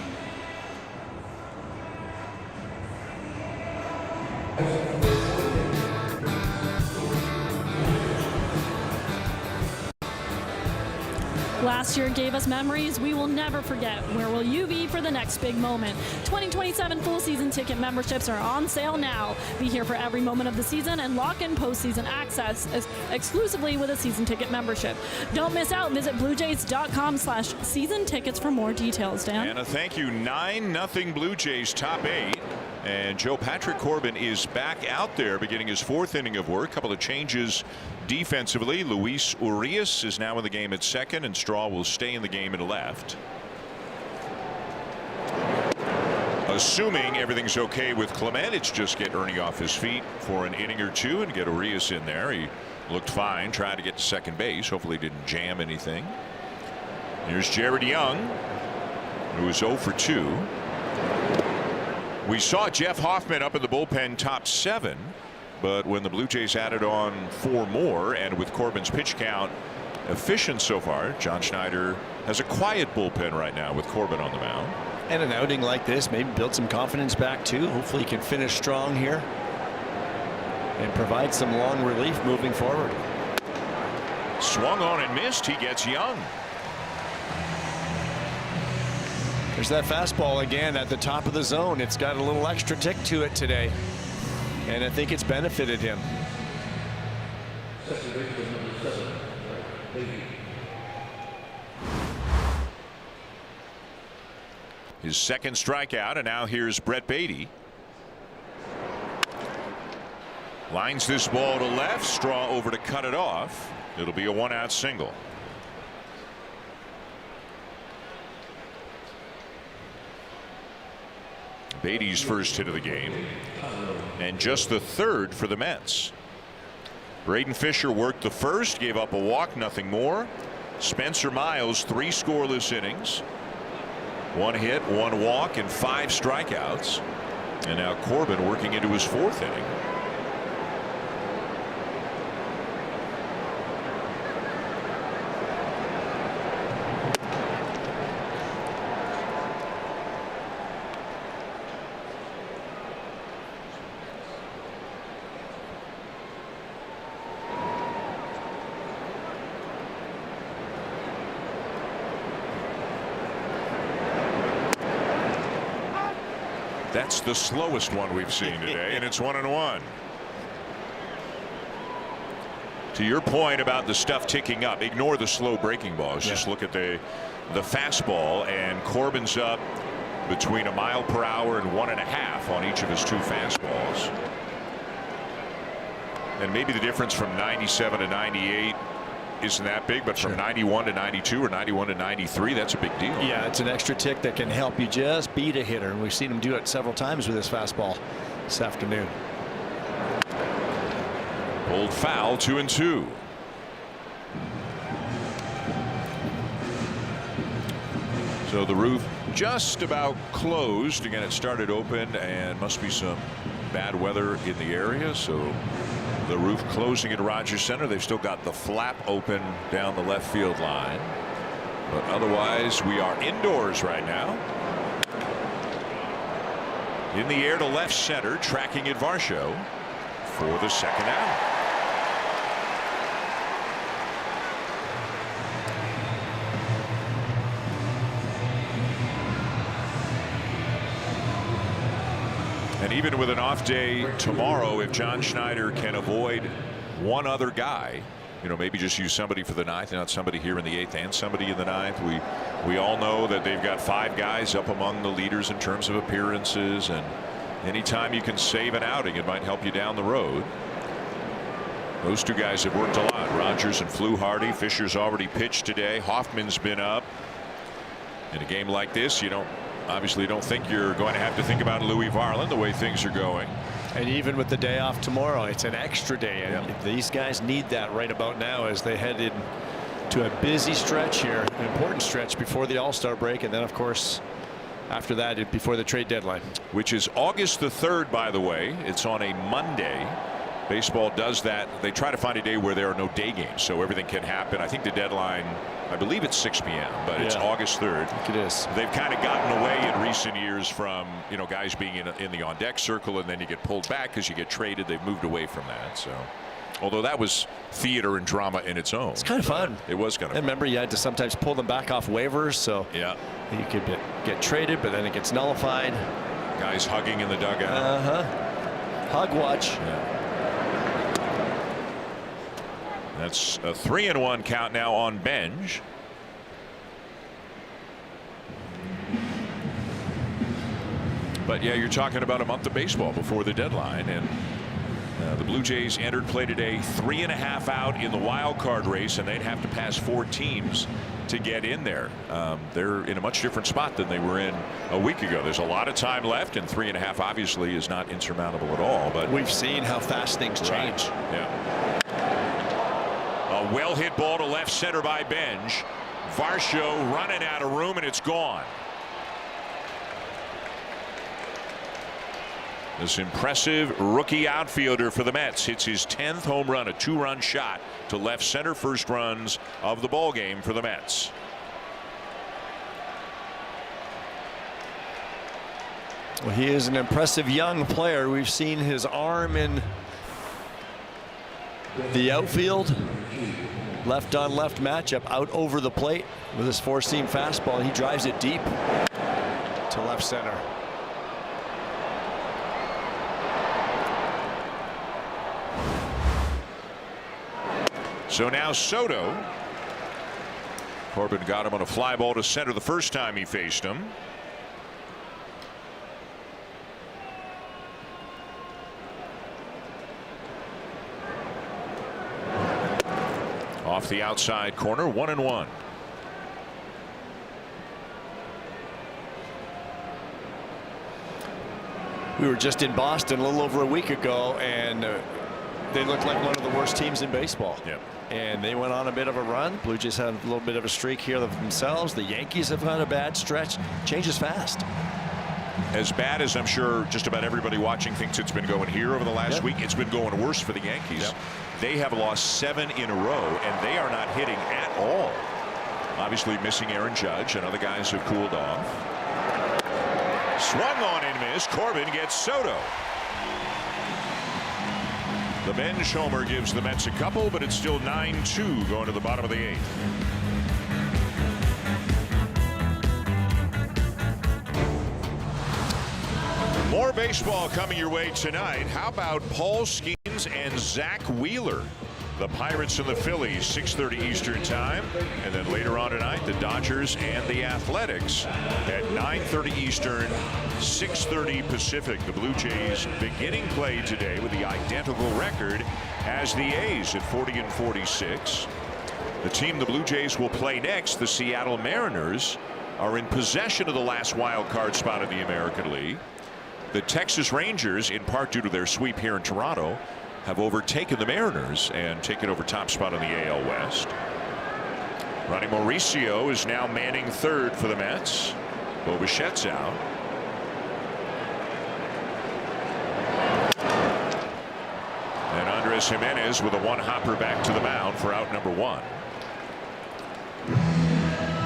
Last year gave us memories we will never forget. Where will you be for the next big moment? 2027 full season ticket memberships are on sale now. Be here for every moment of the season and lock in postseason access exclusively with a season ticket membership. Don't miss out. Visit bluejays.com/season tickets for more details. Dan. And a thank you. 9-0 Blue Jays, top 8. And Joe Patrick Corbin is back out there beginning his 4th inning of work. Couple of changes defensively. Luis Urias is now in the game at second, and Straw will stay in the game at left. Assuming everything's okay with Clement, it's just get Ernie off his feet for an inning or two and get Urias in there. He looked fine, tried to get to second base. Hopefully didn't jam anything. Here's Jared Young, who is 0 for 2. We saw Jeff Hoffman up in the bullpen top 7, but when the Blue Jays added on 4 more, and with Corbin's pitch count efficient so far, John Schneider has a quiet bullpen right now with Corbin on the mound. And an outing like this maybe build some confidence back too. Hopefully he can finish strong here and provide some long relief moving forward. Swung on and missed. He gets Young. There's that fastball again at the top of the zone. It's got a little extra tick to it today, and I think it's benefited him. His second strikeout, and now here's Brett Beatty. Lines this ball to left. Straw over to cut it off. It'll be a 1-out single. Beatty's first hit of the game, and just the 3rd for the Mets. Braden Fisher worked the first, gave up a walk, nothing more. Spencer Miles, 3 scoreless innings, 1 hit, 1 walk, and 5 strikeouts. And now Corbin working into his 4th inning. That's the slowest one we've seen today, and it's 1-1. To your point about the stuff ticking up, ignore the slow breaking balls. Just look at the fastball, and Corbin's up between 1 mile per hour and 1.5 on each of his 2 fastballs. And maybe the difference from 97 to 98 isn't that big, but from 91 to 92 or 91 to 93, that's a big deal. Yeah, it's an extra tick that can help you just beat a hitter, and we've seen him do it several times with his fastball this afternoon. Pulled foul, 2-2. So the roof just about closed. Again, it started open, and must be some bad weather in the area, so the roof closing at Rogers Center. They've still got the flap open down the left field line, but otherwise we are indoors right now. In the air to left center, tracking at Varsho for the 2nd out. And even with an off day tomorrow, if John Schneider can avoid one other guy, maybe just use somebody for the 9th, not somebody here in the 8th and somebody in the 9th. We all know that they've got 5 guys up among the leaders in terms of appearances, and anytime you can save an outing, it might help you down the road. Those 2 guys have worked a lot. Rogers and Fluharty. Fisher's already pitched today. Hoffman's been up. In a game like this, you obviously don't think you're going to have to think about Louis Varland the way things are going. And even with the day off tomorrow, it's an extra day. And these guys need that right about now as they head into a busy stretch here, an important stretch before the All-Star break. And then, of course, after that, before the trade deadline. Which is August the 3rd, by the way. It's on a Monday. Baseball does that. They try to find a day where there are no day games, so everything can happen. I think the deadline, I believe it's 6 p.m., but it's August 3rd. I think it is. They've kind of gotten away in recent years from, guys being in the on-deck circle, and then you get pulled back because you get traded. They've moved away from that. So, although that was theater and drama in its own. It's kind of fun. It was kind of fun. Remember, you had to sometimes pull them back off waivers, so you could get traded, but then it gets nullified. Guys hugging in the dugout. Hug watch. That's a 3-1 count now on Benj. But yeah, you're talking about a month of baseball before the deadline, and the Blue Jays entered play today 3.5 out in the wild card race, and they'd have to pass 4 teams to get in there. They're in a much different spot than they were in a week ago. There's a lot of time left, and 3.5 obviously is not insurmountable at all. But we've seen how fast things change. Yeah. A well hit ball to left center by Benj. Varsho running out of room, and it's gone. This impressive rookie outfielder for the Mets hits his 10th home run, a 2-run shot to left center, first runs of the ball game for the Mets. Well, he is an impressive young player. We've seen his arm in the outfield, left on left matchup, out over the plate with his 4-seam fastball. He drives it deep to left center. So now Soto. Corbin got him on a fly ball to center the first time he faced him. Off the outside corner, 1-1. We were just in Boston a little over a week ago, and they looked like one of the worst teams in baseball. Yep. And they went on a bit of a run. Blue Jays had a little bit of a streak here themselves. The Yankees have had a bad stretch. Changes fast. As bad as I'm sure just about everybody watching thinks it's been going here over the last week, it's been going worse for the Yankees. They have lost 7 in a row, and they are not hitting at all. Obviously missing Aaron Judge, and other guys have cooled off. Swung on and missed. Corbin gets Soto. The Benj homer gives the Mets a couple, but it's still 9-2 going to the bottom of the 8th. More baseball coming your way tonight. How about Paul Skeens and Zach Wheeler? The Pirates and the Phillies, 6:30 Eastern time. And then later on tonight, the Dodgers and the Athletics at 9:30 Eastern, 6:30 Pacific. The Blue Jays beginning play today with the identical record as the A's at 40-46. The team the Blue Jays will play next, the Seattle Mariners, are in possession of the last wild card spot in the American League. The Texas Rangers, in part due to their sweep here in Toronto, have overtaken the Mariners and taken over top spot in the AL West. Ronnie Mauricio is now manning third for the Mets. Bo Bichette's out. And Andres Jimenez with a one-hopper back to the mound for out number 1.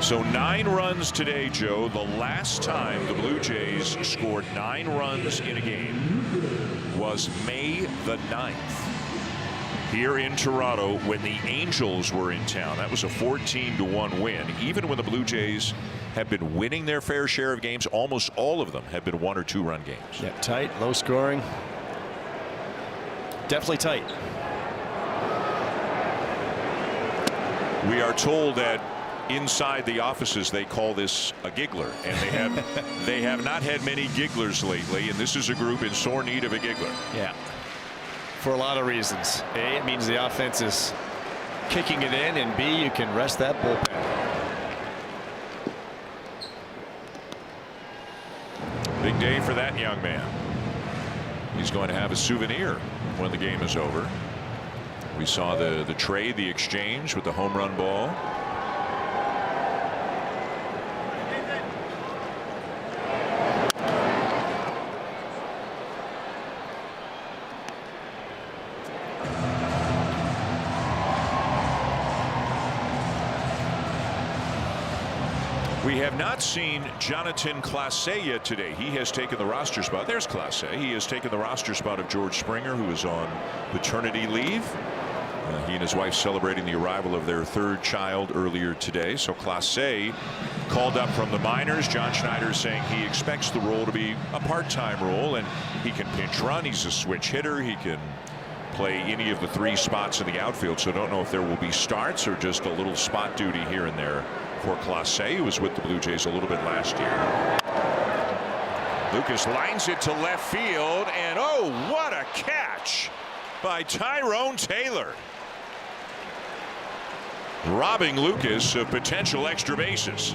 So 9 runs today, Joe. The last time the Blue Jays scored 9 runs in a game was May the 9th here in Toronto when the Angels were in town. That was a 14-1 win. Even when the Blue Jays have been winning their fair share of games, almost all of them have been 1- or 2-run games. Yeah, tight, low scoring. Definitely tight. We are told that inside the offices they call this a giggler, and they have not had many gigglers lately, and this is a group in sore need of a giggler. Yeah, for a lot of reasons. A, it means the offense is kicking it in, and B, you can rest that bullpen. Big day for that young man. He's going to have a souvenir when the game is over. We saw the trade, the exchange with the home run ball. We have not seen Jonathan Clase yet today. He has taken the roster spot. There's Clase. He has taken the roster spot of George Springer, who is on paternity leave. He and his wife celebrating the arrival of their third child earlier today. So Clase called up from the minors. John Schneider is saying he expects the role to be a part-time role, and he can pinch run. He's a switch hitter. He can play any of the 3 spots in the outfield. So don't know if there will be starts or just a little spot duty here and there for Clase, who was with the Blue Jays a little bit last year. Lucas lines it to left field, and oh, what a catch by Tyrone Taylor, robbing Lucas of potential extra bases.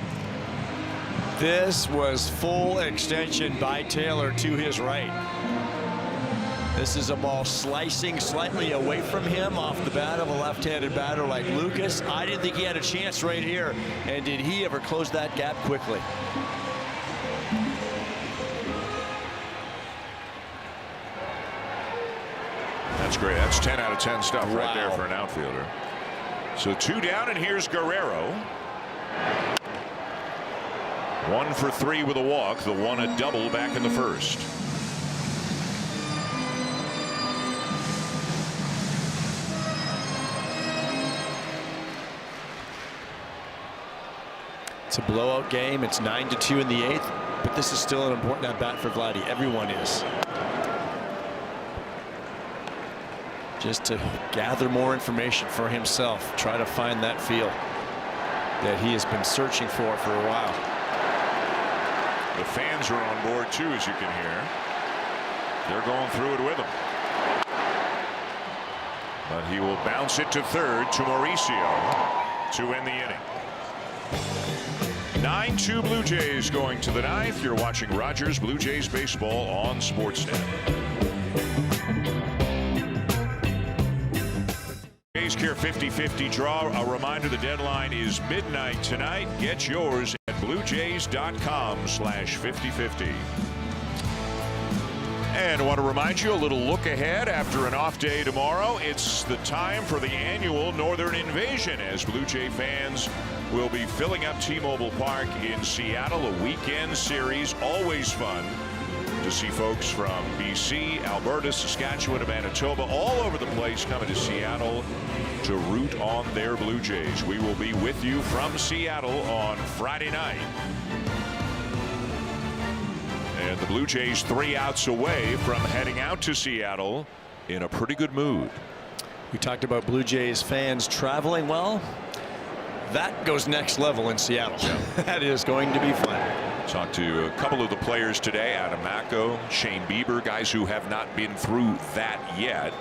This was full extension by Taylor to his right. This is a ball slicing slightly away from him off the bat of a left-handed batter like Lucas. I didn't think he had a chance right here. And did he ever close that gap quickly? That's great. That's 10 out of 10 stuff Wow. right there for an outfielder. So 2 down, and here's Guerrero. 1 for 3 with a walk. The 1 a double back in the first. It's a blowout game. It's 9-2 in the 8th, but this is still an important at bat for Vladdy. Everyone is. Just to gather more information for himself, try to find that feel that he has been searching for a while. The fans are on board too, as you can hear. They're going through it with him. But he will bounce it to third to Mauricio to end the inning. 9-2 Blue Jays going to the 9th. You're watching Rogers Blue Jays baseball on Sportsnet. Jays Care 50-50 draw. A reminder, the deadline is midnight tonight. Get yours at bluejays.com/5050. And I want to remind you, a little look ahead after an off day tomorrow. It's the time for the annual Northern Invasion, as Blue Jay fans will be filling up T-Mobile Park in Seattle. A weekend series, always fun to see folks from BC, Alberta, Saskatchewan, and Manitoba, all over the place coming to Seattle to root on their Blue Jays. We will be with you from Seattle on Friday night. And the Blue Jays 3 outs away from heading out to Seattle in a pretty good mood. We talked about Blue Jays fans traveling. Well, that goes next level in Seattle. That is going to be fun. Talked to a couple of the players today, Adam Macko, Shane Bieber, guys who have not been through that yet.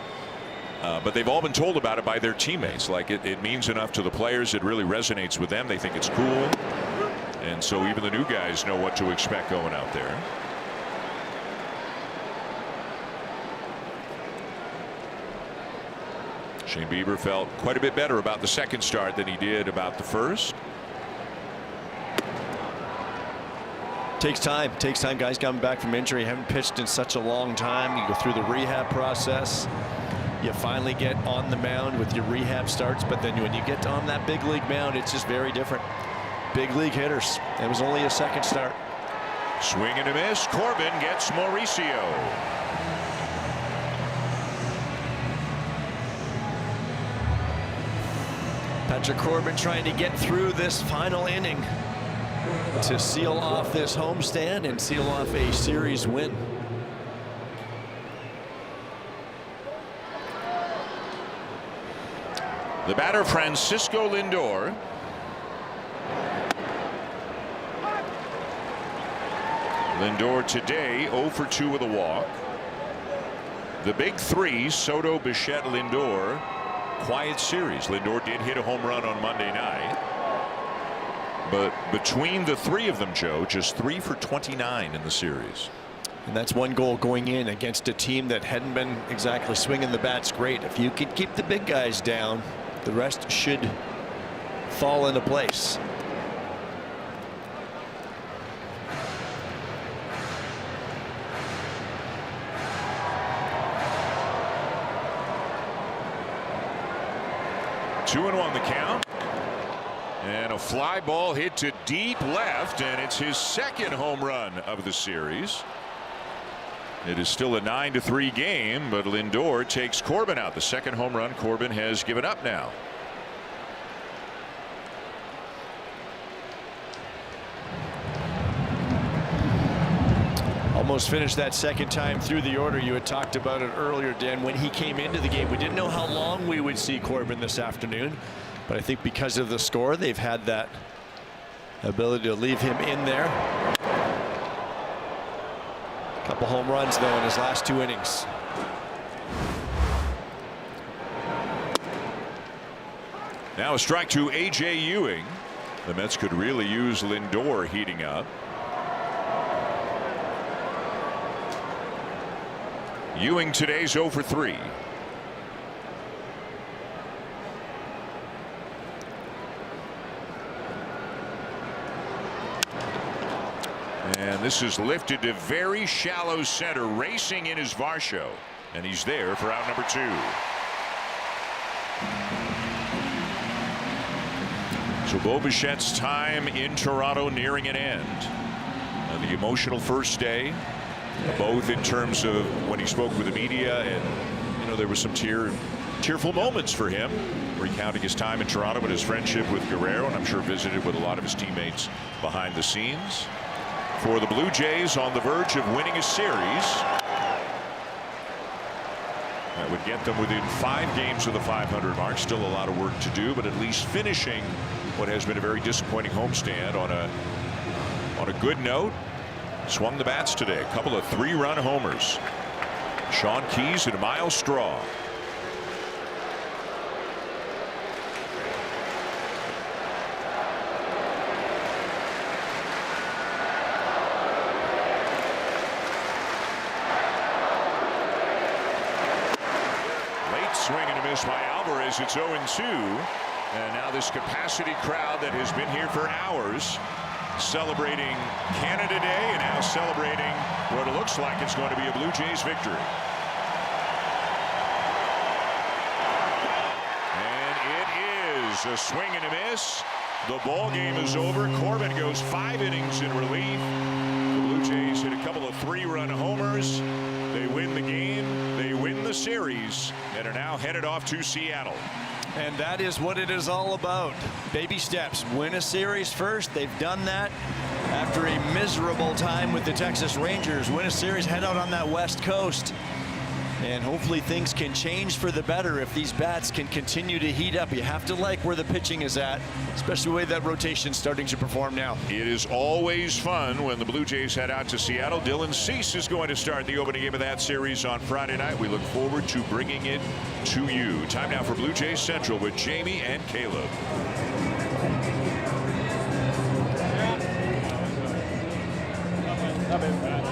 But they've all been told about it by their teammates. Like it means enough to the players. It really resonates with them. They think it's cool. And so even the new guys know what to expect going out there. Shane Bieber felt quite a bit better about the second start than he did about the first. Takes time. Guys coming back from injury, haven't pitched in such a long time. You go through the rehab process. You finally get on the mound with your rehab starts, but then when you get on that big league mound, it's just very different. Big league hitters. It was only a second start. Swing and a miss. Corbin gets Mauricio. Patrick Corbin trying to get through this final inning to seal off this homestand and seal off a series win. The batter, Francisco Lindor. Lindor today 0 for 2 with a walk. The big 3, Soto, Bichette, Lindor. Quiet series. Lindor did hit a home run on Monday night. But between the three of them, Joe, just 3 for 29 in the series. And that's one goal going in against a team that hadn't been exactly swinging the bats great. If you could keep the big guys down, the rest should fall into place. Two and one the count. And a fly ball hit to deep left, and it's his second home run of the series. It is still a 9-3 game, but Lindor takes Corbin out. The second home run Corbin has given up now. Almost finished that second time through the order. You had talked about it earlier, Dan, when he came into the game. We didn't know how long we would see Corbin this afternoon, but I think because of the score, they've had that ability to leave him in there. Couple home runs, though, in his last 2 innings. Now a strike to A.J. Ewing. The Mets could really use Lindor heating up. Ewing today's 0 for 3. And this is lifted to very shallow center. Racing in is Varsho, and he's there for out number 2. So Bo Bichette's time in Toronto nearing an end. The emotional first day, both in terms of when he spoke with the media, and there was some tearful moments for him, recounting his time in Toronto and his friendship with Guerrero, and I'm sure visited with a lot of his teammates behind the scenes. For the Blue Jays on the verge of winning a series that would get them within 5 games of the 500 mark. Still a lot of work to do, but at least finishing what has been a very disappointing homestand on a good note. Swung the bats today. A couple of 3-run homers. Sean Keys and Miles Straw. Swing and a miss by Alvarez. It's 0-2. And now this capacity crowd that has been here for hours celebrating Canada Day, and now celebrating what it looks like it's going to be a Blue Jays victory. And it is a swing and a miss. The ball game is over. Corbin goes 5 innings in relief. The Blue Jays hit a couple of 3-run homers. They win the game, they win the series, and are now headed off to Seattle. And that is what it is all about. Baby steps. Win a series first. They've done that after a miserable time with the Texas Rangers. Win a series, head out on that West Coast. And hopefully things can change for the better if these bats can continue to heat up. You have to like where the pitching is at, especially the way that rotation's starting to perform now. It is always fun when the Blue Jays head out to Seattle. Dylan Cease is going to start the opening game of that series on Friday night. We look forward to bringing it to you. Time now for Blue Jays Central with Jamie and Caleb. Not bad.